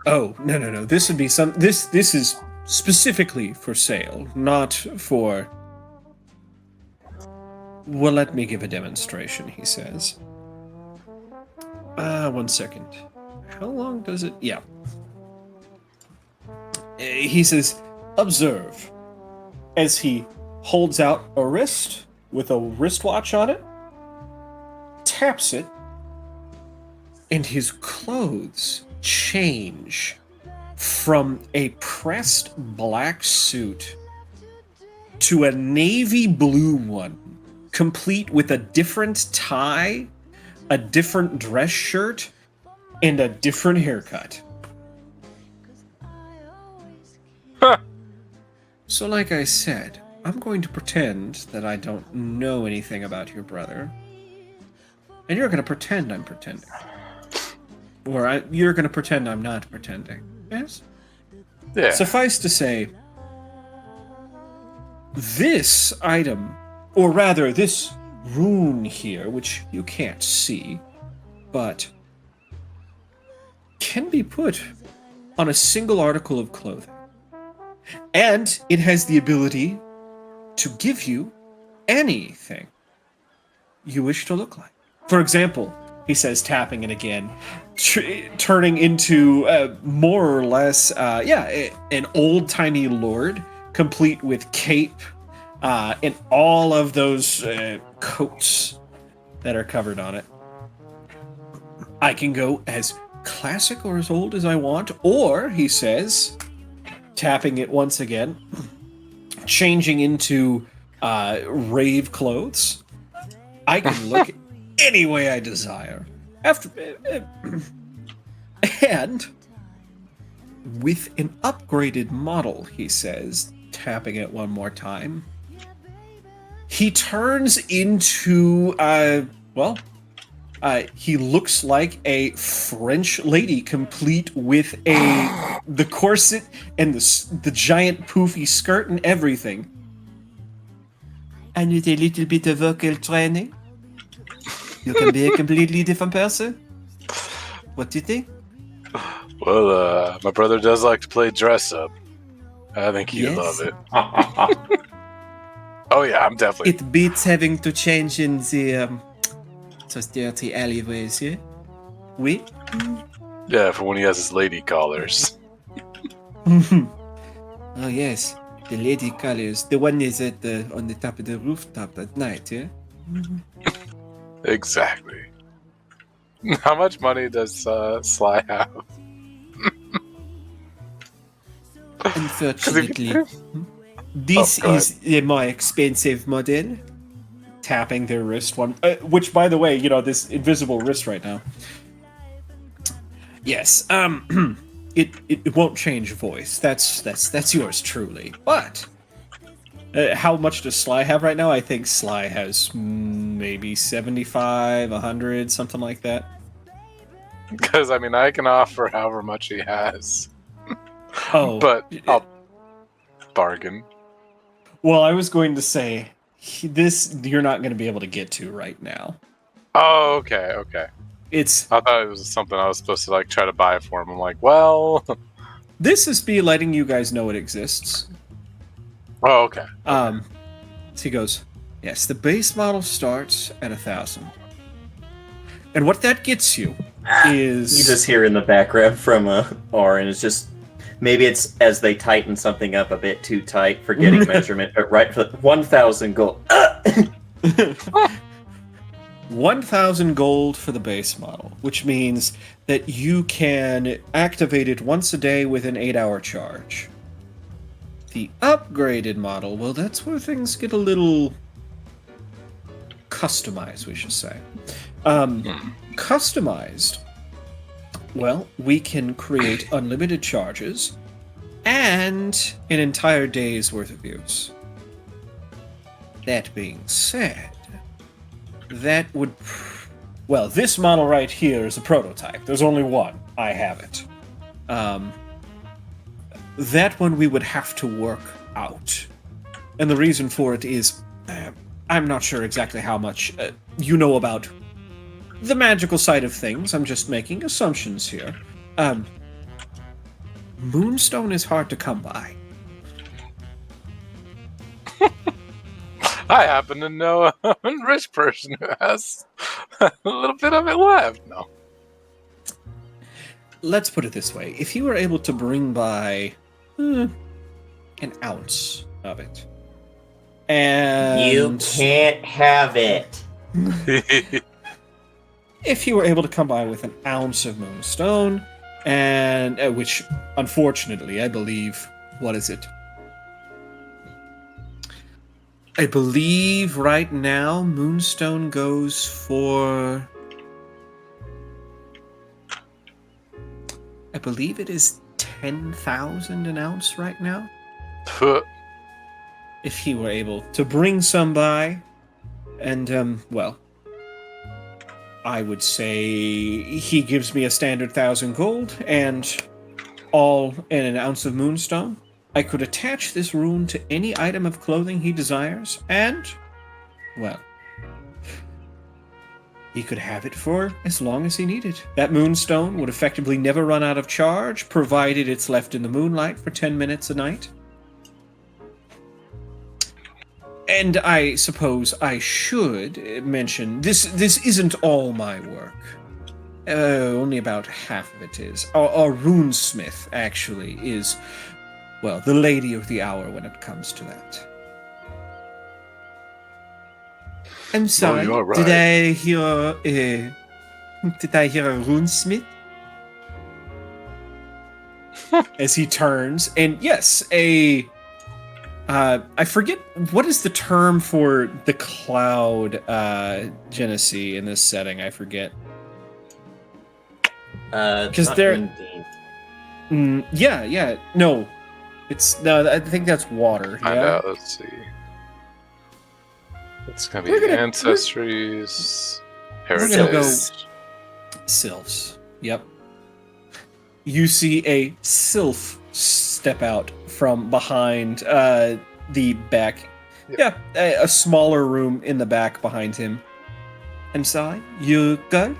Oh, no. This would be this is specifically for sale, not for... Well, let me give a demonstration, he says. 1 second. How long does it... Yeah. He says, observe. As he holds out a wrist with a wristwatch on it, taps it, and his clothes change from a pressed black suit to a navy blue one, complete with a different tie, a different dress shirt, and a different haircut. Huh. So like I said, I'm going to pretend that I don't know anything about your brother. And you're going to pretend I'm pretending. Or you're going to pretend I'm not pretending. Yes? Yeah. Suffice to say, this item, or rather this rune here, which you can't see, but can be put on a single article of clothing. And it has the ability to give you anything you wish to look like. For example, he says, tapping it again, turning into more or less, an old-timey lord, complete with cape and all of those coats that are covered on it. I can go as classic or as old as I want, or, he says, tapping it once again, changing into rave clothes. I can look any way I desire. And with an upgraded model, he says, tapping it one more time, he turns into, he looks like a French lady, complete with the corset and the giant poofy skirt and everything. And with a little bit of vocal training, you can be a completely different person. What do you think? Well, my brother does like to play dress up. I think you'd love it. Oh yeah, I'm definitely. It beats having to change in those dirty alleyways, yeah? Oui? Yeah, for when he has his lady collars. Oh yes, the lady collars. The one is on the top of the rooftop at night, yeah? Exactly. How much money does Sly have? Unfortunately, this is a more expensive model. Tapping their wrist one, which, by the way, this invisible wrist right now. Yes, it won't change voice. That's yours truly. But how much does Sly have right now? I think Sly has maybe 75, 100, something like that. Because I mean, I can offer however much he has. Oh, but I'll bargain. Well, I was going to say this you're not going to be able to get to right now. Oh, okay. I thought it was something I was supposed to try to buy for him. I'm like, well, this is me letting you guys know it exists. Oh, okay. So he goes, yes, the base model starts at 1,000. And what that gets you is... You just hear in the background from Orin, it's just... Maybe it's as they tighten something up a bit too tight, forgetting measurement, but right for 1,000 gold. 1,000 gold for the base model, which means that you can activate it once a day with an 8-hour charge. The upgraded model, well, that's where things get a little customized, we should say. Customized, well, we can create unlimited charges and an entire day's worth of use. That being said, that would... Well, this model right here is a prototype. There's only one. I have it. That one we would have to work out. And the reason for it is... I'm not sure exactly how much you know about the magical side of things. I'm just making assumptions here. Moonstone is hard to come by. I happen to know a rich person who has a little bit of it left. No. Let's put it this way. If you were able to bring by an ounce of it, and... You can't have it. If you were able to come by with an ounce of moonstone, and which, unfortunately, I believe, what is it? I believe right now moonstone goes for... I believe it is 10,000 an ounce right now. If he were able to bring some by, and, well... I would say he gives me a standard 1,000 gold and all in an ounce of moonstone. I could attach this rune to any item of clothing he desires, and, well, he could have it for as long as he needed. That moonstone would effectively never run out of charge, provided it's left in the moonlight for 10 minutes a night. And I suppose I should mention, this isn't all my work. Only about half of it is. Our runesmith, actually, is, well, the lady of the hour when it comes to that. I'm sorry, you are right. did I hear a runesmith? As he turns, and yes, I forget, what is the term for the cloud, Genesee in this setting? I forget. Because they're... yeah, no. I think that's water. Find Yeah? out. Let's see. It's gonna be ancestries, heritage. gonna go sylphs. Yep. You see a sylph step out from behind the back. Yep. Yeah, a smaller room in the back behind him. I'm sorry, you good?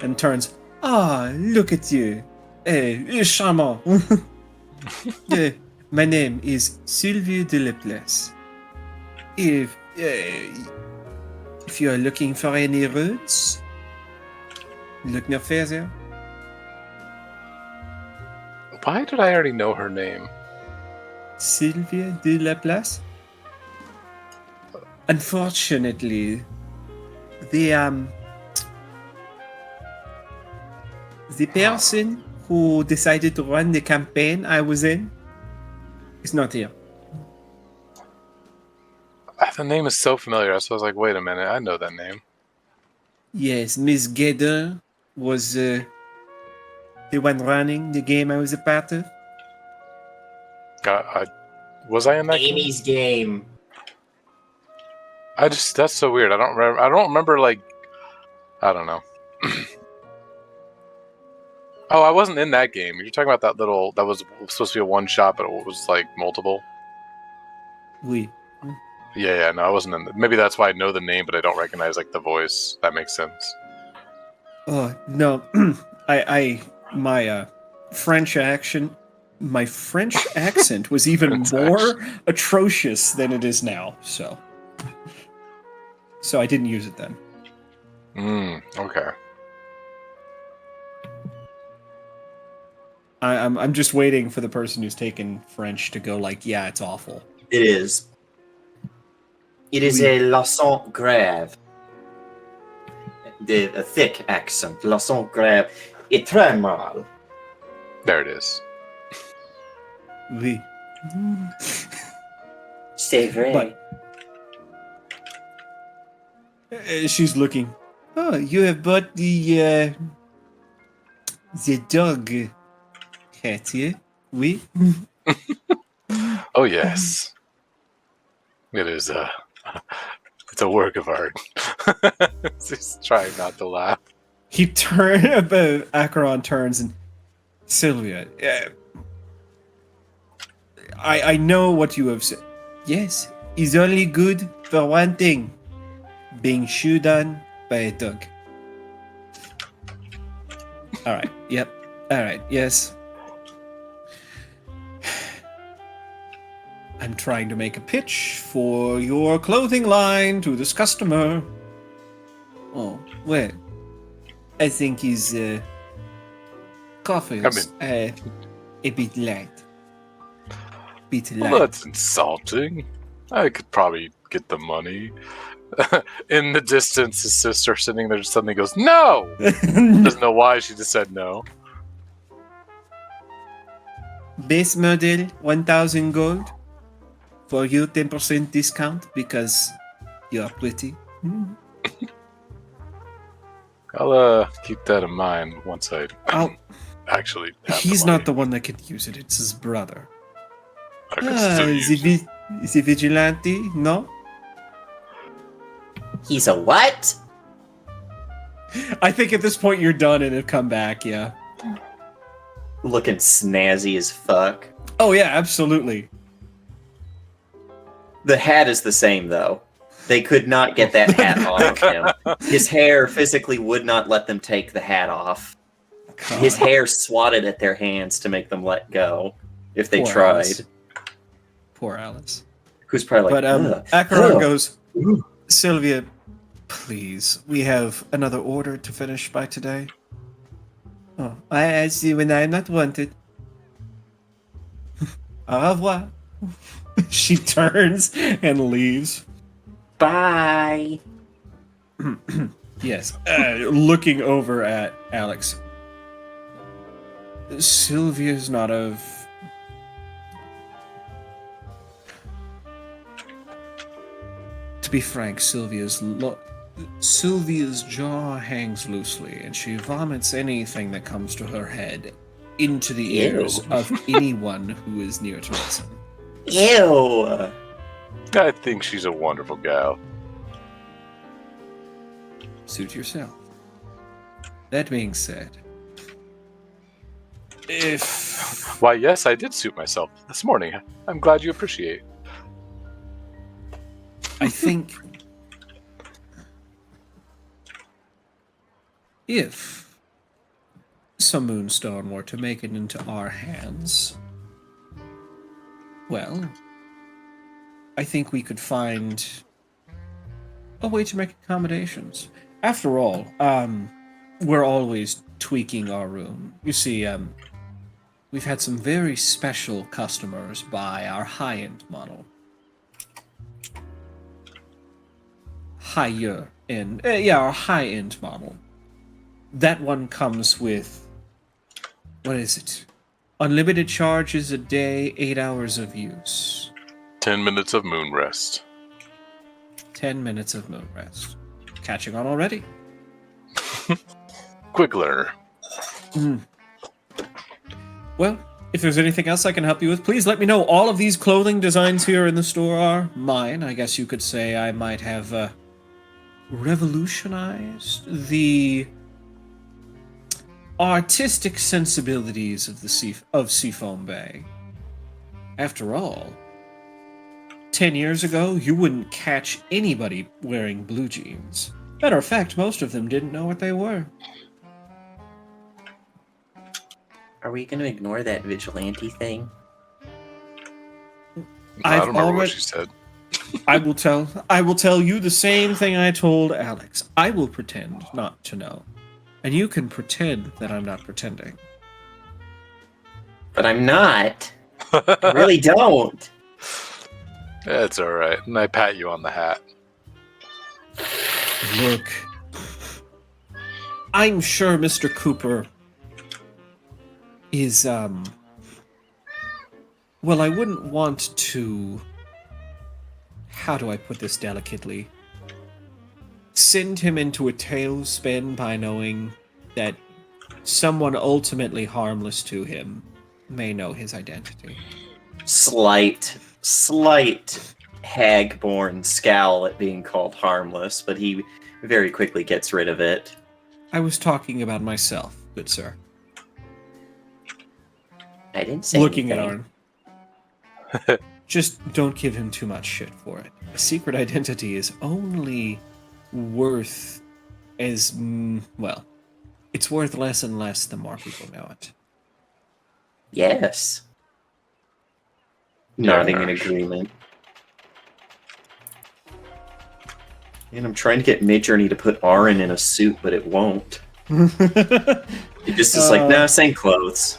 And turns. Look at you. Charmant. My name is Sylvie de Laplace. If you're looking for any roots, look no further. Why did I already know her name? Sylvie de Laplace? Unfortunately, the person who decided to run the campaign I was in is not here. The name is so familiar, so I was like, wait a minute, I know that name. Yes, Miss Gader was the one running the game I was a part of. Was I in that game? Amy's game. That's so weird. I don't remember, like, I don't know. Oh, I wasn't in that game. You're talking about that was supposed to be a one shot, but it was like multiple. Oui. Yeah, no, I wasn't in. Maybe that's why I know the name, but I don't recognize like the voice. That makes sense. Oh no, my French accent was even more atrocious than it is now. So I didn't use it then. Okay. I'm just waiting for the person who's taken French to go like, yeah, it's awful. It is. It is a l'accent grave. A thick accent. L'accent grave. Et très mal. There it is. Oui. C'est vrai. She's looking. Oh, you have bought the dog, have you? Oui. Oh yes. It is it's a work of art. He's trying not to laugh. Acheron turns and Sylvia. I know what you have said. Yes, he's only good for one thing: being chewed on by a dog. All right. Yep. All right. Yes. I'm trying to make a pitch for your clothing line to this customer. Oh, well, I think his coffee is a bit light. Well, that's insulting. I could probably get the money. In the distance, his sister sitting there just suddenly goes, "No!" Doesn't know why, she just said no. Base model, 1,000 gold. For you, 10% discount because you're pretty. I'll keep that in mind once I actually have He's the not money. the one that could use it, it's his brother. I could still use it. Is he vigilante? No? He's a what? I think at this point you're done and have come back, yeah. Looking snazzy as fuck. Oh yeah, absolutely. The hat is the same, though. They could not get that hat off him. His hair physically would not let them take the hat off. God. His hair swatted at their hands to make them let go if they Poor tried. ass. Poor Alice. Who's probably like, But Acheron goes, Sylvia, please, we have another order to finish by today. Oh, I see when I am not wanted. Au revoir. She turns and leaves. bye. Yes, looking over at Alex. Sylvia's not of... To be frank, Sylvia's jaw hangs loosely, and she vomits anything that comes to her head into the ears of anyone who is near to listen. Ew. I think she's a wonderful gal. Suit yourself. That being said, if... Why, yes, I did suit myself this morning. I'm glad you appreciate. I think if some moonstone were to make it into our hands, well, I think we could find a way to make accommodations. After all, we're always tweaking our room. You see, we've had some very special customers buy our high-end model. Our high-end model. That one comes with, what is it? Unlimited charges a day, 8 hours of use. 10 minutes of moon rest. 10 minutes of moon rest. Catching on already. Quick learner. Well, if there's anything else I can help you with, please let me know. All of these clothing designs here in the store are mine. I guess you could say I might have revolutionized the artistic sensibilities of Seafoam Bay. After all, 10 years ago, you wouldn't catch anybody wearing blue jeans. Matter of fact, most of them didn't know what they were. Are we going to ignore that vigilante thing? I don't remember what she said. I will tell you the same thing I told Alex. I will pretend not to know. And you can pretend that I'm not pretending. But I'm not. I really don't. It's alright. And I pat you on the hat. Look, I'm sure Mr. Cooper is, well, I wouldn't want to, how do I put this delicately, send him into a tailspin by knowing that someone ultimately harmless to him may know his identity. Slight hag-born scowl at being called harmless, but he very quickly gets rid of it. I was talking about myself, good sir. I didn't say Looking anything. at Arn. Just don't give him too much shit for it. A secret identity is only worth as, well, it's worth less and less the more people know it. Yes. Yeah, Nodding in agreement. And I'm trying to get Midjourney to put Aaron in a suit, but it won't. It just is like, nah, same clothes.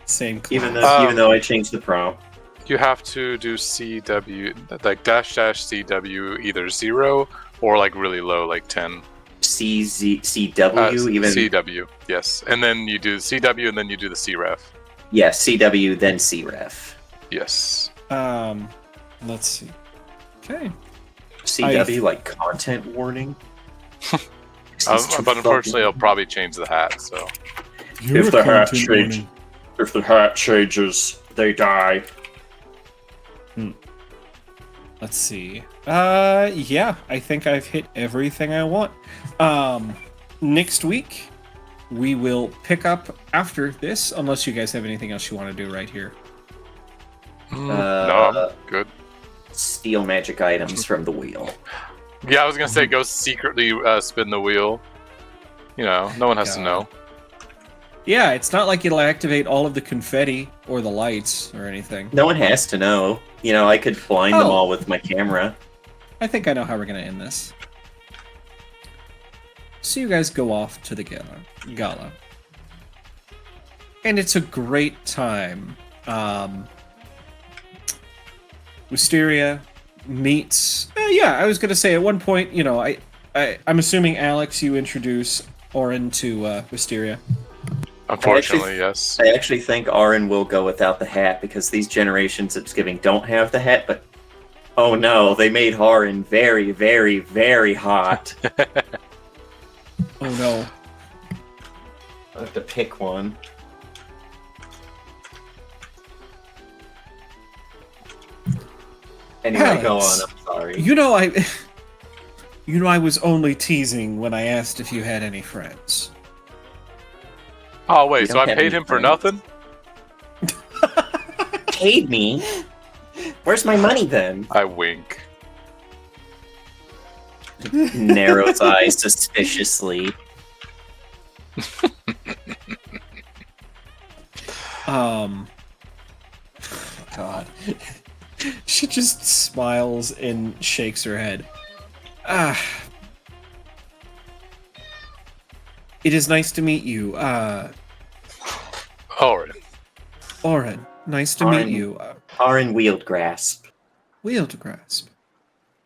Same clothes. Even though I changed the prompt. You have to do CW, like --CW, either 0 or like really low, like 10. CW, even. CW, yes. And then you do CW and then you do the CREF. Yeah, CW, then CREF. Yes. Let's see. Okay. CW, like content warning. But unfortunately, I'll probably change the hat, so. If the hat changes, they die. Let's see. Yeah, I think I've hit everything I want. Next week, we will pick up after this, unless you guys have anything else you want to do right here. No, I'm good. Steal magic items from the wheel. Yeah, I was gonna say go secretly spin the wheel. You know, no one has to know. Yeah, it's not like it'll activate all of the confetti or the lights or anything. No one has to know. You know, I could blind them Oh. all with my camera. I think I know how we're gonna end this. So you guys go off to the gala. And it's a great time. Wisteria meets... yeah, I was gonna say, at one point, you know, I'm assuming, Alex, you introduce Orin to Wisteria. Unfortunately, yes. I actually think Arin will go without the hat because these generations of Giving don't have the hat, but oh no, they made Arin very, very, very hot. Oh no. I have to pick one. Anyway, go on, Alex, I'm sorry. You know, I was only teasing when I asked if you had any friends. Oh wait, You so don't I have paid any him for friends. nothing? Paid me? Where's my money then? I wink. Narrows eyes suspiciously. God. She just smiles and shakes her head. It is nice to meet you. Alright. Orin, nice to Orin. meet you. Arin Wield Grasp. Wield Grasp.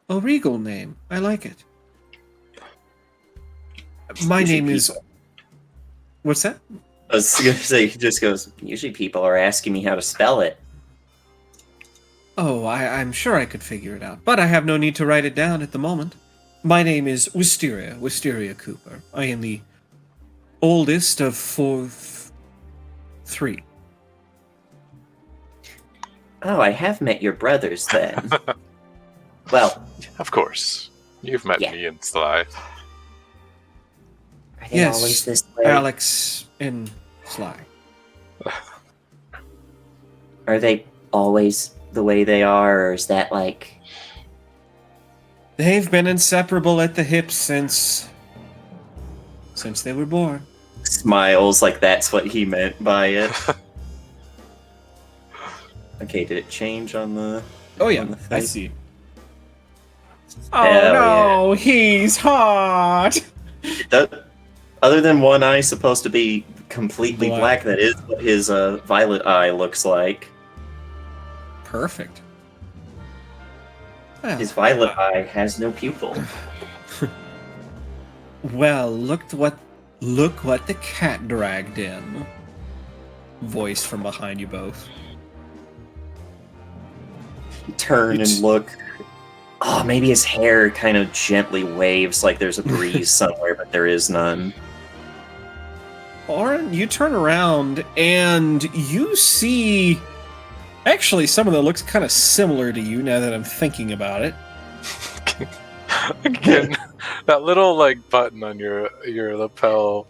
A regal name. I like it. My Usually name is... people- What's that? I was gonna say, he just goes, usually people are asking me how to spell it. Oh, I'm sure I could figure it out, but I have no need to write it down at the moment. My name is Wisteria Cooper. I am the oldest of three. Oh, I have met your brothers then. Well, Of course. You've met Yeah. me and Sly. are they Yes, always this way? Alex and Sly. Are they always the way they are, or is that like... They've been inseparable at the hip since they were born. Smiles like that's what he meant by it. Okay, did it change on the... Oh yeah, on the I thing? see. Oh Hell no, he's hot. Other than one eye supposed to be completely Black. black, that is what his violet eye looks like. Perfect. Well, His violet eye has no pupil. well, look what the cat dragged in. Voice from behind you both. Turn It's- and look. Oh, maybe his hair kind of gently waves like there's a breeze somewhere, but there is none. Orin, you turn around and you see actually someone that looks kind of similar to you now that I'm thinking about it. Again, that little like button on your lapel.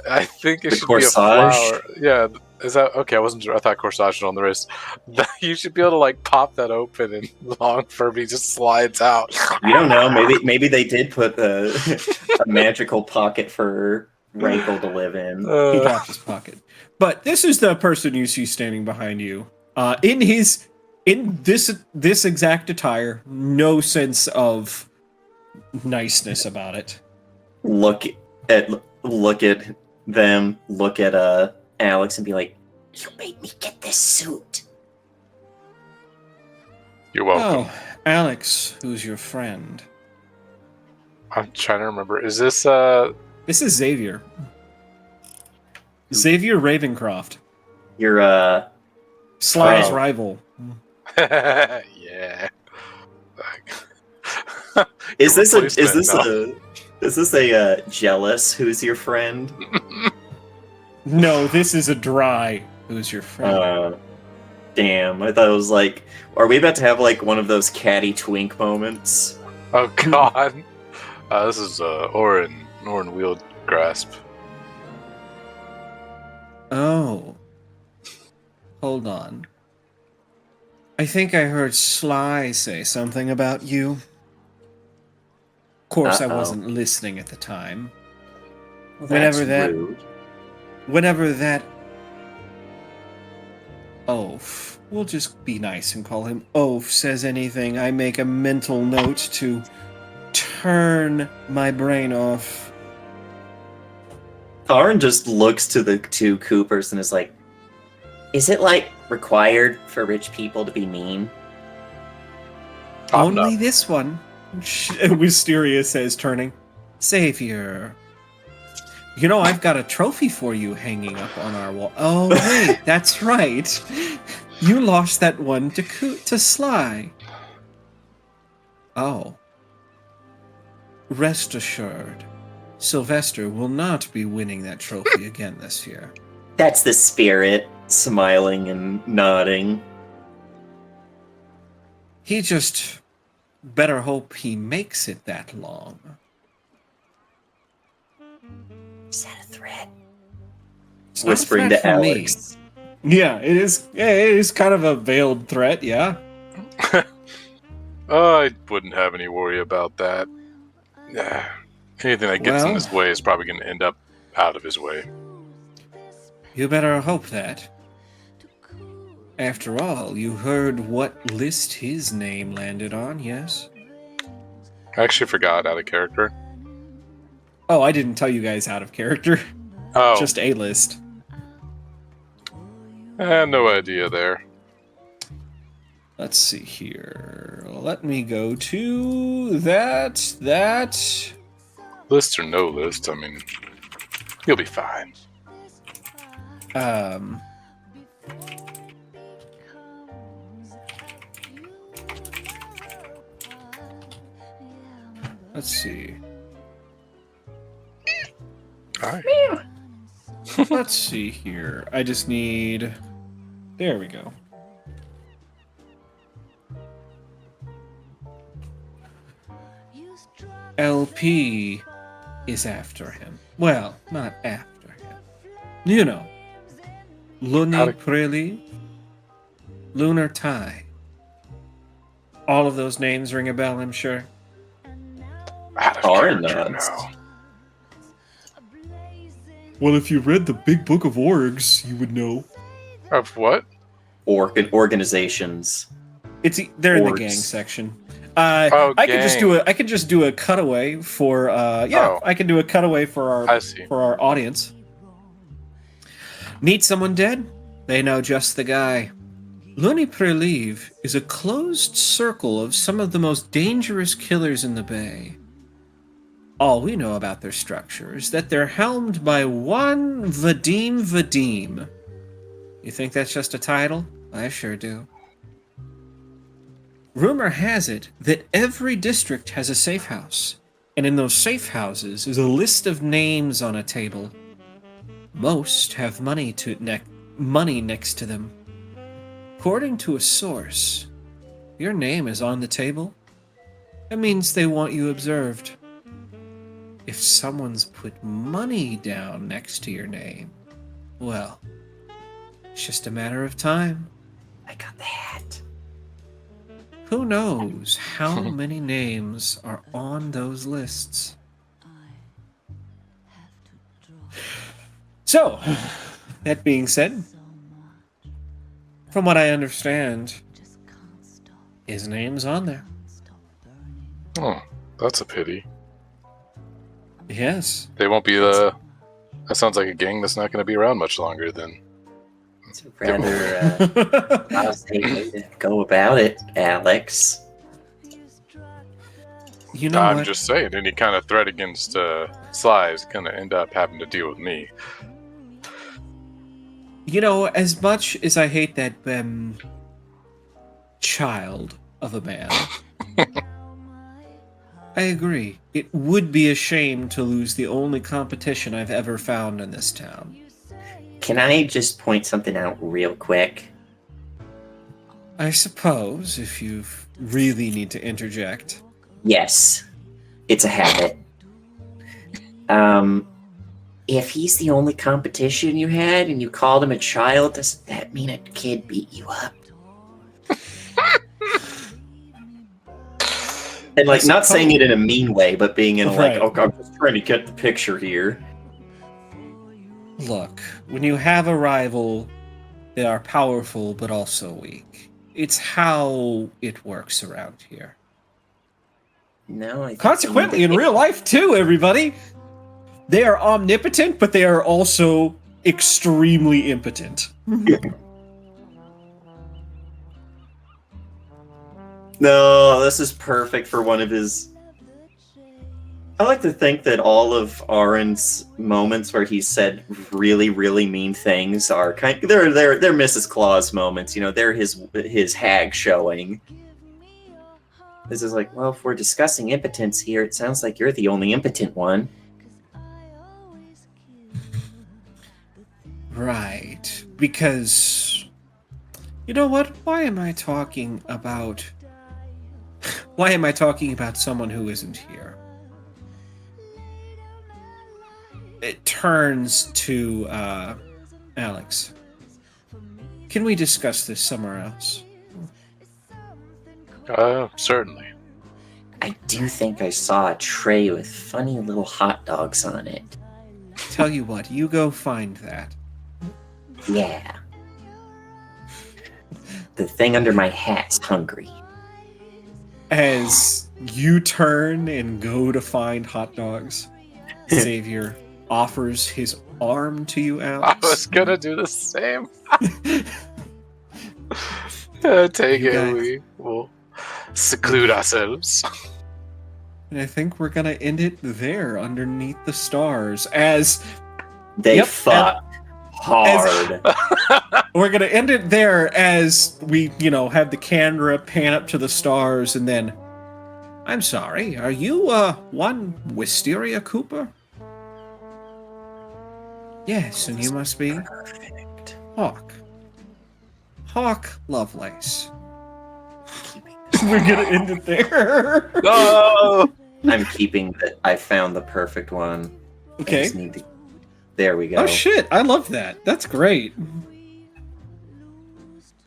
I think it The should corsage? be a flower. Yeah, is that okay? I wasn't sure. I thought corsage was on the wrist. You should be able to like pop that open and long Furby just slides out. You don't know. Maybe they did put a magical pocket for Rankle to live in. He dropped his pocket. But this is the person you see standing behind you. In this exact attire, no sense of niceness about it. Look at them. Look at Alex and be like, You made me get this suit. You're welcome. Oh, Alex, who's your friend? I'm trying to remember. Is this This is Xavier. Xavier Ravencroft, "You're Sly's Oh. rival. yeah. Is this Replacement, a jealous? Who's your friend?" No, this is a dry. Who's your friend? Damn, I thought it was like, are we about to have like one of those catty twink moments? Oh god. This is Orin Wield Grasp. Oh. Hold on. I think I heard Sly say something about you. Of course, I Uh-oh. wasn't listening at the time. Well, Whenever that's that rude. whenever that oaf, we'll just be nice and call him Oaf, says anything, I make a mental note to turn my brain off. Tharn just looks to the two Coopers and is like, is it, like, required for rich people to be mean? Only this one, Wisteria says, turning. Savior. You know, I've got a trophy for you hanging up on our wall. Oh, wait, that's right. You lost that one to Sly. Oh. Rest assured, Sylvester will not be winning that trophy again this year. That's the spirit, smiling and nodding. He just better hope he makes it that long. Is that a threat? It's not a Whispering threat to from me. Alex. Yeah, it is. Yeah, it is kind of a veiled threat. Yeah. I wouldn't have any worry about that. Anything that gets in Well- his way is probably going to end up out of his way. You better hope that. After all, you heard what list his name landed on, yes? I actually forgot out of character. Oh, I didn't tell you guys out of character. Oh, Just a list. no idea there. Let's see here. Let me go to that. List or no list, I mean, you'll be fine. Let's see. Alright. Let's see here. I just need... There we go. LP is after him. Well, not after him. You know. Luni Howdy. Preli, Lunar Tie. All of those names ring a bell, I'm sure. Out of Tharn character nods. now. Well, if you read the Big Book of Orgs, you would know. Of what? Organizations. They're in the Orgs. gang section. Oh, I could just do gang. a cutaway for Oh. I can do a cutaway for I see. our audience. Meet someone dead? They know just the guy. Looney Prelieve is a closed circle of some of the most dangerous killers in the Bay. All we know about their structure is that they're helmed by one Vadim. You think that's just a title? I sure do. Rumor has it that every district has a safe house, and in those safe houses is a list of names on a table. Most have money next to them. According to a source, your name is on the table. That means they want you observed. If someone's put money down next to your name, well, it's just a matter of time. I got the hat. Who knows how many names are on those lists? So, that being said, from what I understand, his name's on there. Oh, that's a pity. Yes. They won't be the... That sounds like a gang that's not going to be around much longer then. It's a rather lousy way to go about it, Alex. You know I'm what? just saying, any kind of threat against Sly is going to end up having to deal with me. You know, as much as I hate that child of a man, I agree. It would be a shame to lose the only competition I've ever found in this town. Can I just point something out real quick? I suppose, if you really need to interject. Yes, it's a habit. If he's the only competition you had and you called him a child, doesn't that mean a kid beat you up? And like, not saying it in a mean way, but being in a, like, Right. oh, I'm just trying to get the picture here. Look, when you have a rival, they are powerful but also weak. It's how it works around here. No, I think Consequently, in real life too, everybody, they are omnipotent, but they are also extremely impotent. No, this is perfect for one of his. I like to think that all of Aaron's moments where he said really, really mean things are they're Mrs. Claus moments. You know, they're his hag showing. This is like, well, if we're discussing impotence here, it sounds like you're the only impotent one. Right, because you know what? Why am I talking about someone who isn't here? It turns to Alex. Can we discuss this somewhere else? Certainly. I do think I saw a tray with funny little hot dogs on it. Tell you what, you go find that. Yeah. The thing under my hat's hungry. As you turn and go to find hot dogs, Xavier offers his arm to you, I Alex. was gonna do the same. Take You it, guys- we will seclude ourselves. And I think we're gonna end it there, underneath the stars, as They Yep, fuck hard. we're gonna end it there as we, have the camera pan up to the stars, and then, I'm sorry, are you one Wisteria Cooper? Yes, and you must be Perfect. Hawk Lovelace. We're gonna end it there. No! I'm keeping that. I found the perfect one. I Okay. just need to. There we go. Oh shit, I love that. That's great.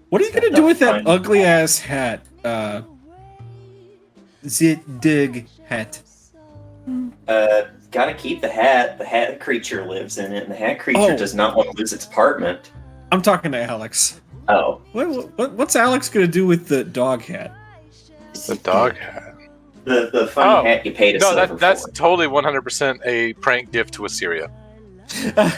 What are you gonna do with that ugly ass hat? Dig hat. Gotta keep the hat. The hat creature lives in it, and the hat creature Oh. does not want to lose its apartment. I'm talking to Alex. Oh. What's Alex gonna do with the dog hat? The dog hat. The funny Oh. hat you paid a No, silver that's for. totally 100% a prank gift to Assyria. I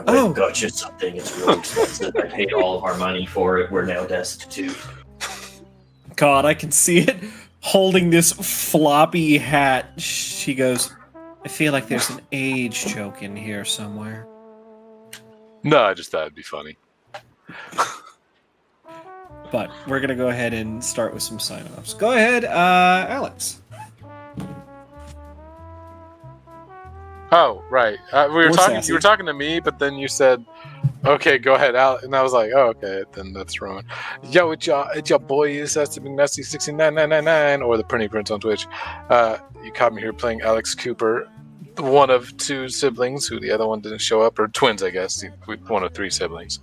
Oh. got you something. It's really expensive. I paid all of our money for it. We're now destitute. God, I can see it. Holding this floppy hat, she goes, I feel like there's an age joke in here somewhere. No, I just thought it'd be funny. But we're gonna go ahead and start with some sign-offs. Go ahead, Alex. Oh, right. We were Or talking. sassy. You were talking to me, but then you said, "Okay, go ahead, Al," and I was like, "Oh, okay." Then that's wrong. Yo, it's your boy. It's that's the Nasty 69999 or the Pretty Prince on Twitch. You caught me here playing Alex Cooper, one of two siblings who the other one didn't show up, or twins, I guess. One of three siblings.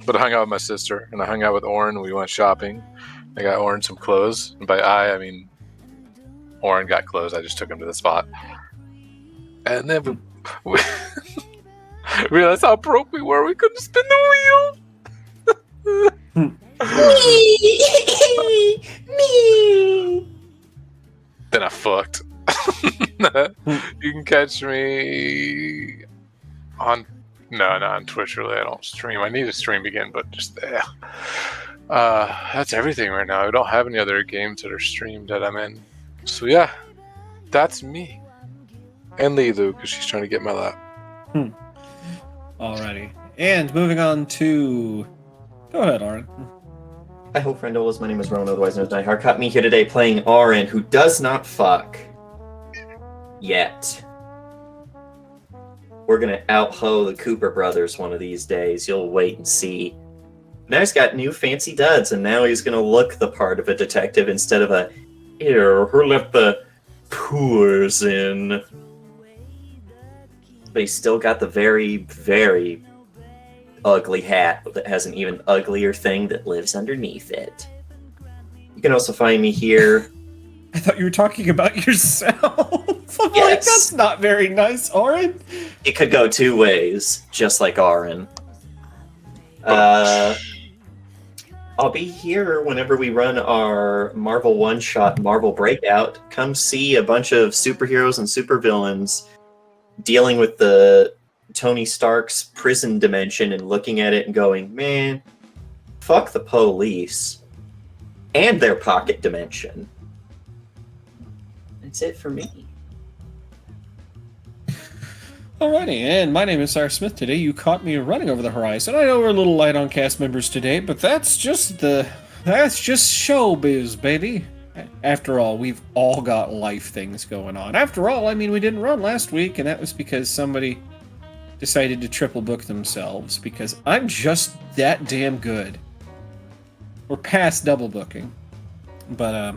But I hung out with my sister, and I hung out with Oren, and we went shopping. I got Oren some clothes, and by I mean Oren got clothes. I just took him to the spot. And then we realized how broke we were. We couldn't spin the wheel. Then I fucked. You can catch me on not on Twitch. Really, I don't stream. I need to stream again, but just that's everything right now. I don't have any other games that are streamed that I'm in. So yeah, that's me. And Lilu, because she's trying to get my lap. Alrighty. And moving on to... Go ahead, Aaron. Hi, ho, friendos. My name is Rowan, otherwise known as Nightheart. Caught me here today playing Aaron, who does not fuck. Yet. We're gonna out-ho the Cooper brothers one of these days. You'll wait and see. Now he's got new fancy duds, and now he's gonna look the part of a detective instead of a, here, who let the poors in? But he's still got the very, very ugly hat that has an even uglier thing that lives underneath it. You can also find me here I thought you were talking about yourself. I'm like, Yes. that's not very nice, Orin. It could go two ways, just like Aaron. I'll be here whenever we run our Marvel one-shot Marvel Breakout. Come see a bunch of superheroes and supervillains dealing with the Tony Stark's prison dimension and looking at it and going, man, fuck the police and their pocket dimension. That's it for me. Alrighty, and my name is Cyrus Smith. Today you caught me running over the horizon. I know we're a little light on cast members today, but that's just showbiz, baby. After all, we've all got life things going on. After all, I mean, we didn't run last week, and that was because somebody decided to triple book themselves, because I'm just that damn good. We're past double booking. But,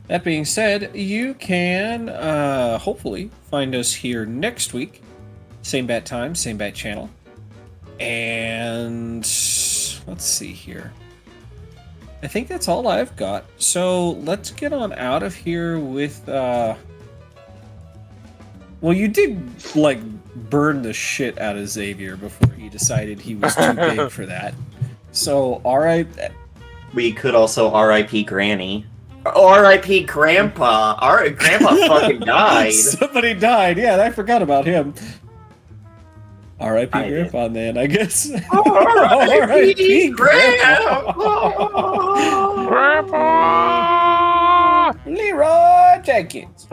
that being said, you can, hopefully find us here next week. Same bat time, same bat channel. And let's see here. I think that's all I've got. So let's get on out of here with well, you did like burn the shit out of Xavier before he decided he was too big for that. So alright. We could also R.I.P. Granny. R.I.P. Grandpa. Grandpa fucking died. Somebody died, yeah, I forgot about him. R.I.P. I did. Grandpa, man, I guess. R.I.P. Grandpa. Grandpa! Leroy Jenkins.